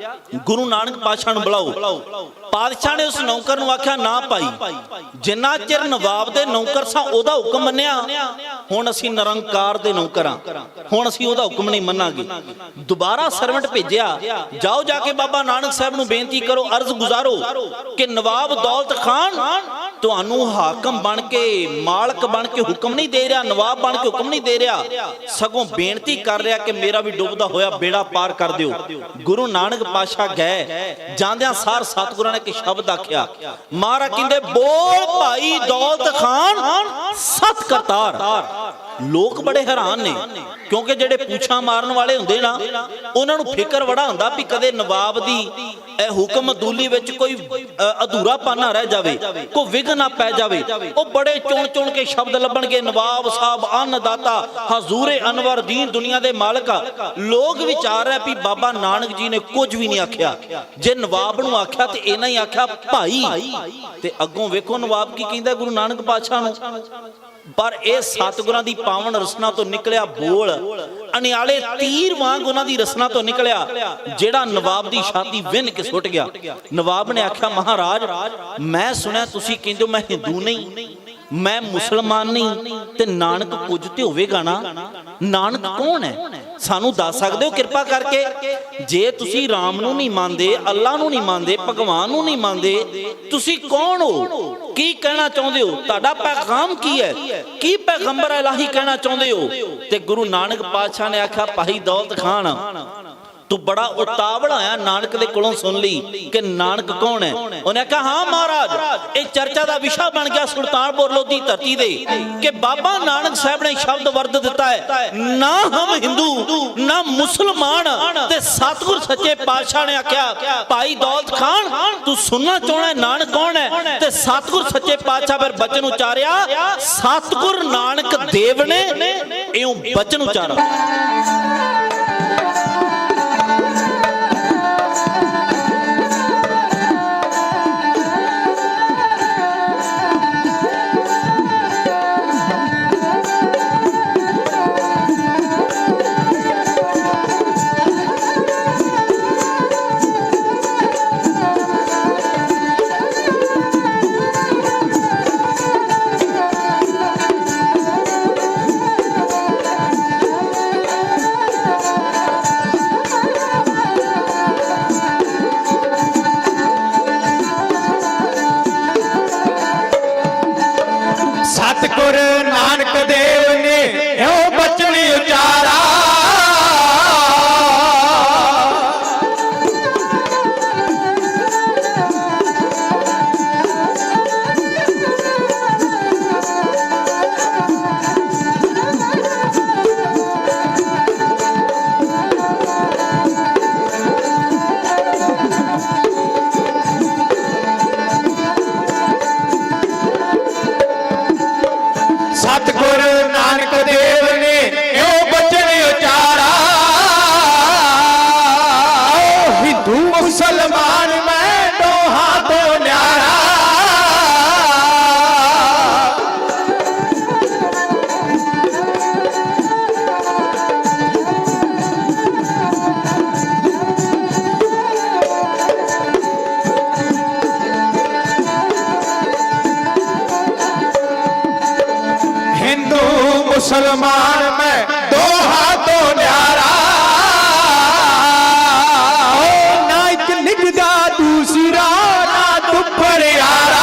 ਗੁਰੂ ਨਾਨਕ ਪਾਤਸ਼ਾਹ ਨੂੰ ਬੁਲਾਓ। ਪਾਤਸ਼ਾਹ ਨੇ ਉਸ ਨੌਕਰ ਨੂੰ ਆਖਿਆ ਨਾ ਭਾਈ, ਜਿੰਨਾ ਚਿਰ ਨਵਾਬ ਦੇ ਨੌਕਰ ਸਾਂ ਉਹਦਾ ਹੁਕਮ ਮੰਨਿਆ, ਹੁਣ ਅਸੀਂ ਨਿਰੰਕਾਰ ਦੇ ਨੌਕਰ ਹਾਂ, ਹੁਣ ਅਸੀਂ ਉਹਦਾ ਹੁਕਮ ਨਹੀਂ ਮੰਨਾਂਗੇ। ਦੁਬਾਰਾ ਸਰਵੈਂਟ ਭੇਜਿਆ, ਜਾਓ ਜਾ ਕੇ ਬਾਬਾ ਨਾਨਕ ਸਾਹਿਬ ਨੂੰ ਬੇਨਤੀ ਕਰੋ, ਅਰਜ਼ ਗੁਜ਼ਾਰੋ ਕਿ ਨਵਾਬ ਦੌਲਤ ਖਾਨ ਤੁਹਾਨੂੰ ਹਾਕਮ ਬਣ ਕੇ, ਮਾਲਕ ਬਣ ਕੇ ਹੁਕਮ ਨਹੀਂ ਦੇ ਰਿਹਾ, ਨਵਾਬ ਬਣ ਕੇ ਹੁਕਮ ਨਹੀਂ ਦੇ ਰਿਹਾ, ਸਗੋਂ ਬੇਨਤੀ ਕਰ ਰਿਹਾ ਕਿ ਮੇਰਾ ਵੀ ਡੁੱਬਦਾ ਹੋਇਆ ਬੇੜਾ ਪਾਰ ਕਰ ਦਿਓ। ਗੁਰੂ ਨਾਨਕ ਪਾਤਸ਼ਾਹ ਗਏ, ਜਾਂਦਿਆਂ ਸਾਰ ਸਤਿਗੁਰਾਂ ਨੇ ਇੱਕ ਸ਼ਬਦ ਆਖਿਆ। ਮਹਾਰਾਜ ਕਹਿੰਦੇ ਬੋਲ ਭਾਈ ਦੌਲਤ ਖਾਨ ਸਤ ਕਰਤਾਰ। ਲੋਕ ਬੜੇ ਹੈਰਾਨ ਨੇ, ਕਿਉਂਕਿ ਜਿਹੜੇ ਪੂਛਾਂ ਮਾਰਨ ਵਾਲੇ ਹੁੰਦੇ ਨਾ, ਉਹਨਾਂ ਨੂੰ ਫਿਕਰ ਬੜਾ ਹੁੰਦਾ ਵੀ ਕਦੇ ਨਵਾਬ ਦੀ ਇਹ ਹੁਕਮ ਦੂਲੀ ਵਿੱਚ ਕੋਈ ਅਧੂਰਾ ਪਾਨਾ ਰਹਿ ਜਾਵੇ, ਕੋਈ ਵਿਘਨ ਨਾ ਪੈ ਜਾਵੇ। ਉਹ ਬੜੇ ਚੁਣ ਕੇ ਸ਼ਬਦ ਲੱਭਣਗੇ, ਨਵਾਬ ਸਾਹਿਬ ਅੰਨਦਾਤਾ, ਹਜ਼ੂਰੇ ਅਨਵਰ ਦੀਨ, ਦੁਨੀਆ ਦੇ ਮਾਲਕ। ਲੋਕ ਵਿਚਾਰ ਹੈ ਵੀ ਬਾਬਾ ਨਾਨਕ ਜੀ ਨੇ ਕੁਝ ਵੀ ਨਹੀਂ ਆਖਿਆ, ਜੇ ਨਵਾਬ ਨੂੰ ਆਖਿਆ ਤੇ ਇਹਨਾਂ ਹੀ ਆਖਿਆ ਭਾਈ। ਤੇ ਅੱਗੋਂ ਵੇਖੋ ਨਵਾਬ ਕੀ ਕਹਿੰਦਾ ਗੁਰੂ ਨਾਨਕ ਪਾਤਸ਼ਾਹ ਨੂੰ। ਪਰ ਇਹ ਸਤਿਗੁਰਾਂ ਦੀ ਪਾਵਨ ਰਸਨਾ ਤੋਂ ਨਿਕਲਿਆ ਬੋਲ ਅਨਿਆਲੇ ਤੀਰ ਵਾਂਗ ਉਹਨਾਂ ਦੀ ਰਸਨਾ ਤੋਂ ਨਿਕਲਿਆ, ਜਿਹੜਾ ਨਵਾਬ ਦੀ ਛਾਤੀ ਵਿੰਨ ਕੇ ਸੁੱਟ ਗਿਆ। ਨਵਾਬ ਨੇ ਆਖਿਆ ਮਹਾਰਾਜ, ਮੈਂ ਸੁਣਿਆ ਤੁਸੀਂ ਕਹਿੰਦੇ ਹੋ ਮੈਂ ਹਿੰਦੂ ਨਹੀਂ, ਮੈਂ ਮੁਸਲਮਾਨ ਨਹੀਂ, ਤੇ ਨਾਨਕ ਕੁਝ ਤੇ ਹੋਵੇਗਾ ਨਾ। ਨਾਨਕ ਕੌਣ ਹੈ, ਸਾਨੂੰ ਦੱਸ ਸਕਦੇ ਹੋ ਕਿਰਪਾ ਕਰਕੇ? ਜੇ ਤੁਸੀਂ ਰਾਮ ਨੂੰ ਨਹੀਂ ਮੰਨਦੇ, ਅੱਲਾ ਨੂੰ ਨਹੀਂ ਮੰਨਦੇ, ਭਗਵਾਨ ਨੂੰ ਨਹੀਂ ਮੰਨਦੇ, ਤੁਸੀਂ ਕੌਣ ਹੋ? ਕੀ ਕਹਿਣਾ ਚਾਹੁੰਦੇ ਹੋ? ਤੁਹਾਡਾ ਪੈਗਾਮ ਕੀ ਹੈ? ਕੀ ਪੈਗੰਬਰ ਇਲਾਹੀ ਕਹਿਣਾ ਚਾਹੁੰਦੇ ਹੋ? ਤੇ ਗੁਰੂ ਨਾਨਕ ਪਾਤਸ਼ਾਹ ਨੇ ਆਖਿਆ ਭਾਈ ਦੌਲਤ ਖਾਨ, ਤੂੰ ਬੜਾ ਉਤਾਵਲਾ ਆਇਆ, ਨਾਨਕ ਦੇ ਕੋਲੋਂ ਸੁਣ ਲਈ ਕਿ ਨਾਨਕ ਕੌਣ ਹੈ। ਉਹਨੇ ਆਖਿਆ ਹਾਂ ਮਹਾਰਾਜ, ਇਹ ਚਰਚਾ ਦਾ ਵਿਸ਼ਾ ਬਣ ਗਿਆ ਸੁਲਤਾਨਪੁਰ ਲੋਧੀ ਧਰਤੀ ਦੇ ਕਿ ਬਾਬਾ ਨਾਨਕ ਸਾਹਿਬ ਨੇ ਸ਼ਬਦ ਵਰਤ ਦਿੱਤਾ ਹੈ, ਨਾ ਹਮ ਹਿੰਦੂ ਨਾ ਮੁਸਲਮਾਨ। ਤੇ ਸਤਿਗੁਰ ਸੱਚੇ ਪਾਤਸ਼ਾਹ ਨੇ ਆਖਿਆ ਭਾਈ ਦੌਲਤ ਖਾਨ, ਤੂੰ ਸੁਣਨਾ ਚਾਹਣਾ ਨਾਨਕ ਕੌਣ ਹੈ? ਤੇ ਸਤਿਗੁਰ ਸੱਚੇ ਪਾਤਸ਼ਾਹ ਫਿਰ ਬਚਨ ਉਚਾਰਿਆ, ਸਤਿਗੁਰ ਨਾਨਕ ਦੇਵ ਨੇ ਇਉਂ ਬਚਨ ਉਚਾਰਿਆ। ਸਤਿਗੁਰ ਨਾਨਕ ਦੇਵ ਨੇ ਇਹੋ ਬਚਨ ਉਚਾਰਾ, ਨਾਨਕ ਦੇਵ ਨੇ ਇਉਂ ਬਚਨ ਉਚਾਰਾ, ਹਿੰਦੂ ਮੁਸਲਮਾਨ ਮੈਂ ਦੋਹਾਂ ਤੋਂ ਨਿਆਰਾ। ਹਿੰਦੂ ਮੁਸਲਮਾਨ ਮੈਂ ਦੋਹਾਂ ਤੋਂ ਨਿਆਰਾ, ਨਾ ਇੱਕ ਨਿਗਦਾ ਦੂਸਰਾ ਨਾ ਦੁੱਪਰ ਯਾਰਾ।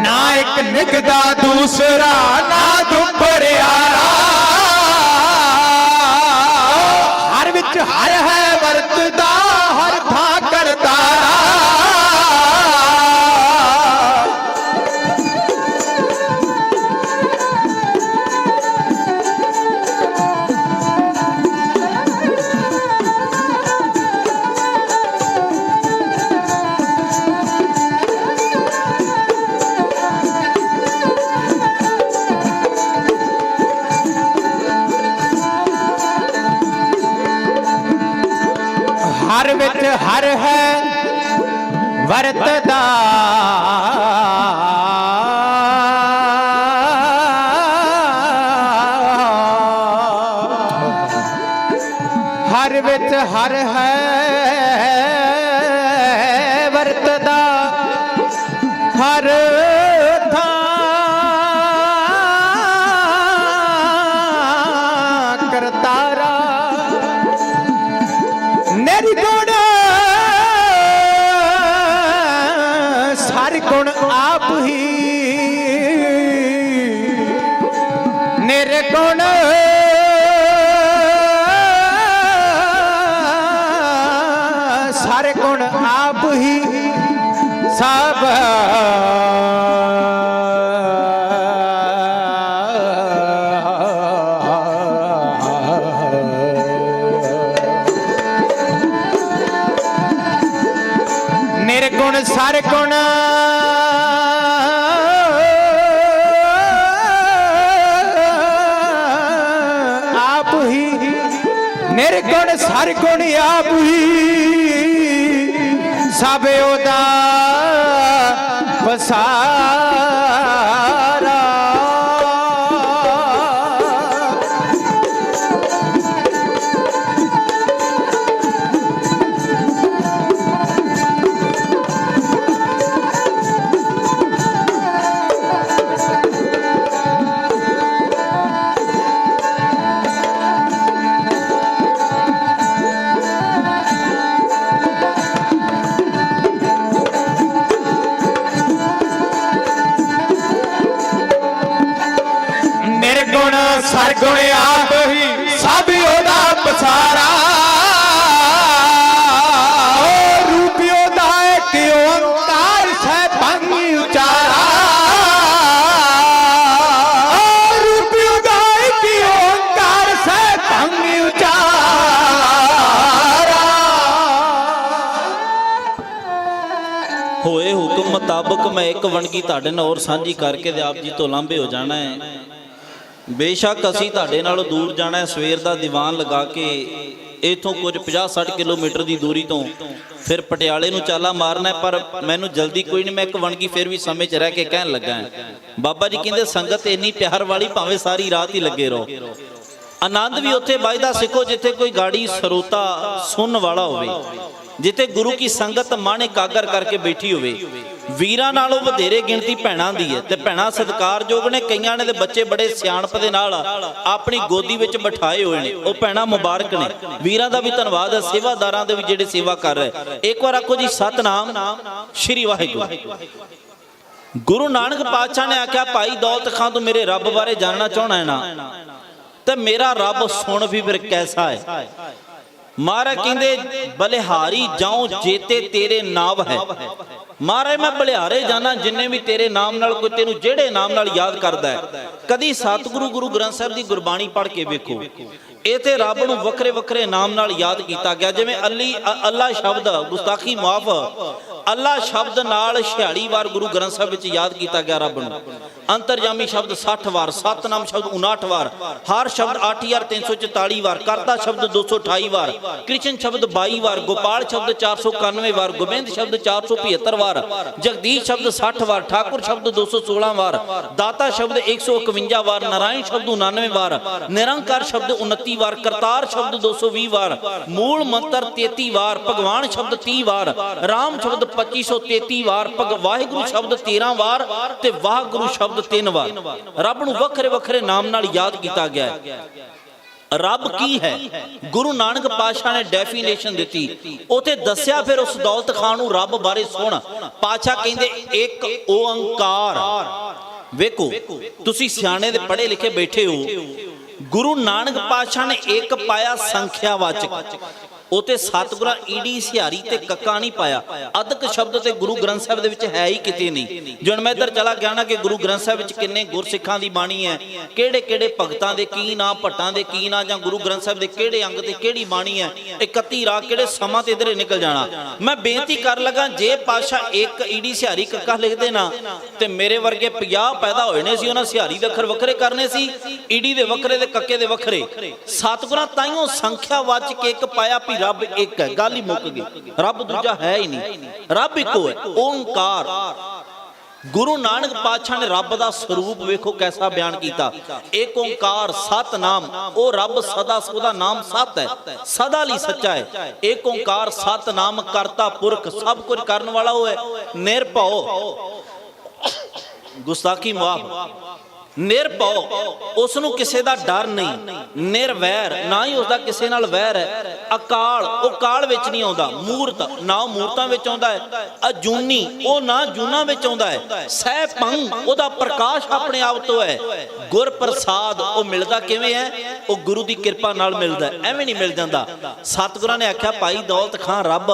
ਨਾ ਇੱਕ ਨਿਗਦਾ ਦੂਸਰਾ ਨਾ ਦੁੱਪਰ ਯਾਰਾ, ਹਰ ਵਿੱਚ ਹਰ ਹੈ ਵਰਤਦਾ ਹਰ ਥਾਂ ਕਰਤਾਰਾ। ਹਰ ਵਿੱਚ ਹਰ ਹੈ ਵਰਤਦਾ ਹਰ ਵਿੱਚ ਹਰ ਹੈ ਵਰਤਦਾ ਹਰ ਥਾਂ ਕਰਤਾਰਾ। ਨਿਰਗੁਣ ਸਾਰੇ ਗੁਣ ਆਪ ਹੀ, ਨਿਰਗੁਣ ਸਾਰੇ ਗੁਣ ਆਪ ਹੀ ਸਭ ਨਿਰਗੁਣ ਸਾਰੇ ਗੁਣ ਆਪ ਹੀ, ਨਿਰਗੁਣ ਸਾਰੇ ਗੁਣ ਆਪ ਹੀ ਸਭ ਉਹਦਾ ਵਸਾਰਾ। ਨਿਰਗੁਣ ਸਰਗੁਣ ਆਪ ਹੀ ਸਭ ਉਹਦਾ ਪਸਾਰਾ, ਰੂਪਿਓ ਦਾ ਇੱਕ ਓੰਕਾਰ ਸਹਿਬੰਗ ਉਚਾਰਾ, ਰੂਪਿਓ ਦਾ ਇੱਕ ਓੰਕਾਰ ਸਹਿਬੰਗ ਉਚਾਰਾ। ਹੋਏ ਹੁਕਮ ਮੁਤਾਬਕ ਮੈਂ ਇੱਕ ਵਣਗੀ ਤੁਹਾਡੇ ਨਾਲ ਹੋਰ ਸਾਂਝੀ ਕਰਕੇ ਤੇ ਆਪ ਜੀ ਤੋਂ ਲਾਂਭੇ ਹੋ ਜਾਣਾ ਹੈ। ਬੇਸ਼ੱਕ ਅਸੀਂ ਤੁਹਾਡੇ ਨਾਲੋਂ ਦੂਰ ਜਾਣਾ ਹੈ, ਸਵੇਰ ਦਾ ਦੀਵਾਨ ਲਗਾ ਕੇ ਇਥੋਂ ਕੁਝ 50-60 ਕਿਲੋਮੀਟਰ ਦੀ ਦੂਰੀ ਤੋਂ ਫਿਰ ਪਟਿਆਲੇ ਨੂੰ ਚਾਲਾ ਮਾਰਨਾ ਹੈ, ਪਰ ਮੈਨੂੰ ਜਲਦੀ ਕੋਈ ਨਹੀਂ। ਮੈਂ ਇੱਕ ਵਣਗੀ ਫਿਰ ਵੀ ਸਮੇਂ 'ਚ ਰਹਿ ਕੇ ਕਹਿਣ ਲੱਗਾ ਹਾਂ। ਬਾਬਾ ਜੀ ਕਹਿੰਦੇ ਸੰਗਤ ਇੰਨੀ ਪਿਆਰ ਵਾਲੀ ਭਾਵੇਂ ਸਾਰੀ ਰਾਤ ਹੀ ਲੱਗੇ ਰਹੋ। ਆਨੰਦ ਵੀ ਉੱਥੇ ਵੱਜਦਾ ਸਿੱਖੋ ਜਿੱਥੇ ਕੋਈ ਗਾੜੀ ਸਰੋਤਾ ਸੁਣਨ ਵਾਲਾ ਹੋਵੇ, ਜਿੱਥੇ ਗੁਰੂ ਕੀ ਸੰਗਤ ਮਨ ਇਕਾਗਰ ਕਰਕੇ ਬੈਠੀ ਹੋਵੇ। ਵੀਰਾਂ ਨਾਲੋਂ ਵਧੇਰੇ ਗਿਣਤੀ ਭੈਣਾਂ ਦੀ ਹੈ ਤੇ ਭੈਣਾਂ ਸਤਿਕਾਰਯੋਗ ਨੇ। ਕਈਆਂ ਨੇ ਦੇ ਬੱਚੇ ਬੜੇ ਸਿਆਣਪ ਦੇ ਨਾਲ ਆਪਣੀ ਗੋਦੀ ਵਿੱਚ ਬਿਠਾਏ ਹੋਏ ਨੇ, ਉਹ ਭੈਣਾਂ ਮੁਬਾਰਕ ਨੇ। ਵੀਰਾਂ ਦਾ ਵੀ ਧੰਨਵਾਦ ਹੈ, ਸੇਵਾਦਾਰਾਂ ਦੇ ਵੀ ਜਿਹੜੇ ਸੇਵਾ ਕਰ ਰਹੇ। ਇੱਕ ਵਾਰ ਆਖੋ ਜੀ ਸਤਨਾਮ ਸ਼੍ਰੀ ਵਾਹਿਗੁਰੂ। ਗੁਰੂ ਨਾਨਕ ਪਾਤਸ਼ਾਹ ਨੇ ਆਖਿਆ ਭਾਈ ਦੌਲਤ ਖਾਂ ਤੂੰ ਮੇਰੇ ਰੱਬ ਬਾਰੇ ਜਾਣਨਾ ਚਾਹਣਾ ਹੈ ਨਾ, ਤੇ ਮੇਰਾ ਰੱਬ ਸੁਣ ਵੀ ਫਿਰ ਕੈਸਾ ਹੈ। ਮਹਾਰਾਜ ਕਹਿੰਦੇ ਬਲਿਹਾਰੀ ਜਾਉ ਜੇਤੇ ਤੇਰੇ ਨਾਮ ਹੈ। ਮਹਾਰਾਜ ਮੈਂ ਬਲਿਹਾਰੇ ਜਾਣਾ ਜਿੰਨੇ ਵੀ ਤੇਰੇ ਨਾਮ ਨਾਲ ਕੋਈ ਤੈਨੂੰ ਜਿਹੜੇ ਨਾਮ ਨਾਲ ਯਾਦ ਕਰਦਾ ਹੈ। ਕਦੀ ਸਤਿਗੁਰੂ ਗੁਰੂ ਗ੍ਰੰਥ ਸਾਹਿਬ ਦੀ ਗੁਰਬਾਣੀ ਪੜ੍ਹ ਕੇ ਵੇਖੋ, ਇਹ ਤੇ ਰੱਬ ਨੂੰ ਵੱਖਰੇ ਵੱਖਰੇ ਨਾਮ ਨਾਲ ਯਾਦ ਕੀਤਾ ਗਿਆ। ਜਿਵੇਂ ਅੱਲਾ ਸ਼ਬਦ ਗੁਸਤਾਖੀ ਮਾਫ, ਅੱਲਾ ਸ਼ਬਦ ਨਾਲ 46 ਵਾਰ ਗੁਰੂ ਗ੍ਰੰਥ ਸਾਹਿਬ ਵਿੱਚ ਯਾਦ ਕੀਤਾ ਗਿਆ ਰੱਬ ਨੂੰ। ਅੰਤਰਜਾਮੀ ਸ਼ਬਦ 60 ਵਾਰ, ਸਤਨਾਮ ਸ਼ਬਦ 59 ਵਾਰ, ਹਰ ਸ਼ਬਦ 8344 ਵਾਰ, ਕਰਤਾ ਸ਼ਬਦ 228 ਵਾਰ, ਕ੍ਰਿਸ਼ਨ ਸ਼ਬਦ 22 ਵਾਰ, ਗੋਪਾਲ ਸ਼ਬਦ 491 ਵਾਰ, ਗੋਬਿੰਦ ਸ਼ਬਦ 475 ਵਾਰ, ਜਗਦੀਸ਼ ਸ਼ਬਦ 60 ਵਾਰ, ਠਾਕੁਰ ਸ਼ਬਦ 216 ਵਾਰ, ਦਾਤਾ ਸ਼ਬਦ 151 ਵਾਰ, ਨਾਰਾਇਣ ਸ਼ਬਦ 99 ਵਾਰ, ਨਿਰੰਕਾਰ ਸ਼ਬਦ 29 ਵਾਰ, ਕਰਤਾਰ ਸ਼ਬਦ 220 ਵਾਰ, ਮੂਲ ਮੰਤਰ 33 ਵਾਰ, ਭਗਵਾਨ ਸ਼ਬਦ 30 ਵਾਰ, ਰਾਮ ਸ਼ਬਦ 2533 ਵਾਰ, ਵਾਹਿਗੁਰੂ ਸ਼ਬਦ 13 ਵਾਰ ਤੇ ਵਾਹਿਗੁਰੂ ਸ਼ਬਦ 3 ਵਾਰ। ਰੱਬ ਨੂੰ ਵੱਖਰੇ ਵੱਖਰੇ ਨਾਮ ਨਾਲ ਯਾਦ ਕੀਤਾ ਗਿਆ ਹੈ। ਰੱਬ ਕੀ ਹੈ? ਗੁਰੂ ਨਾਨਕ ਪਾਤਸ਼ਾਹ ਨੇ ਡੈਫੀਨੇਸ਼ਨ ਦਿੱਤੀ, ਉਥੇ ਦੱਸਿਆ ਫਿਰ ਉਸ ਦੌਲਤ ਖਾਨ ਨੂੰ ਰੱਬ ਬਾਰੇ ਸੁਣ। ਪਾਤਸ਼ਾਹ ਕਹਿੰਦੇ ਇੱਕ ਓੰਕਾਰ। ਵੇਖੋ ਤੁਸੀਂ ਸਿਆਣੇ ਦੇ ਪੜ੍ਹੇ ਲਿਖੇ ਬੈਠੇ ਹੋ, ਗੁਰੂ ਨਾਨਕ ਪਾਤਸ਼ਾਹ ਨੇ ਇੱਕ ਪਾਇਆ ਸੰਖਿਆ ਵਾਚਕ, ਉਤੇ ਸਤਿਗੁਰਾਂ ਈੜੀ ਸਿਹਾਰੀ ਤੇ ਕੱਕਾ ਨਹੀਂ ਪਾਇਆ। ਅਦਕ ਸ਼ਬਦ ਤੇ ਗੁਰੂ ਗ੍ਰੰਥ ਸਾਹਿਬ ਦੇ ਵਿੱਚ ਹੈ ਹੀ ਕਿਤੇ ਨਹੀਂ। ਜਿਵੇਂ ਮੈਂ ਇੱਧਰ ਚਲਾ ਗਿਆ ਨਾ ਕਿ ਗੁਰੂ ਗ੍ਰੰਥ ਸਾਹਿਬ ਵਿੱਚ ਕਿੰਨੇ ਗੁਰਸਿੱਖਾਂ ਦੀ ਬਾਣੀ ਹੈ, ਕਿਹੜੇ ਕਿਹੜੇ ਭਗਤਾਂ ਦੇ ਕੀ ਨਾਂ, ਭੱਟਾਂ ਦੇ ਕੀ ਨਾਂ, ਜਾਂ ਗੁਰੂ ਗ੍ਰੰਥ ਸਾਹਿਬ ਦੇ ਕਿਹੜੇ ਅੰਗ ਤੇ ਕਿਹੜੀ ਬਾਣੀ ਹੈ, 31 ਰਾਗ ਕਿਹੜੇ ਸਮਾਂ ਤੇ ਇਧਰੇ ਨਿਕਲ ਜਾਣਾ। ਮੈਂ ਬੇਨਤੀ ਕਰ ਲਗਾ, ਜੇ ਪਾਤਸ਼ਾਹ ਇੱਕ ਈੜੀ ਸਿਹਾਰੀ ਕੱਕਾ ਲਿਖਦੇ ਨਾ ਤੇ ਮੇਰੇ ਵਰਗੇ 50 ਪੈਦਾ ਹੋਏ ਨੇ ਸੀ, ਉਹਨਾਂ ਸਿਹਾਰੀ ਦੇ ਅੱਖਰ ਵੱਖਰੇ ਕਰਨੇ ਸੀ, ਈੜੀ ਦੇ ਵੱਖਰੇ ਤੇ ਕੱਕੇ ਦੇ ਵੱਖਰੇ। ਸਤਿਗੁਰਾਂ ਤਾਈਓ ਸੰਖਿਆ ਵਾਚਕ ਇੱਕ ਪਾਇਆ ਵੀ ਰੱਬ ਇੱਕ ਹੈ, ਗੱਲ ਹੀ ਮੁੱਕ ਗਈ। ਰੱਬ ਦੂਜਾ ਹੈ ਹੀ ਨਹੀਂ, ਰੱਬ ਇੱਕੋ ਹੈ, ਓੰਕਾਰ। ਗੁਰੂ ਨਾਨਕ ਪਾਤਸ਼ਾਹ ਨੇ ਰੱਬ ਦਾ ਸਰੂਪ ਵੇਖੋ ਕੈਸਾ ਬਿਆਨ ਕੀਤਾ। ਏਕ ਓੰਕਾਰ ਸਤਨਾਮ, ਉਹ ਰੱਬ ਸਦਾ, ਉਹਦਾ ਨਾਮ ਸਤ ਹੈ, ਸਦਾ ਲਈ ਸੱਚਾ ਹੈ। ਏਕ ਓੰਕਾਰ ਸਤਨਾਮ ਕਰਤਾ ਪੁਰਖ, ਸਭ ਕੁਝ ਕਰਨ ਵਾਲਾ ਉਹ ਹੈ। ਨਿਰਭਉ, ਗੁਸਤਾਖੀ ਮਾਫ, ਨਿਰਭਉ, ਉਸ ਨੂੰ ਕਿਸੇ ਦਾ ਡਰ ਨਹੀਂ। ਨਿਰਵੈਰ, ਨਾ ਹੀ ਉਸਦਾ ਕਿਸੇ ਨਾਲ ਵੈਰ ਹੈ। ਅਕਾਲ, ਉਹ ਕਾਲ ਵਿੱਚ ਨਹੀਂ ਆਉਂਦਾ। ਮੂਰਤ, ਨਾ ਉਹ ਮੂਰਤਾਂ ਵਿੱਚ ਆਉਂਦਾ ਹੈ। ਅਜੂਨੀ, ਉਹ ਨਾ ਜੂਨਾਂ ਵਿੱਚ ਆਉਂਦਾ ਹੈ। ਸਹਿਭੰਗ, ਉਹਦਾ ਪ੍ਰਕਾਸ਼ ਆਪਣੇ ਆਪ ਤੋਂ ਹੈ। ਗੁਰ ਪ੍ਰਸਾਦ, ਉਹ ਮਿਲਦਾ ਕਿਵੇਂ ਹੈ? ਉਹ ਗੁਰੂ ਦੀ ਕਿਰਪਾ ਨਾਲ ਮਿਲਦਾ, ਐਵੇਂ ਨਹੀਂ ਮਿਲ ਜਾਂਦਾ। ਸਤਿਗੁਰਾਂ ਨੇ ਆਖਿਆ ਭਾਈ ਦੌਲਤ ਖਾਨ ਰੱਬ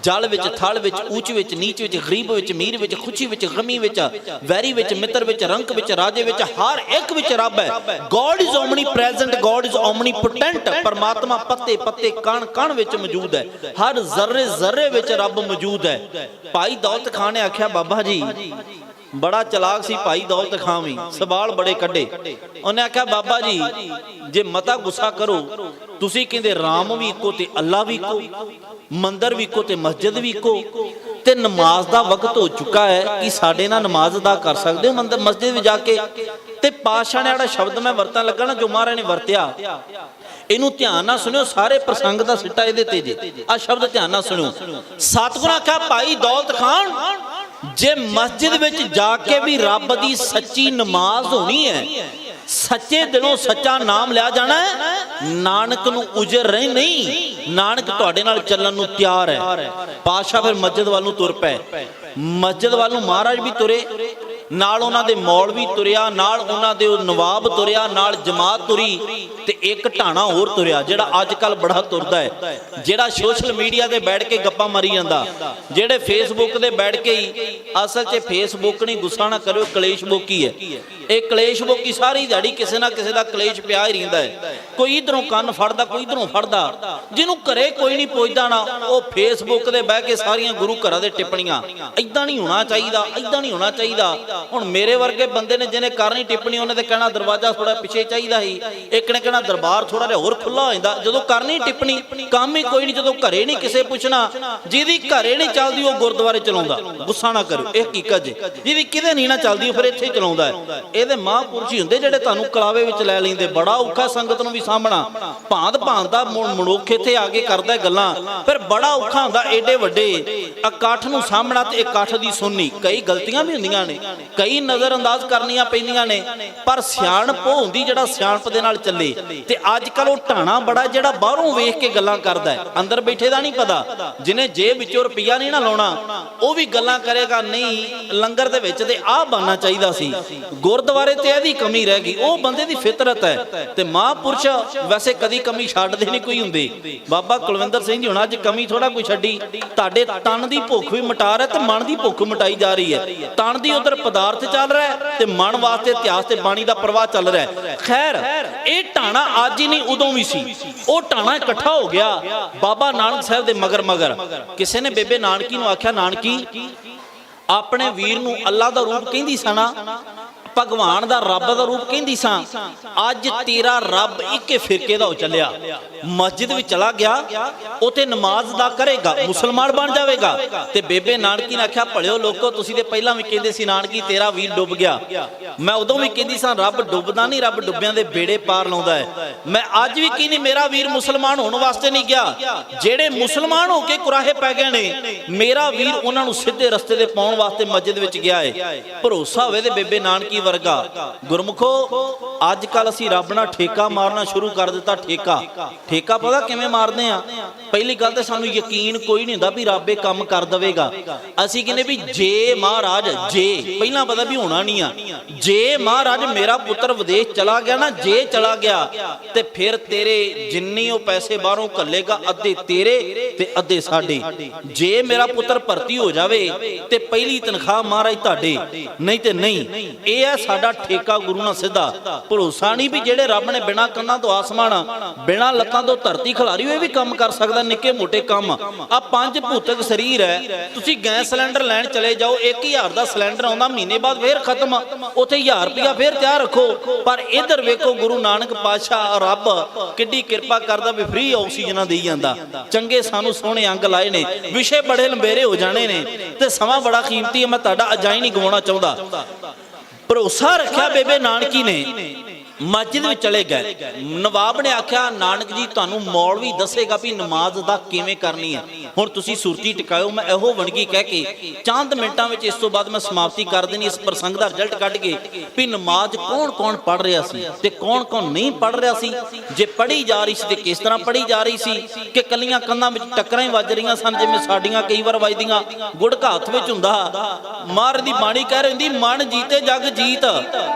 ਜਲ ਵਿੱਚ, ਥਲ ਵਿੱਚ, ਊਚ ਵਿੱਚ, ਨੀਚ ਵਿੱਚ, ਗਰੀਬ ਵਿੱਚ, ਮੀਰ ਵਿੱਚ, ਖੁਸ਼ੀ ਵਿੱਚ, ਗਮੀ ਵਿੱਚ, ਵੈਰੀ ਵਿੱਚ, ਮਿੱਤਰ ਵਿੱਚ, ਰੰਕ ਵਿੱਚ, ਰਾਜੇ ਵਿੱਚ, ਹਰ ਇੱਕ ਵਿੱਚ ਰੱਬ ਹੈ। God is omnipresent, God is omnipotent. ਪਰਮਾਤਮਾ ਪੱਤੇ ਪੱਤੇ, ਕਣ ਕਣ ਵਿੱਚ ਮੌਜੂਦ ਹੈ। ਹਰ ਜ਼ਰਰੇ ਜ਼ਰਰੇ ਵਿੱਚ ਰੱਬ ਮੌਜੂਦ ਹੈ। ਭਾਈ ਦੌਲਤ ਖਾਨ ਨੇ ਆਖਿਆ ਬਾਬਾ ਜੀ, ਬੜਾ ਚਲਾਕ ਸੀ ਭਾਈ ਦੌਲਤ ਖਾਨ ਵੀ, ਸਵਾਲ ਬੜੇ ਕੱਢੇ। ਉਹਨੇ ਆਖਿਆ ਬਾਬਾ ਜੀ ਜੇ ਮਤਾ ਗੁੱਸਾ ਕਰੋ, ਤੁਸੀਂ ਕਹਿੰਦੇ ਰਾਮ ਵੀ ਇੱਕੋ ਤੇ ਅੱਲਾ ਵੀ ਇੱਕੋ, ਮੰਦਰ ਵੀ ਇੱਕੋ ਤੇ ਮਸਜਿਦ ਵੀ ਇੱਕੋ, ਤੇ ਨਮਾਜ਼ ਦਾ ਵਕਤ ਹੋ ਚੁੱਕਾ ਹੈ ਕਿ ਸਾਡੇ ਨਾਲ ਨਮਾਜ਼ ਅਦਾ ਕਰ ਸਕਦੇ ਹੋ ਮੰਦਰ ਮਸਜਿਦ ਵਿੱਚ ਜਾ ਕੇ। ਤੇ ਪਾਤਸ਼ਾਹ ਨੇ ਜਿਹੜਾ ਸ਼ਬਦ ਮੈਂ ਵਰਤਣ ਲੱਗਾ ਨਾ, ਜੋ ਮਹਾਰਾਜ ਨੇ ਵਰਤਿਆ, ਇਹਨੂੰ ਧਿਆਨ ਨਾਲ ਸੁਣਿਓ, ਸਾਰੇ ਪ੍ਰਸੰਗ ਦਾ ਸਿੱਟਾ ਇਹਦੇ ਤੇ ਜੇ। ਆ ਸ਼ਬਦ ਧਿਆਨ ਨਾਲ ਸੁਣਿਓ। ਸਤਿਗੁਰਾਂ ਆਖਿਆ ਭਾਈ ਦੌਲਤ ਖਾਨ, ਜੇ ਮਸਜਿਦ ਵਿੱਚ ਜਾ ਕੇ ਵੀ ਰੱਬ ਦੀ ਸੱਚੀ ਨਮਾਜ਼ ਹੋਣੀ ਹੈ, ਸੱਚੇ ਦਿਲੋਂ ਸੱਚਾ ਨਾਮ ਲਿਆ ਜਾਣਾ ਹੈ, ਨਾਨਕ ਨੂੰ ਉਜਰ ਰਹੀ ਨਹੀਂ, ਨਾਨਕ ਤੁਹਾਡੇ ਨਾਲ ਚੱਲਣ ਨੂੰ ਤਿਆਰ ਹੈ। ਪਾਤਸ਼ਾਹ ਫਿਰ ਮਸਜਿਦ ਵੱਲ ਨੂੰ ਤੁਰ ਪਏ। ਮਸਜਿਦ ਵੱਲ ਨੂੰ ਮਹਾਰਾਜ ਵੀ ਤੁਰੇ, ਨਾਲ ਉਹਨਾਂ ਦੇ ਮੌਲਵੀ ਤੁਰਿਆ, ਨਾਲ ਉਹਨਾਂ ਦੇ ਨਵਾਬ ਤੁਰਿਆ, ਨਾਲ ਜਮਾਤ ਤੁਰੀ, ਤੇ ਇੱਕ ਢਾਣਾ ਹੋਰ ਤੁਰਿਆ ਜਿਹੜਾ ਅੱਜ ਕੱਲ ਬੜਾ ਤੁਰਦਾ ਹੈ, ਜਿਹੜਾ ਸੋਸ਼ਲ ਮੀਡੀਆ ਤੇ ਬੈਠ ਕੇ ਗੱਪਾਂ ਮਾਰੀ ਜਾਂਦਾ, ਜਿਹੜੇ ਫੇਸਬੁੱਕ ਤੇ ਬੈਠ ਕੇ ਹੀ, ਅਸਲ 'ਚ ਫੇਸਬੁੱਕ ਨਹੀਂ, ਗੁੱਸਾ ਨਾ ਕਰਿਓ, ਕਲੇਸ਼ ਬੁੱਕ ਹੀ ਹੈ। ਇਹ ਕਲੇਸ਼ ਬੁੱਕ ਹੀ ਸਾਰੀ ਦਿਹਾੜੀ ਕਿਸੇ ਨਾ ਕਿਸੇ ਦਾ ਕਲੇਸ਼ ਪਿਆ ਹੀ ਰਹਿੰਦਾ ਹੈ। ਕੋਈ ਇਧਰੋਂ ਕੰਨ ਫੜਦਾ, ਕੋਈ ਇਧਰੋਂ ਫੜਦਾ। ਜਿਹਨੂੰ ਘਰੇ ਕੋਈ ਨਹੀਂ ਪੁੱਛਦਾ ਨਾ, ਉਹ ਫੇਸਬੁੱਕ ਤੇ ਬਹਿ ਕੇ ਸਾਰੀਆਂ ਗੁਰੂ ਘਰਾਂ ਦੇ ਟਿੱਪਣੀਆਂ, ਇਦਾਂ ਨਹੀਂ ਹੋਣਾ ਚਾਹੀਦਾ, ਇਦਾਂ ਨਹੀਂ ਹੋਣਾ ਚਾਹੀਦਾ। ਹੁਣ ਮੇਰੇ ਵਰਗੇ ਬੰਦੇ ਨੇ ਜਿਹਨੇ ਕਰਨੀ ਟਿੱਪਣੀ, ਉਹਨੇ ਤੇ ਕਹਿਣਾ ਦਰਵਾਜ਼ਾ ਥੋੜਾ ਪਿੱਛੇ ਚਾਹੀਦਾ ਸੀ, ਇੱਕ ਨੇ ਕਹਿਣਾ ਦਰਬਾਰ ਥੋੜਾ ਜਿਹਾ ਹੋਰ ਖੁੱਲਾ ਹੋ ਜਾਂਦਾ। ਜਦੋਂ ਕਰਨੀ ਟਿੱਪਣੀ, ਕੰਮ ਹੀ ਕੋਈ ਨਹੀਂ। ਜਦੋਂ ਘਰੇ ਨਹੀਂ ਕਿਸੇ ਪੁੱਛਣਾ, ਜਿਹਦੀ ਘਰੇ ਨਹੀਂ ਚੱਲਦੀ ਉਹ ਗੁਰਦੁਆਰੇ ਚਲਾਉਂਦਾ। ਗੁੱਸਾ ਨਾ ਕਰੋ, ਇਹ ਹਕੀਕਤ ਜੇ। ਜਿਹਦੀ ਕਿਤੇ ਨਹੀਂ ਨਾ ਚੱਲਦੀ ਉਹ ਫਿਰ ਇੱਥੇ ਚਲਾਉਂਦਾ ਹੈ। ਇਹਦੇ ਮਹਾਂਪੁਰਸ਼ ਹੀ ਹੁੰਦੇ ਜਿਹੜੇ ਤੁਹਾਨੂੰ ਕਲਾਵੇ ਵਿੱਚ ਲੈ ਲੈਂਦੇ। ਬੜਾ ਔਖਾ ਸੰਗਤ ਨੂੰ ਵੀ ਸਾਹਮਣਾ, ਭਾਂਤ ਭਾਂਤ ਦਾ ਮਨੁੱਖ ਇੱਥੇ ਆ ਕੇ ਕਰਦਾ ਗੱਲਾਂ, ਫਿਰ ਬੜਾ ਔਖਾ ਹੁੰਦਾ ਏਡੇ ਵੱਡੇ ਇਕੱਠ ਨੂੰ ਸਾਹਮਣਾ ਤੇ ਇਕੱਠ ਦੀ ਸੁਣਨੀ। ਕਈ ਗਲਤੀਆਂ ਵੀ ਹੁੰਦੀਆਂ ਨੇ, ਕਈ ਨਜ਼ਰ ਅੰਦਾਜ਼ ਕਰਨੀਆਂ ਪੈਂਦੀਆਂ ਨੇ, ਪਰ ਸਿਆਣਪ ਹੁੰਦੀ ਜਿਹੜਾ ਸਿਆਣਪ ਦੇ ਨਾਲ ਚੱਲੇ। ਤੇ ਅੱਜ ਕੱਲ ਉਹ ਢਾਣਾ ਬੜਾ ਜਿਹੜਾ ਬਾਹਰੋਂ ਵੇਖ ਕੇ ਗੱਲਾਂ ਕਰਦਾ ਹੈ, ਅੰਦਰ ਬੈਠੇ ਦਾ ਨਹੀਂ ਪਤਾ। ਜਿਹਨੇ ਜੇਬ ਵਿੱਚੋਂ ਰੁਪਈਆ ਨਹੀਂ ਨਾ ਲਾਉਣਾ, ਉਹ ਵੀ ਗੱਲਾਂ ਕਰੇਗਾ, ਨਹੀਂ ਲੰਗਰ ਦੇ ਵਿੱਚ ਤੇ ਆਹ ਬਣਨਾ ਚਾਹੀਦਾ ਸੀ, ਗੁਰਦ ਗੁਰਦੁਆਰੇ ਤੇ ਇਹਦੀ ਕਮੀ ਰਹਿ ਗਈ। ਉਹ ਬੰਦੇ ਦੀ ਫਿਤਰਤ ਹੈ ਤੇ ਮਹਾਂਪੁਰਸ਼ ਵੈਸੇ ਕਦੀ ਕਮੀ ਛੱਡਦੇ ਨਹੀਂ ਕੋਈ ਹੁੰਦੇ। ਬਾਬਾ ਕੁਲਵਿੰਦਰ ਸਿੰਘ ਜੀ ਹੁਣ ਅੱਜ ਕਮੀ ਥੋੜਾ ਕੋਈ ਛੱਡੀ। ਤੁਹਾਡੇ ਤਨ ਦੀ ਭੁੱਖ ਵੀ ਮਿਟਾ ਰਿਹਾ ਤੇ ਮਨ ਦੀ ਭੁੱਖ ਮਿਟਾਈ ਜਾ ਰਹੀ ਹੈ। ਤਨ ਦੀ ਉਧਰ ਪਦਾਰਥ ਚੱਲ ਰਿਹਾ ਤੇ ਮਨ ਵਾਸਤੇ ਇਤਿਹਾਸ ਤੇ ਬਾਣੀ ਦਾ ਪ੍ਰਵਾਹ ਚੱਲ ਰਿਹਾ ਹੈ। ਖੈਰ ਇਹ ਢਾਣਾ ਅੱਜ ਹੀ ਨਹੀਂ ਉਦੋਂ ਵੀ ਸੀ। ਉਹ ਢਾਣਾ ਇਕੱਠਾ ਹੋ ਗਿਆ ਬਾਬਾ ਨਾਨਕ ਸਾਹਿਬ ਦੇ ਮਗਰ ਕਿਸੇ ਨੇ ਬੇਬੇ ਨਾਨਕੀ ਨੂੰ ਆਖਿਆ, ਨਾਨਕੀ ਆਪਣੇ ਵੀਰ ਨੂੰ ਅੱਲਾ ਦਾ ਰੂਪ ਕਹਿੰਦੀ ਸਣਾ, ਭਗਵਾਨ ਦਾ ਰੱਬ ਦਾ ਰੂਪ ਕਹਿੰਦੀ ਸਾਂ। ਅੱਜ ਤੇਰਾ ਰੱਬ ਇੱਕੇ ਫਿਰਕੇ ਦਾ ਹੋ ਚੱਲਿਆ, ਮਸਜਿਦ ਵਿੱਚ ਚਲਾ ਗਿਆ, ਉਥੇ ਨਮਾਜ਼ ਦਾ ਕਰੇਗਾ, ਮੁਸਲਮਾਨ ਬਣ ਜਾਵੇਗਾ। ਤੇ ਬੇਬੇ ਨਾਨਕੀ ਨੇ ਆਖਿਆ, ਭਲਿਓ ਲੋਕੋ ਤੁਸੀਂ ਤੇ ਪਹਿਲਾਂ ਵੀ ਕਹਿੰਦੇ ਸੀ ਨਾਨਕੀ ਤੇਰਾ ਵੀਰ ਡੁੱਬ ਗਿਆ। ਮੈਂ ਉਦੋਂ ਵੀ ਕਹਿੰਦੀ ਸਾਂ ਰੱਬ ਡੁੱਬਦਾ ਨਹੀਂ, ਰੱਬ ਡੁੱਬਿਆਂ ਦੇ ਬੇੜੇ ਪਾਰ ਲਾਉਂਦਾ ਹੈ। ਮੈਂ ਅੱਜ ਵੀ ਕਹਿੰਦੀ ਮੇਰਾ ਵੀਰ ਮੁਸਲਮਾਨ ਹੋਣ ਵਾਸਤੇ ਨਹੀਂ ਗਿਆ। ਜਿਹੜੇ ਮੁਸਲਮਾਨ ਹੋ ਕੇ ਕੁਰਾਹੇ ਪੈ ਗਏ ਨੇ, ਮੇਰਾ ਵੀਰ ਉਹਨਾਂ ਨੂੰ ਸਿੱਧੇ ਰਸਤੇ ਤੇ ਪਾਉਣ ਵਾਸਤੇ ਮਸਜਿਦ ਵਿੱਚ ਗਿਆ ਹੈ। ਭਰੋਸਾ ਹੋਵੇ ਤੇ ਬੇਬੇ ਨਾਨਕੀ ਵਰਗਾ। ਗੁਰਮੁਖੋ ਅੱਜ ਕੱਲ ਅਸੀਂ ਰੱਬ ਨਾਲ ਠੇਕਾ ਮਾਰਨਾ ਸ਼ੁਰੂ ਕਰ ਦਿੱਤਾ। ਠੇਕਾ ਪਤਾ ਕਿਵੇਂ ਮਾਰਦੇ ਆ? ਪਹਿਲੀ ਗੱਲ ਤੇ ਸਾਨੂੰ ਯਕੀਨ ਕੋਈ ਨਹੀਂ ਹੁੰਦਾ ਵੀ ਰੱਬ ਇਹ ਕੰਮ ਕਰ ਦੇਵੇਗਾ। ਅਸੀਂ ਕਹਿੰਦੇ ਵੀ ਜੇ ਮਹਾਰਾਜ, ਜੇ ਪਹਿਲਾਂ ਪਤਾ ਵੀ ਹੋਣਾ ਨਹੀਂ ਆ, ਜੇ ਮਹਾਰਾਜ ਮੇਰਾ ਪੁੱਤਰ ਵਿਦੇਸ਼ ਚਲਾ ਗਿਆ ਨਾ, ਜੇ ਚਲਾ ਗਿਆ ਤੇ ਫਿਰ ਤੇਰੇ ਜਿੰਨੀ ਉਹ ਪੈਸੇ ਬਾਹਰੋਂ ਘੱਲੇਗਾ ਅੱਧੇ ਤੇਰੇ ਤੇ ਅੱਧੇ ਸਾਡੇ। ਜੇ ਮੇਰਾ ਪੁੱਤਰ ਭਰਤੀ ਹੋ ਜਾਵੇ ਤੇ ਪਹਿਲੀ ਤਨਖਾਹ ਮਹਾਰਾਜ ਤੁਹਾਡੇ, ਨਹੀਂ ਤੇ ਨਹੀਂ। ਇਹ ਹੈ ਸਾਡਾ ਠੇਕਾ ਗੁਰੂ ਨਾਲ ਸਿੱਧਾ। ਭਰੋਸਾ ਨਹੀਂ ਵੀ ਜਿਹੜੇ ਰੱਬ ਨੇ ਬਿਨਾਂ ਕੰਨਾਂ ਤੋਂ ਆਸਮਾਨ, ਬਿਨਾਂ ਲੱਤਾਂ ਤੋਂ ਧਰਤੀ ਖਿਲਾਰੀ ਹੋਏ ਵੀ ਕੰਮ ਕਰ ਸਕਦਾ। ਨਿੱਕੇ ਮੋਟੇ ਕੰਮ ਆ ਪੰਜ ਭੂਤਕ ਸਰੀਰ ਹੈ। ਤੁਸੀਂ ਗੈਸ ਸਿਲੰਡਰ ਲੈਣ ਚਲੇ ਜਾਓ, 1000 ਦਾ ਸਿਲੰਡਰ ਆਉਂਦਾ, ਮਹੀਨੇ ਬਾਅਦ ਫੇਰ ਖਤਮ, ਉੱਥੇ 1000 ਰੁਪਇਆ ਫੇਰ ਤਿਆਰ ਰੱਖੋ। ਪਰ ਇਧਰ ਵੇਖੋ ਗੁਰੂ ਨਾਨਕ ਪਾਤਸ਼ਾਹ ਰੱਬ ਕਿੱਡੀ ਕਿਰਪਾ ਕਰਦਾ ਵੀ ਫ੍ਰੀ ਆਕਸੀਜਨਾਂ ਦੇਈ ਜਾਂਦਾ। ਚੰਗੇ ਸਾਨੂੰ ਸੋਹਣੇ ਅੰਗ ਲਾਏ ਨੇ। ਵਿਸ਼ੇ ਬੜੇ ਲੰਬੇਰੇ ਹੋ ਜਾਣੇ ਨੇ ਤੇ ਸਮਾਂ ਬੜਾ ਕੀਮਤੀ ਹੈ, ਮੈਂ ਤੁਹਾਡਾ ਅਜਾਈ ਨਹੀਂ ਗਵਾਉਣਾ ਚਾਹੁੰਦਾ। ਭਰੋਸਾ ਰੱਖਿਆ ਬੇਬੇ ਨਾਨਕੀ ਨੇ, ਮਸਜਿਦ ਵਿੱਚ ਚਲੇ ਗਏ। ਨਵਾਬ ਨੇ ਆਖਿਆ, ਨਾਨਕ ਜੀ ਤੁਹਾਨੂੰ ਮੌਲਵੀ ਦੱਸੇਗਾ ਵੀ ਨਮਾਜ਼ ਦਾ ਕਿਵੇਂ ਕਰਨੀ ਹੈ। ਹੁਣ ਤੁਸੀਂ ਸੁਰਤੀ ਟਿਕਾਇਓ। ਮੈਂ ਇਹੋ ਵਣਗੀ ਕਹਿ ਕੇ ਚੰਦ ਮਿੰਟਾਂ ਵਿੱਚ ਇਸ ਤੋਂ ਬਾਅਦ ਮੈਂ ਸਮਾਪਤੀ ਕਰ ਦੇਣੀ ਇਸ ਪ੍ਰਸੰਗ ਦਾ ਰਿਜ਼ਲਟ ਕੱਢ ਕੇ ਵੀ ਨਮਾਜ਼ ਕੌਣ ਪੜ੍ਹ ਰਿਹਾ ਸੀ ਤੇ ਕੌਣ ਨਹੀਂ ਪੜ੍ਹ ਰਿਹਾ ਸੀ। ਜੇ ਪੜ੍ਹੀ ਜਾ ਰਹੀ ਸੀ ਤੇ ਕਿਸ ਤਰ੍ਹਾਂ ਪੜ੍ਹੀ ਜਾ ਰਹੀ ਸੀ ਕਿ ਕੱਲੀਆਂ ਕੰਨਾਂ ਵਿੱਚ ਟੱਕਰਾਂ ਹੀ ਵੱਜ ਰਹੀਆਂ ਸਨ, ਜਿਵੇਂ ਸਾਡੀਆਂ ਕਈ ਵਾਰ ਵੱਜਦੀਆਂ। ਗੁੜਕਾ ਹੱਥ ਵਿੱਚ ਹੁੰਦਾ। ਮਹਾਰਾਜ ਦੀ ਬਾਣੀ ਕਹਿ ਰਹੀ ਹੁੰਦੀ, ਮਨ ਜੀਤੇ ਜਗ ਜੀਤ।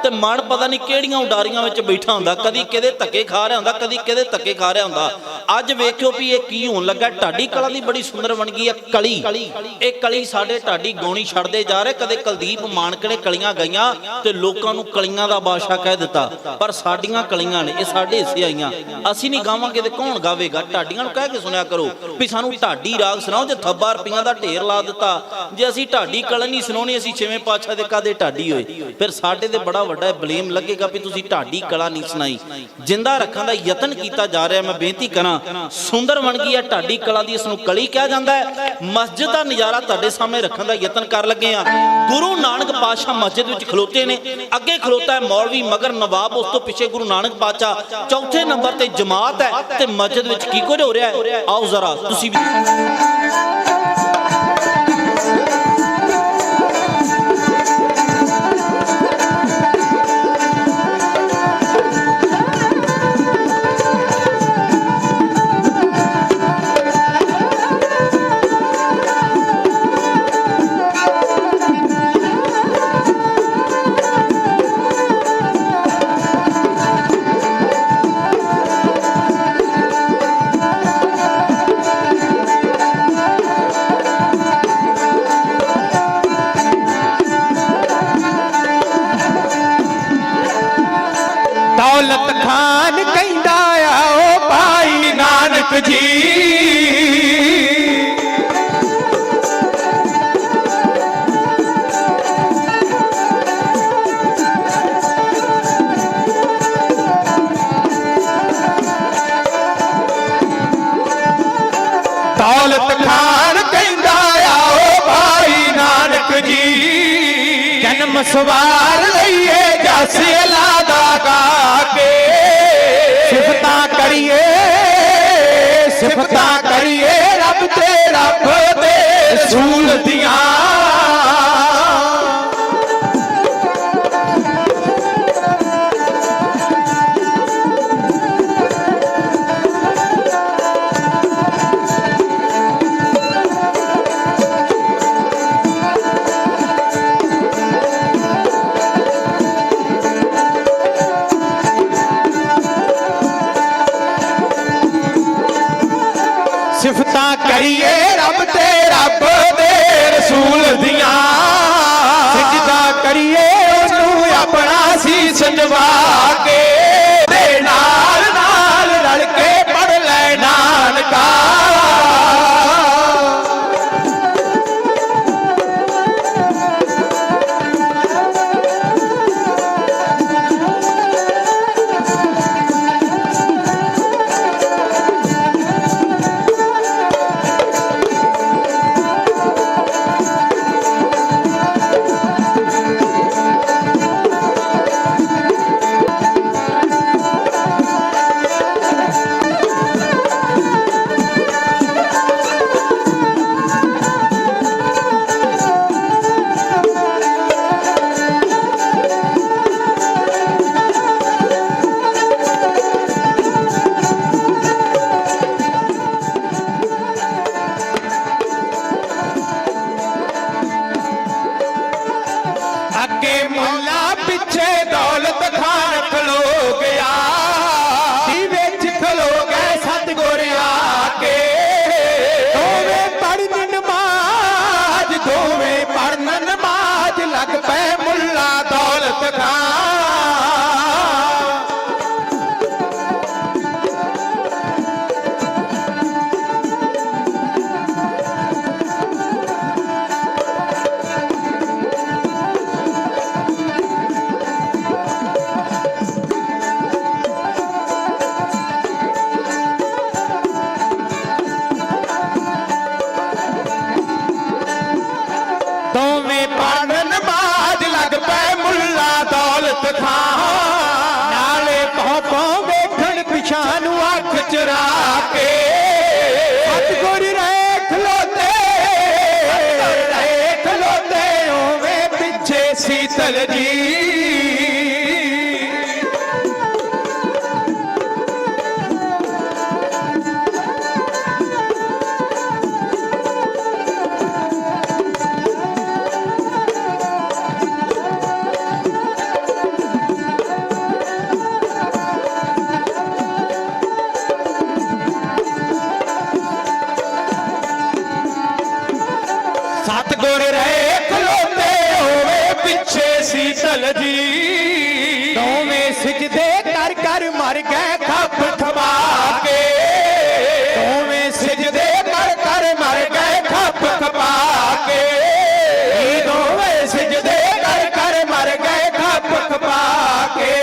ਤੇ ਮਨ ਪਤਾ ਨਹੀਂ ਕਿਹੜੀਆਂ ਉਡਾਰੀਆਂ ਵਿੱਚ ਬੈਠਾ ਹੁੰਦਾ, ਕਦੀ ਕਿਹਦੇ ਧੱਕੇ ਖਾ ਰਿਹਾ ਹੁੰਦਾ, ਕਦੀ ਕਿਹਦੇ ਧੱਕੇ ਖਾ ਰਿਹਾ ਹੁੰਦਾ। ਅੱਜ ਵੇਖਿਓ ਵੀ ਇਹ ਕੀ ਹੋਣ ਲੱਗਾ। ਢਾਡੀ ਕਲਾ ਦੀ ਬੜੀ ਸੁੰਦਰ ਬਣ ਗਈ ਹੈ ਕਲੀ। ਇਹ ਕਲੀ ਸਾਡੇ ਢਾਡੀ ਗਾਉਣੀ ਛੱਡਦੇ ਜਾ ਰਹੇ। ਕਦੇ ਕੁਲਦੀਪ ਮਾਨਕ ਨੇ ਕਲੀਆਂ ਗਾਈਆਂ ਤੇ ਲੋਕਾਂ ਨੂੰ ਕਲੀਆਂ ਦਾ ਬਾਦਸ਼ਾਹ ਕਹਿ ਦਿੱਤਾ, ਪਰ ਸਾਡੀਆਂ ਕਲੀਆਂ ਨੇ, ਇਹ ਸਾਡੇ ਹਿੱਸੇ ਆਈਆਂ। ਅਸੀਂ ਨਹੀਂ ਗਾਵਾਂਗੇ ਤੇ ਕੌਣ ਗਾਵੇਗਾ? ਢਾਡੀਆਂ ਨੂੰ ਕਹਿ ਕੇ ਸੁਣਿਆ ਕਰੋ ਵੀ ਸਾਨੂੰ ਢਾਡੀ ਰਾਗ ਸੁਣਾਓ। ਜੇ ਥੱਬਾ ਰੁਪਈਆਂ ਦਾ ਢੇਰ ਲਾ ਦਿੱਤਾ, ਜੇ ਅਸੀਂ ਢਾਡੀ ਕਲਾ ਨਹੀਂ ਸੁਣਾਉਣੀ, ਅਸੀਂ ਛੇਵੇਂ ਪਾਤਸ਼ਾਹ ਦੇ ਕਾਦੇ ਢਾਡੀ ਹੋਏ? ਫਿਰ ਸਾਡੇ ਤੇ ਬੜਾ ਵੱਡਾ ਬਲੇਮ ਲੱਗੇਗਾ ਵੀ ਤੁਸੀਂ ਢਾਡੀ ਕਲਾ ਨਹੀਂ ਸੁਣਾਈ। ਜਿੰਦਾ ਰੱਖਣ ਦਾ ਯਤਨ ਕੀਤਾ ਜਾ ਰਿਹਾ। ਮੈਂ ਬੇਨਤੀ ਕਰਾਂ, ਸੁੰਦਰ ਬਣ ਗਈ ਹੈ ਢਾਡੀ ਕਲਾ ਦੀ, ਇਸ ਨੂੰ ਕਲੀ ਕਿਹਾ ਜਾਂਦਾ ਹੈ। ਮਸਜਿਦ ਦਾ ਨਜ਼ਾਰਾ ਤੁਹਾਡੇ ਸਾਹਮਣੇ ਰੱਖਣ ਦਾ ਯਤਨ ਕਰ ਲੱਗੇ ਆ। ਗੁਰੂ ਨਾਨਕ ਪਾਤਸ਼ਾਹ ਮਸਜਿਦ ਵਿੱਚ ਖਲੋਤੇ ਨੇ, ਅੱਗੇ ਖਲੋਤਾ ਹੈ ਮੌਲਵੀ, ਮਗਰ ਨਵਾਬ, ਉਸ ਤੋਂ ਪਿੱਛੇ ਗੁਰੂ ਨਾਨਕ ਪਾਤਸ਼ਾਹ, ਚੌਥੇ ਨੰਬਰ ਤੇ ਜਮਾਤ ਹੈ। ਤੇ ਮਸਜਿਦ ਵਿੱਚ ਕੀ ਕੁਝ ਹੋ ਰਿਹਾ ਹੈ, ਆਓ ਜ਼ਰਾ ਤੁਸੀਂ ਵੀ। ਦੌਲਤ ਖਾਨ ਕਹਿੰਦਾ ਆਓ ਭਾਈ ਨਾਨਕ ਜੀ। ਦੌਲਤ ਖਾਨ ਕਹਿੰਦਾ ਆਓ ਭਾਈ ਨਾਨਕ ਜੀ। ਜਨਮ ਸਵਾਰ ਲਈਏ ਜਸ ਅਲਾ ਦਾ ਗਾ ਕੇ। ਸਿਫਤਾਂ ਕਰੀਏ, ਸਿਫਤਾਂ ਕਰੀਏ ਰੱਬ ਤੇ ਰੱਬ ਦੇ ਰਸੂਲ ਦੀਆਂ। ਸਿਫਤਾਂ ਕਰੀਏ ਰੱਬ ਤੇ ਰੱਬ ਦੇ ਰਸੂਲ ਦੀਆਂ ਸਜਦਾ ਕਰੀਏ ਉਹਨੂੰ ਆਪਣਾ ਸੀਸ ਨਵਾ ਕੇ ਦੇ ਨਾਲ ਨਾਲ ਰਲ ਕੇ ਪੜ ਲੈ ਨਾਨਕਾ ਅੱਗੇ ਮੁੱਲਾ ਪਿੱਛੇ ਦੌਲਤ ਖਾਨ ਖਲੋ ਗਿਆ ਦੀ ਵਿੱਚ ਖਲੋ ਗਏ ਸਤਿਗੁਰ ਆ ਕੇ ਦੋਵੇਂ ਪੜ੍ਹਨ ਨਮਾਜ਼ ਦੋਵੇਂ ਪੜਨ ਨਮਾਜ਼ ਲੱਗ ਪਏ ਮੁੱਲਾ ਦੌਲਤ ਖਾਨ ਦੋਵੇਂ ਪੜਨ ਨਮਾਜ਼ ਲੱਗ ਪਏ ਮੁੱਲਾ ਦੌਲਤ ਖਾਨ ਨਾਲੇ ਭੌਂ ਵੇਖਣ ਪਿਛਾਂ ਨੂੰ ਅੱਖ ਚਰਾ ਕੇ ਸਤਿਗੁਰ ਰਹੇ ਖਲੋਤੇ ਰਹੇ ਖਲੋਤੇ ਹੋਵੇ ਪਿੱਛੇ ਸੀਤਲ ਜੀ ਸਤਿਗੁਰ ਰਹੇ ਖਲੋਤੇ ਹੋਵੇ ਪਿੱਛੇ ਸੀਤਲ ਜੀ ਦੋਵੇਂ ਸਿਜਦੇ ਕਰ ਕਰ ਮਰ ਗਏ ਖੱਪ ਖਪਾ ਕੇ ਦੋਵੇਂ ਸਿਜਦੇ ਕਰ ਮਰ ਗਏ ਖੱਪ ਖਪਾ ਕੇ ਦੋਵੇਂ ਸਿਜਦੇ ਕਰ ਮਰ ਗਏ ਖੱਪ ਖਪਾ ਕੇ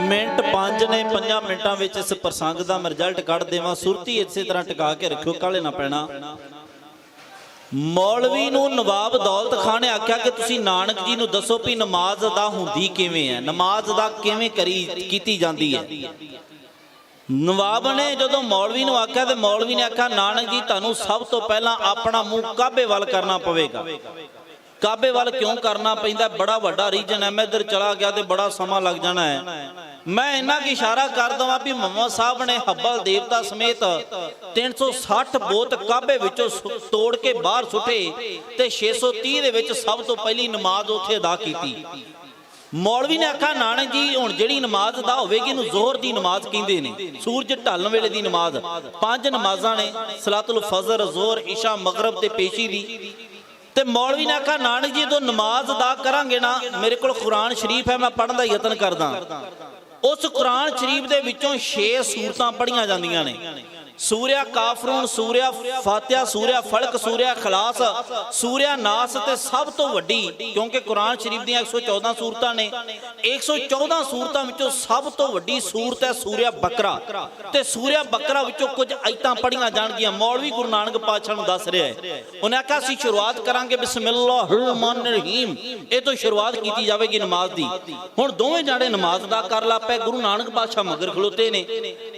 ਮਿੰਟ 5 ਨੇ 5 ਮਿੰਟਾਂ ਵਿੱਚ ਇਸ ਪ੍ਰਸੰਗ ਦਾ ਮੈਂ ਰਿਜ਼ਲਟ ਕੱਢ ਦੇਵਾਂ। ਸੁਰਤੀ ਇਸੇ ਤਰ੍ਹਾਂ ਟਿਕਾ ਕੇ ਰੱਖਿਓ, ਕਾਲੇ ਨਾ ਪੈਣਾ। ਮੌਲਵੀ ਨੂੰ ਨਵਾਬ ਦੌਲਤ ਖਾਨ ਨੇ ਆਖਿਆ ਕਿ ਤੁਸੀਂ ਨਾਨਕ ਜੀ ਨੂੰ ਦੱਸੋ ਵੀ ਨਮਾਜ਼ ਅਦਾ ਹੁੰਦੀ ਕਿਵੇਂ ਹੈ, ਨਮਾਜ਼ ਅਦਾ ਕਿਵੇਂ ਕੀਤੀ ਜਾਂਦੀ ਹੈ। ਨਵਾਬ ਨੇ ਜਦੋਂ ਮੌਲਵੀ ਨੂੰ ਆਖਿਆ ਤੇ ਮੌਲਵੀ ਨੇ ਆਖਿਆ ਨਾਨਕ ਜੀ ਤੁਹਾਨੂੰ ਸਭ ਤੋਂ ਪਹਿਲਾਂ ਆਪਣਾ ਮੂੰਹ ਕਾਬੇ ਵੱਲ ਕਰਨਾ ਪਵੇਗਾ। ਕਾਬੇ ਵੱਲ ਕਿਉਂ ਕਰਨਾ ਪੈਂਦਾ, ਬੜਾ ਵੱਡਾ ਰੀਜਨ ਹੈ, ਮੈਂ ਇੱਧਰ ਚਲਾ ਗਿਆ ਤੇ ਬੜਾ ਸਮਾਂ ਲੱਗ ਜਾਣਾ ਹੈ। ਮੈਂ ਇੰਨਾ ਕਿ ਇਸ਼ਾਰਾ ਕਰ ਦਵਾਂ ਵੀ ਮੁਹੰਮਦ ਸਾਹਿਬ ਨੇ ਹੱਬਲ ਦੇਵਤਾ ਸਮੇਤ 360 ਬੋਤ ਕਾਬੇ ਵਿੱਚੋਂ ਤੋੜ ਕੇ ਬਾਹਰ ਸੁੱਟੇ ਤੇ 630 ਦੇ ਵਿੱਚ ਸਭ ਤੋਂ ਪਹਿਲੀ ਨਮਾਜ਼ ਉੱਥੇ ਅਦਾ ਕੀਤੀ। ਮੌਲਵੀ ਨੇ ਆਖਿਆ ਨਾਨਕ ਜੀ ਹੁਣ ਜਿਹੜੀ ਨਮਾਜ਼ ਅਦਾ ਹੋਵੇਗੀ ਇਹਨੂੰ ਜ਼ੋਹਰ ਦੀ ਨਮਾਜ਼ ਕਹਿੰਦੇ ਨੇ, ਸੂਰਜ ਢਲਣ ਵੇਲੇ ਦੀ ਨਮਾਜ਼। 5 ਨਮਾਜ਼ਾਂ ਨੇ, ਸਲਾਤੁਲ ਫਜ਼ਰ, ਜ਼ੋਹਰ, ਇਸ਼ਾ, ਮਗਰਬ ਤੇ ਪੇਸ਼ੀ ਦੀ। ਤੇ ਮੌਲਵੀ ਨੇ ਆਖਿਆ ਨਾਨਕ ਜੀ ਜਦੋਂ ਨਮਾਜ਼ ਅਦਾ ਕਰਾਂਗੇ ਨਾ, ਮੇਰੇ ਕੋਲ ਕੁਰਾਨ ਸ਼ਰੀਫ ਹੈ, ਮੈਂ ਪੜ੍ਹਨ ਦਾ ਯਤਨ ਕਰਦਾ। ਉਸ ਕੁਰਾਨ ਸ਼ਰੀਫ ਦੇ ਵਿੱਚੋਂ 6 ਸੂਰਤਾਂ ਪੜ੍ਹੀਆਂ ਜਾਂਦੀਆਂ ਨੇ। ਸੂਰਿਆ ਕਾਫਰੂਨ, ਸੂਰਿਆ ਫਾਤਿਹਾ, ਸੂਰਿਆ ਫਲਕ, ਸੂਰਿਆ ਖਲਾਸ, ਸੂਰਿਆ ਨਾਸ ਤੇ ਸਭ ਤੋਂ ਵੱਡੀ, ਕਿਉਂਕਿ ਕੁਰਾਨ ਸ਼ਰੀਫ ਦੀਆਂ 114 ਸੂਰਤਾਂ ਨੇ, 114 ਸੂਰਤਾਂ ਵਿੱਚੋਂ ਸਭ ਤੋਂ ਵੱਡੀ ਸੂਰਤ ਹੈ ਸੂਰਿਆ ਬਕਰਾ। ਤੇ ਸੂਰਿਆ ਬਕਰਾ ਵਿੱਚੋਂ ਕੁਝ ਆਇਤਾਂ ਪੜ੍ਹੀਆਂ ਜਾਣਗੀਆਂ। ਮੌਲਵੀ ਗੁਰੂ ਨਾਨਕ ਪਾਤਸ਼ਾਹ ਨੂੰ ਦੱਸ ਰਿਹਾ ਹੈ, ਉਹਨੇ ਆਖਿਆ ਅਸੀਂ ਸ਼ੁਰੂਆਤ ਕਰਾਂਗੇ ਬਿਸਮਿਲ੍ਲਾਹਿਰ ਰਹਿਮਾਨਿਰ ਰਹੀਮ, ਇਹ ਤੋਂ ਸ਼ੁਰੂਆਤ ਕੀਤੀ ਜਾਵੇਗੀ ਨਮਾਜ਼ ਦੀ। ਹੁਣ ਦੋਵੇਂ ਜਾਣੇ ਨਮਾਜ਼ ਅਦਾ ਕਰ ਲਾ ਪਏ, ਗੁਰੂ ਨਾਨਕ ਪਾਤਸ਼ਾਹ ਮਗਰ ਖਲੋਤੇ ਨੇ।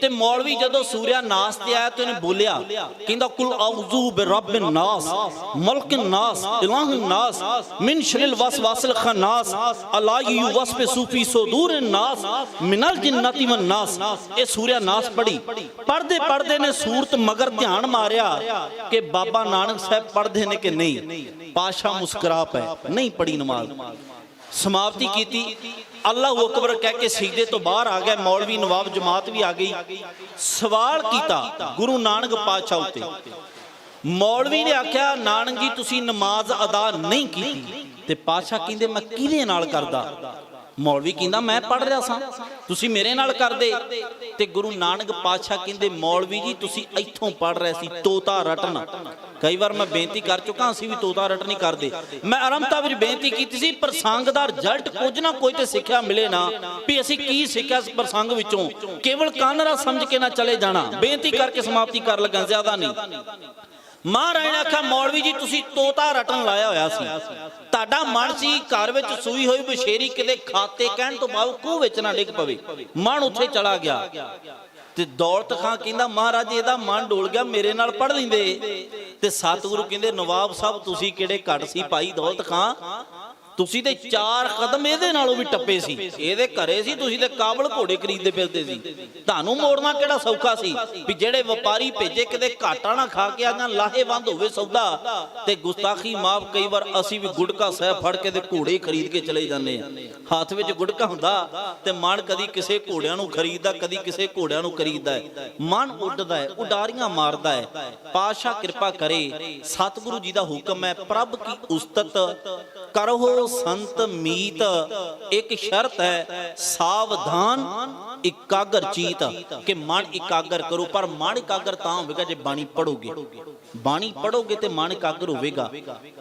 ਤੇ ਮੌਲਵੀ ਜਦੋਂ ਸੂਰਿਆ ਨਾਸ ਆਇਆ ਤੇ ਉਹਨੇ ਬੋਲਿਆ, ਕਹਿੰਦਾ ਕੁਲ ਆਊਜ਼ੂ ਬਿਰੱਬਿਨ ਨਾਸ ਮਲਕਿਨ ਨਾਸ ਇਲਾਹਿਨ ਨਾਸ ਮਿਨ ਸ਼ਰਿਲ ਵਸਵਾਸਿਲ ਖਨਾਸ ਅਲਾ ਯੁਵਸਫ ਸੂਫੀ ਸੁਦੂਰਿਨ ਨਾਸ ਮਿਨਲ ਜਿੰਨਤੀ ਵਨ ਨਾਸ। ਇਹ ਸੂਰਿਆ ਨਾਸ ਪੜ੍ਹੀ। ਪੜ੍ਹਦੇ ਨੇ ਸੂਰਤ ਮਗਰ ਧਿਆਨ ਮਾਰਿਆ ਕਿ ਬਾਬਾ ਨਾਨਕ ਸਾਹਿਬ ਪੜ੍ਹਦੇ ਨੇ ਕਿ ਨਹੀਂ। ਪਾਸ਼ਾ ਮੁਸਕਰਾ ਪਏ, ਨਹੀਂ ਪੜ੍ਹੀ ਨਮਾਜ਼। ਸਮਾਪਤੀ ਕੀਤੀ। ਅੱਲਾਹੁ ਅਕਬਰ ਕਹਿ ਕੇ ਸਜਦੇ ਤੋਂ ਬਾਹਰ ਆ ਗਏ। ਮੌਲਵੀ ਨਵਾਬ ਜਮਾਤ ਵੀ ਆ ਗਈ। ਸਵਾਲ ਕੀਤਾ ਗੁਰੂ ਨਾਨਕ ਪਾਤਸ਼ਾਹ ਉੱਤੇ। ਮੌਲਵੀ ਨੇ ਆਖਿਆ ਨਾਨਕ ਜੀ ਤੁਸੀਂ ਨਮਾਜ਼ ਅਦਾ ਨਹੀਂ ਕੀਤੀ। ਤੇ ਪਾਤਸ਼ਾਹ ਕਹਿੰਦੇ ਮੈਂ ਕਿਹਦੇ ਨਾਲ ਕਰਦਾ? ਮੌਲਵੀ ਕਹਿੰਦਾ ਮੈਂ ਪੜ ਰਿਹਾ ਸਾਂ, ਤੁਸੀਂ ਮੇਰੇ ਨਾਲ ਕਰਦੇ। ਤੇ ਗੁਰੂ ਨਾਨਕ ਪਾਤਸ਼ਾਹ ਕਹਿੰਦੇ ਮੌਲਵੀ ਜੀ ਤੁਸੀਂ ਇੱਥੋਂ ਪੜ ਰਹੇ ਸੀ ਤੋਤਾ ਰਟਨ। ਕਈ ਵਾਰ ਮੈਂ ਬੇਨਤੀ ਕਰ ਚੁੱਕਾ, ਅਸੀਂ ਵੀ ਤੋਤਾ ਰਟ ਨਹੀਂ ਕਰਦੇ। ਮੈਂ ਆਰੰਭਤਾ ਵਿੱਚ ਬੇਨਤੀ ਕੀਤੀ ਸੀ ਪ੍ਰਸੰਗ ਦਾ ਰਿਜ਼ਲਟ ਕੁਝ ਨਾ ਕੋਈ ਤੇ ਸਿੱਖਿਆ ਮਿਲੇ ਨਾ, ਵੀ ਅਸੀਂ ਕੀ ਸਿੱਖਿਆ ਇਸ ਪ੍ਰਸੰਗ ਵਿੱਚੋਂ, ਕੇਵਲ ਕਾਨਰਾ ਸਮਝ ਕੇ ਨਾ ਚਲੇ ਜਾਣਾ। ਬੇਨਤੀ ਕਰਕੇ ਸਮਾਪਤੀ ਕਰ ਲੱਗਾ, ਜ਼ਿਆਦਾ ਨਹੀਂ। ਮਹਾਰਾਜ ਨੇ ਆਖਿਆ ਮੌਲਵੀ ਜੀ ਤੁਸੀਂ ਤੋਤਾ ਰਟਣ ਲਾਇਆ ਹੋਇਆ ਸੀ, ਤੁਹਾਡਾ ਮਨ ਸੀ ਘਰ ਵਿੱਚ ਸੂਈ ਹੋਈ ਬਸ਼ੇਰੀ ਕਿਤੇ ਖਾਤੇ ਕਹਿਣ ਤੋਂ ਬਾਅਦ ਖੂਹ ਵਿੱਚ ਨਾ ਡਿੱਗ ਪਵੇ। ਮਨ ਉੱਥੇ ਚਲਾ ਗਿਆ। ਤੇ ਦੌਲਤ ਖਾਂ ਕਹਿੰਦਾ ਮਹਾਰਾਜ ਇਹਦਾ ਮਨ ਡੋਲ ਗਿਆ, ਮੇਰੇ ਨਾਲ ਪੜ ਲੈਂਦੇ। ਤੇ ਸਤਿਗੁਰੂ ਕਹਿੰਦੇ ਨਵਾਬ ਸਾਹਿਬ ਤੁਸੀਂ ਕਿਹੜੇ ਘੱਟ ਸੀ ਭਾਈ ਦੌਲਤ ਖਾਂ, ਤੁਸੀਂ ਤੇ 4 ਕਦਮ ਇਹਦੇ ਨਾਲੋਂ ਵੀ ਟੱਪੇ ਸੀ। ਇਹਦੇ ਘਰੇ ਸੀ, ਤੁਸੀਂ ਤੇ ਕਾਬਲ ਘੋੜੇ ਖਰੀਦਦੇ ਫਿਰਦੇ ਸੀ। ਤੁਹਾਨੂੰ ਮੋੜਨਾ ਕਿਹੜਾ ਸੌਖਾ ਸੀ, ਵੀ ਜਿਹੜੇ ਵਪਾਰੀ ਭੇਜੇ ਕਿਤੇ ਘਾਟਾ ਨਾ ਖਾ ਕੇ ਆਜਾਂ, ਲਾਹੇਵੰਦ ਹੋਵੇ ਸੌਦਾ। ਤੇ ਗੁਸਤਾਖੀ ਮਾਫ, ਕਈ ਵਾਰ ਅਸੀਂ ਵੀ ਗੁੜਕਾ ਸਾਹਿਬ ਫੜ ਕੇ ਤੇ ਘੋੜੇ ਖਰੀਦ ਕੇ ਚਲੇ ਜਾਂਦੇ ਆ। ਹੱਥ ਵਿੱਚ ਗੁੜਕਾ ਹੁੰਦਾ ਤੇ ਮਨ ਕਦੀ ਕਿਸੇ ਘੋੜਿਆਂ ਨੂੰ ਖਰੀਦਦਾ, ਕਦੀ ਕਿਸੇ ਘੋੜਿਆਂ ਨੂੰ ਖਰੀਦਦਾ ਹੈ। ਮਨ ਉੱਡਦਾ ਹੈ, ਉਡਾਰੀਆਂ ਮਾਰਦਾ ਹੈ। ਪਾਤਸ਼ਾਹ ਕਿਰਪਾ ਕਰੇ, ਸਤਿਗੁਰੂ ਜੀ ਦਾ ਹੁਕਮ ਹੈ ਪ੍ਰਭ ਕੀ ਉਸਤਤ ਕਰੋ ਸੰਤ ਮੀਤ, ਇੱਕ ਸ਼ਰਤ ਹੈ ਸਾਵਧਾਨ ਇਕਾਗਰ ਚੀਤ, ਕਿ ਮਨ ਇਕਾਗਰ ਕਰੋ। ਪਰ ਮਨ ਇਕਾਗਰ ਤਾਂ ਹੋਵੇਗਾ ਜੇ ਬਾਣੀ ਪੜੋਗੇ। ਬਾਣੀ ਪੜੋਗੇ ਤੇ ਮਨ ਇਕਾਗਰ ਹੋਵੇਗਾ।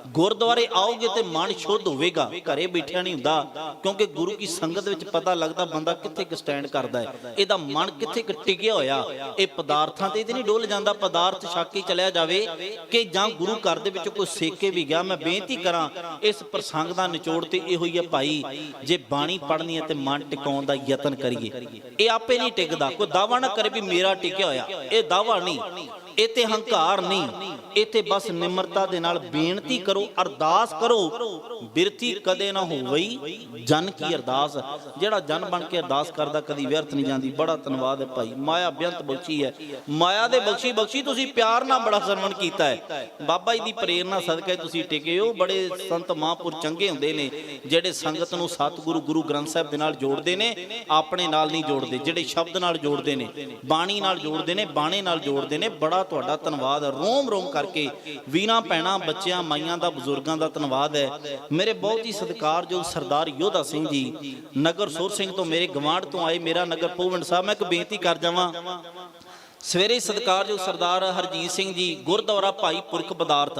ਗੁਰਦੁਆਰੇ ਆਓਗੇ ਤੇ ਮਨ ਸ਼ੁੱਧ ਹੋਵੇਗਾ। ਘਰੇ ਬੈਠਿਆ ਨਹੀਂ ਹੁੰਦਾ, ਕਿਉਂਕਿ ਗੁਰੂ ਕੀ ਸੰਗਤ ਵਿੱਚ ਪਤਾ ਲੱਗਦਾ ਬੰਦਾ ਕਿੱਥੇ ਕਿ ਸਟੈਂਡ ਕਰਦਾ ਹੈ, ਇਹਦਾ ਮਨ ਕਿੱਥੇ ਕਿ ਟਿਕਿਆ ਹੋਇਆ। ਇਹ ਪਦਾਰਥਾਂ ਤੇ ਨਹੀਂ ਡੋਲ ਜਾਂਦਾ, ਪਦਾਰਥ ਛੱਕ ਕੇ ਚਲਿਆ ਜਾਵੇ ਕਿ ਜਾਂ ਗੁਰੂ ਘਰ ਦੇ ਵਿੱਚ ਕੋਈ ਸੇਕੇ ਵੀ ਗਿਆ। ਮੈਂ ਬੇਨਤੀ ਕਰਾਂ ਇਸ ਪ੍ਰਸੰਗ ਦਾ ਨਿਚੋੜ ਤੇ ਇਹੋ ਹੀ ਹੈ ਭਾਈ, ਜੇ ਬਾਣੀ ਪੜ੍ਹਨੀ ਹੈ ਤੇ ਮਨ ਟਿਕਾਉਣ ਦਾ ਯਤਨ ਕਰੀਏ। ਇਹ ਆਪੇ ਨਹੀਂ ਟਿਕਦਾ। ਕੋਈ ਦਾਵਾ ਨਾ ਕਰੇ ਵੀ ਮੇਰਾ ਟਿਕਿਆ ਹੋਇਆ, ਇਹ ਦਾਵਾ ਨਹੀਂ, ਇਹ ਤੇ ਹੰਕਾਰ ਨਹੀਂ। ਇਹ ਤੇ ਬਸ ਨਿਮਰਤਾ ਦੇ ਨਾਲ ਬੇਨਤੀ ਕਰੋ, ਅਰਦਾਸ ਕਰੋ। ਬਿਰਤੀ ਕਦੇ ਨਾ ਹੋਵਈ ਜਨ ਕੀ ਅਰਦਾਸ। ਜਿਹੜਾ ਜਨ ਬਣ ਕੇ ਅਰਦਾਸ ਕਰਦਾ ਕਦੀ ਵਿਅਰਥ ਨਹੀਂ ਜਾਂਦੀ। ਬੜਾ ਧੰਨਵਾਦ ਹੈ ਭਾਈ, ਮਾਇਆ ਬੇਅੰਤ ਬਖਸ਼ੀ ਹੈ। ਮਾਇਆ ਦੇ ਬਖਸ਼ੀ ਤੁਸੀਂ ਪਿਆਰ ਨਾਲ ਬੜਾ ਸਰਵਣ ਕੀਤਾ ਹੈ। ਬਾਬਾ ਜੀ ਦੀ ਪ੍ਰੇਰਣਾ ਸਦਕੇ ਤੁਸੀਂ ਟਿਕੇ ਹੋ। ਬੜੇ ਸੰਤ ਮਹਾਂਪੁਰ ਚੰਗੇ ਹੁੰਦੇ ਨੇ ਜਿਹੜੇ ਸੰਗਤ ਨੂੰ ਸਤਿਗੁਰੂ ਗੁਰੂ ਗ੍ਰੰਥ ਸਾਹਿਬ ਦੇ ਨਾਲ ਜੋੜਦੇ ਨੇ, ਆਪਣੇ ਨਾਲ ਨਹੀਂ ਜੋੜਦੇ। ਜਿਹੜੇ ਸ਼ਬਦ ਨਾਲ ਜੋੜਦੇ ਨੇ, ਬਾਣੀ ਨਾਲ ਜੋੜਦੇ ਨੇ, ਬਾਣੇ ਨਾਲ ਜੋੜਦੇ ਨੇ। ਬੜਾ ਤੁਹਾਡਾ ਧੰਨਵਾਦ, ਰੋਮ ਰੋਮ ਕਰਕੇ ਵੀਰਾਂ ਭੈਣਾਂ ਬੱਚਿਆਂ ਮਾਈਆਂ ਦਾ ਬਜ਼ੁਰਗਾਂ ਦਾ ਧੰਨਵਾਦ ਹੈ। ਮੇਰੇ ਬਹੁਤ ਹੀ ਸਤਿਕਾਰਯੋਗ ਸਰਦਾਰ ਯੋਧਾ ਸਿੰਘ ਜੀ ਨਗਰ ਸੁਰ ਸਿੰਘ ਤੋਂ, ਮੇਰੇ ਗਵਾਂਢ ਤੋਂ ਆਏ, ਮੇਰਾ ਨਗਰ ਪੋਵਿੰਡ ਸਾਹਿਬ। ਮੈਂ ਇੱਕ ਬੇਨਤੀ ਕਰ ਜਾਵਾਂ, ਸਵੇਰੇ ਸਤਿਕਾਰਯੋਗ ਸਰਦਾਰ ਹਰਜੀਤ ਸਿੰਘ ਜੀ ਗੁਰਦੁਆਰਾ ਭਾਈ ਪੁਰਖ ਪਦਾਰਥ,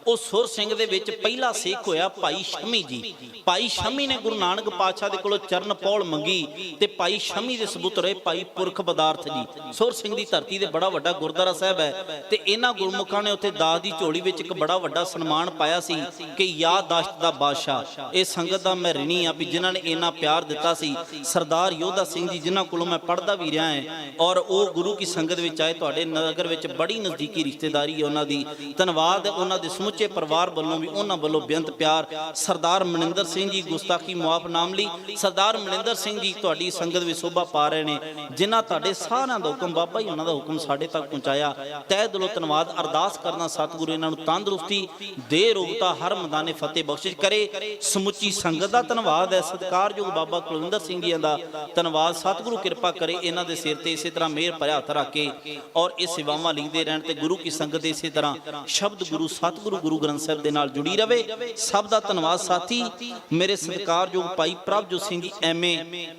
ਉਹ ਸੁਰ ਸਿੰਘ ਦੇ ਵਿੱਚ ਪਹਿਲਾ ਸਿੱਖ ਹੋਇਆ ਭਾਈ ਸ਼ਮੀ ਜੀ। ਭਾਈ ਸ਼ਮੀ ਨੇ ਗੁਰੂ ਨਾਨਕ ਪਾਤਸ਼ਾਹ ਦੇ ਕੋਲੋਂ ਚਰਨ ਪੌਲ ਮੰਗੀ ਤੇ ਭਾਈ ਸ਼ਮੀ ਦੇ ਸਬੂਤ ਰਹੇ ਭਾਈ ਪੁਰਖ ਪਦਾਰਥ ਜੀ। ਸੁਰ ਸਿੰਘ ਦੀ ਧਰਤੀ ਤੇ ਬੜਾ ਵੱਡਾ ਗੁਰਦੁਆਰਾ ਸਾਹਿਬ ਹੈ ਤੇ ਇਹਨਾਂ ਗੁਰਮੁਖਾਂ ਨੇ ਉੱਥੇ ਦਾਸ ਦੀ ਝੋਲੀ ਵਿੱਚ ਇੱਕ ਬੜਾ ਵੱਡਾ ਸਨਮਾਨ ਪਾਇਆ ਸੀ ਕਿ ਯਾਦਾਸ਼ਤ ਦਾ ਬਾਦਸ਼ਾਹ। ਇਹ ਸੰਗਤ ਦਾ ਮੈਂ ਰਿਣੀ ਆ ਵੀ ਜਿਨ੍ਹਾਂ ਨੇ ਇੰਨਾ ਪਿਆਰ ਦਿੱਤਾ ਸੀ। ਸਰਦਾਰ ਯੋਧਾ ਸਿੰਘ ਜੀ ਜਿਨ੍ਹਾਂ ਕੋਲੋਂ ਮੈਂ ਪੜ੍ਹਦਾ ਵੀ ਰਿਹਾ ਹਾਂ, ਔਰ ਉਹ ਗੁਰੂ ਕੀ ਸੰਗਤ ਵਿੱਚ ਆਏ। ਤੁਹਾਡੇ ਨਗਰ ਵਿੱਚ ਬੜੀ ਨਜ਼ਦੀਕੀ ਰਿਸ਼ਤੇਦਾਰੀ ਹੈ ਉਹਨਾਂ ਦੀ। ਧੰਨਵਾਦ ਉਹਨਾਂ ਦੇ ਸਮੁੱਚੇ ਪਰਿਵਾਰ ਵੱਲੋਂ ਵੀ, ਉਹਨਾਂ ਵੱਲੋਂ ਬੇਅੰਤ ਪਿਆਰ। ਸਰਦਾਰ ਮਨਿੰਦਰ ਸਿੰਘ ਜੀ ਗੁਸਤਾਖੀ ਮੁਆਫ ਨਾਮ ਲਈ, ਸਰਦਾਰ ਮਨਿੰਦਰ ਸਿੰਘ ਜੀ ਤੁਹਾਡੀ ਸੰਗਤ ਵਿੱਚ ਸ਼ੋਭਾ ਪਾ ਰਹੇ ਨੇ, ਜਿਨ੍ਹਾਂ ਤੁਹਾਡੇ ਸਾਰਿਆਂ ਦਾ ਹੁਕਮ, ਬਾਬਾ ਜੀ ਉਹਨਾਂ ਦਾ ਹੁਕਮ ਸਾਡੇ ਤੱਕ ਪਹੁੰਚਾਇਆ। ਤਹਿ ਦਿਲੋਂ ਧੰਨਵਾਦ। ਅਰਦਾਸ ਕਰਨਾ ਸਤਿਗੁਰੂ ਇਹਨਾਂ ਨੂੰ ਤੰਦਰੁਸਤੀ ਦੇ, ਰੋਗਤਾ ਹਰ ਮੈਦਾਨੇ ਫਤਿਹ ਬਖਸ਼ਿਸ਼ ਕਰੇ। ਸਮੁੱਚੀ ਸੰਗਤ ਦਾ ਧੰਨਵਾਦ ਹੈ। ਸਤਿਕਾਰਯੋਗ ਬਾਬਾ ਕੁਲਵਿੰਦਰ ਸਿੰਘ ਜੀ ਦਾ ਧੰਨਵਾਦ। ਸਤਿਗੁਰੂ ਕਿਰਪਾ ਕਰੇ ਇਹਨਾਂ ਦੇ ਸਿਰ ਤੇ ਇਸੇ ਤਰ੍ਹਾਂ ਮਿਹਰ ਭਰਿਆ ਹੱਥ ਰੱਖ ਕੇ ਔਰ ਇਹ ਸੇਵਾਵਾਂ ਲਿਖਦੇ ਰਹਿਣ ਤੇ ਗੁਰੂ ਕੀ ਸੰਗਤ ਇਸੇ ਤਰ੍ਹਾਂ ਸ਼ਬਦ ਗੁਰੂ ਸਤਿਗੁਰੂ ਗੁਰੂ ਗ੍ਰੰਥ ਸਾਹਿਬ ਦੇ ਨਾਲ ਜੁੜੀ ਰਵੇ। ਸਭ ਦਾ ਧੰਨਵਾਦ। ਸਾਥੀ ਮੇਰੇ ਸਤਿਕਾਰਯੋਗ ਭਾਈ ਪ੍ਰਭਜੋਤ ਸਿੰਘ ਜੀ ਐਮਏ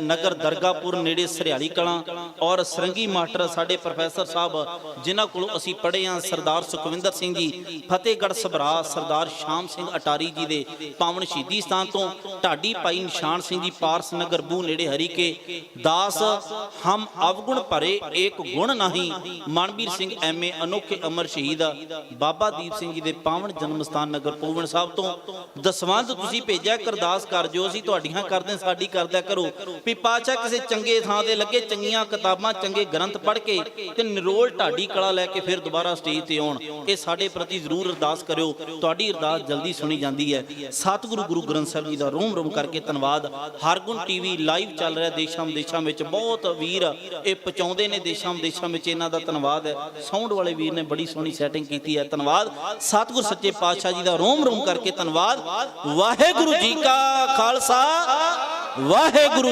ਨਗਰ ਦਰਗਾਪੁਰ ਨੇੜੇ ਸਰਿਆਲੀ ਕਲਾਂ, ਔਰ ਸਰੰਗੀ ਮਾਸਟਰ ਸਾਡੇ ਪ੍ਰੋਫੈਸਰ ਸਾਹਿਬ ਜਿਨ੍ਹਾਂ ਕੋਲੋਂ ਅਸੀਂ ਪੜ੍ਹੇ ਹਾਂ, ਸਰਦਾਰ ਸੁਖਵਿੰਦਰ ਸਿੰਘ ਜੀ ਫਤਿਹਗੜ੍ਹ ਸਭਰਾ, ਸਰਦਾਰ ਸ਼ਾਮ ਸਿੰਘ ਅਟਾਰੀ ਜੀ ਦੇ ਪਾਵਨ ਸ਼ਹੀਦੀ ਸਥਾਨ ਤੋਂ, ਢਾਡੀ ਭਾਈ ਨਿਸ਼ਾਨ ਸਿੰਘ ਜੀ ਪਾਰਸ ਨਗਰ ਬੂ ਨੇੜੇ ਹਰੀਕੇ ਦਾਸ। ਹਮ ਅਵਗੁਣ ਭਰੇ ਏਕ ਗੁਣ ਨਹੀਂ, ਮਨਵੀਰ ਸਿੰਘ ਐਮਏ ਅਨੋਖੇ ਅਮਰ ਸ਼ਹੀਦ, ਬਾਬਾ ਦੀਪ ਸਿੰਘ ਜੀ ਦੇ ਪਾਵਨ ਜਨਮ ਸਥਾਨ ਨਗਰ ਪੋਵਿੰਡ ਸਾਹਿਬ ਤੋਂ। ਦਸਵੰਧ ਤੁਸੀਂ ਭੇਜਿਆ, ਅਰਦਾਸ ਕਰ ਜੋ ਅਸੀਂ ਤੁਹਾਡੀਆਂ ਕਰਦੇ ਸਾਡੀ ਕਰਦਿਆ ਕਰੋ। ਵੀ ਪਾਤਸ਼ਾਹ ਕਿਸੇ ਚੰਗੇ ਥਾਂ ਤੇ ਲੱਗੇ, ਚੰਗੀਆਂ ਕਿਤਾਬਾਂ ਚੰਗੇ ਗ੍ਰੰਥ ਪੜ੍ਹ ਕੇ ਤੇ ਨਿਰੋਲ ਢਾਡੀ ਕਲਾ ਲੈ ਕੇ ਫਿਰ ਦੁਬਾਰਾ ਸਟੇਜ ਤੇ ਆਉਣ। ਇਹ ਸਾਡੇ ਪ੍ਰਤੀ ਜ਼ਰੂਰ ਅਰਦਾਸ ਕਰਿਓ, ਤੁਹਾਡੀ ਅਰਦਾਸ ਜਲਦੀ ਸੁਣੀ ਜਾਂਦੀ ਹੈ। ਸਤਿਗੁਰੂ ਗੁਰੂ ਗ੍ਰੰਥ ਸਾਹਿਬ ਜੀ ਦਾ ਰੋਮ ਰੋਮ ਕਰਕੇ ਧੰਨਵਾਦ। ਹਰਗੁਣ ਟੀਵੀ ਲਾਈਵ ਚੱਲ ਰਿਹਾ ਦੇਸ਼ਾਂ ਵਿਦੇਸ਼ਾਂ ਵਿੱਚ, ਬਹੁਤ ਵੀਰ ਇਹ ਪਹੁੰਚਾਉਂਦੇ ਨੇ ਦੇਸ਼ਾਂ ਵਿਦੇਸ਼ਾਂ ਵਿੱਚ, ਇਹਨਾਂ ਦਾ ਧੰਨਵਾਦ ਹੈ। ਸਾਊਂਡ ਵਾਲੇ ਵੀਰ ਨੇ ਬੜੀ ਸੋਹਣੀ ਸੈਟਿੰਗ ਕੀਤੀ ਹੈ, ਧੰਨਵਾਦ। ਸਤਿਗੁਰ ਸੱਚੇ ਪਾਤਸ਼ਾਹ ਜੀ ਦਾ ਰੋਮ ਰੋਮ ਕਰਕੇ ਧੰਨਵਾਦ। ਵਾਹਿਗੁਰੂ ਜੀ ਕਾ ਖਾਲਸਾ, ਵਾਹਿਗੁਰੂ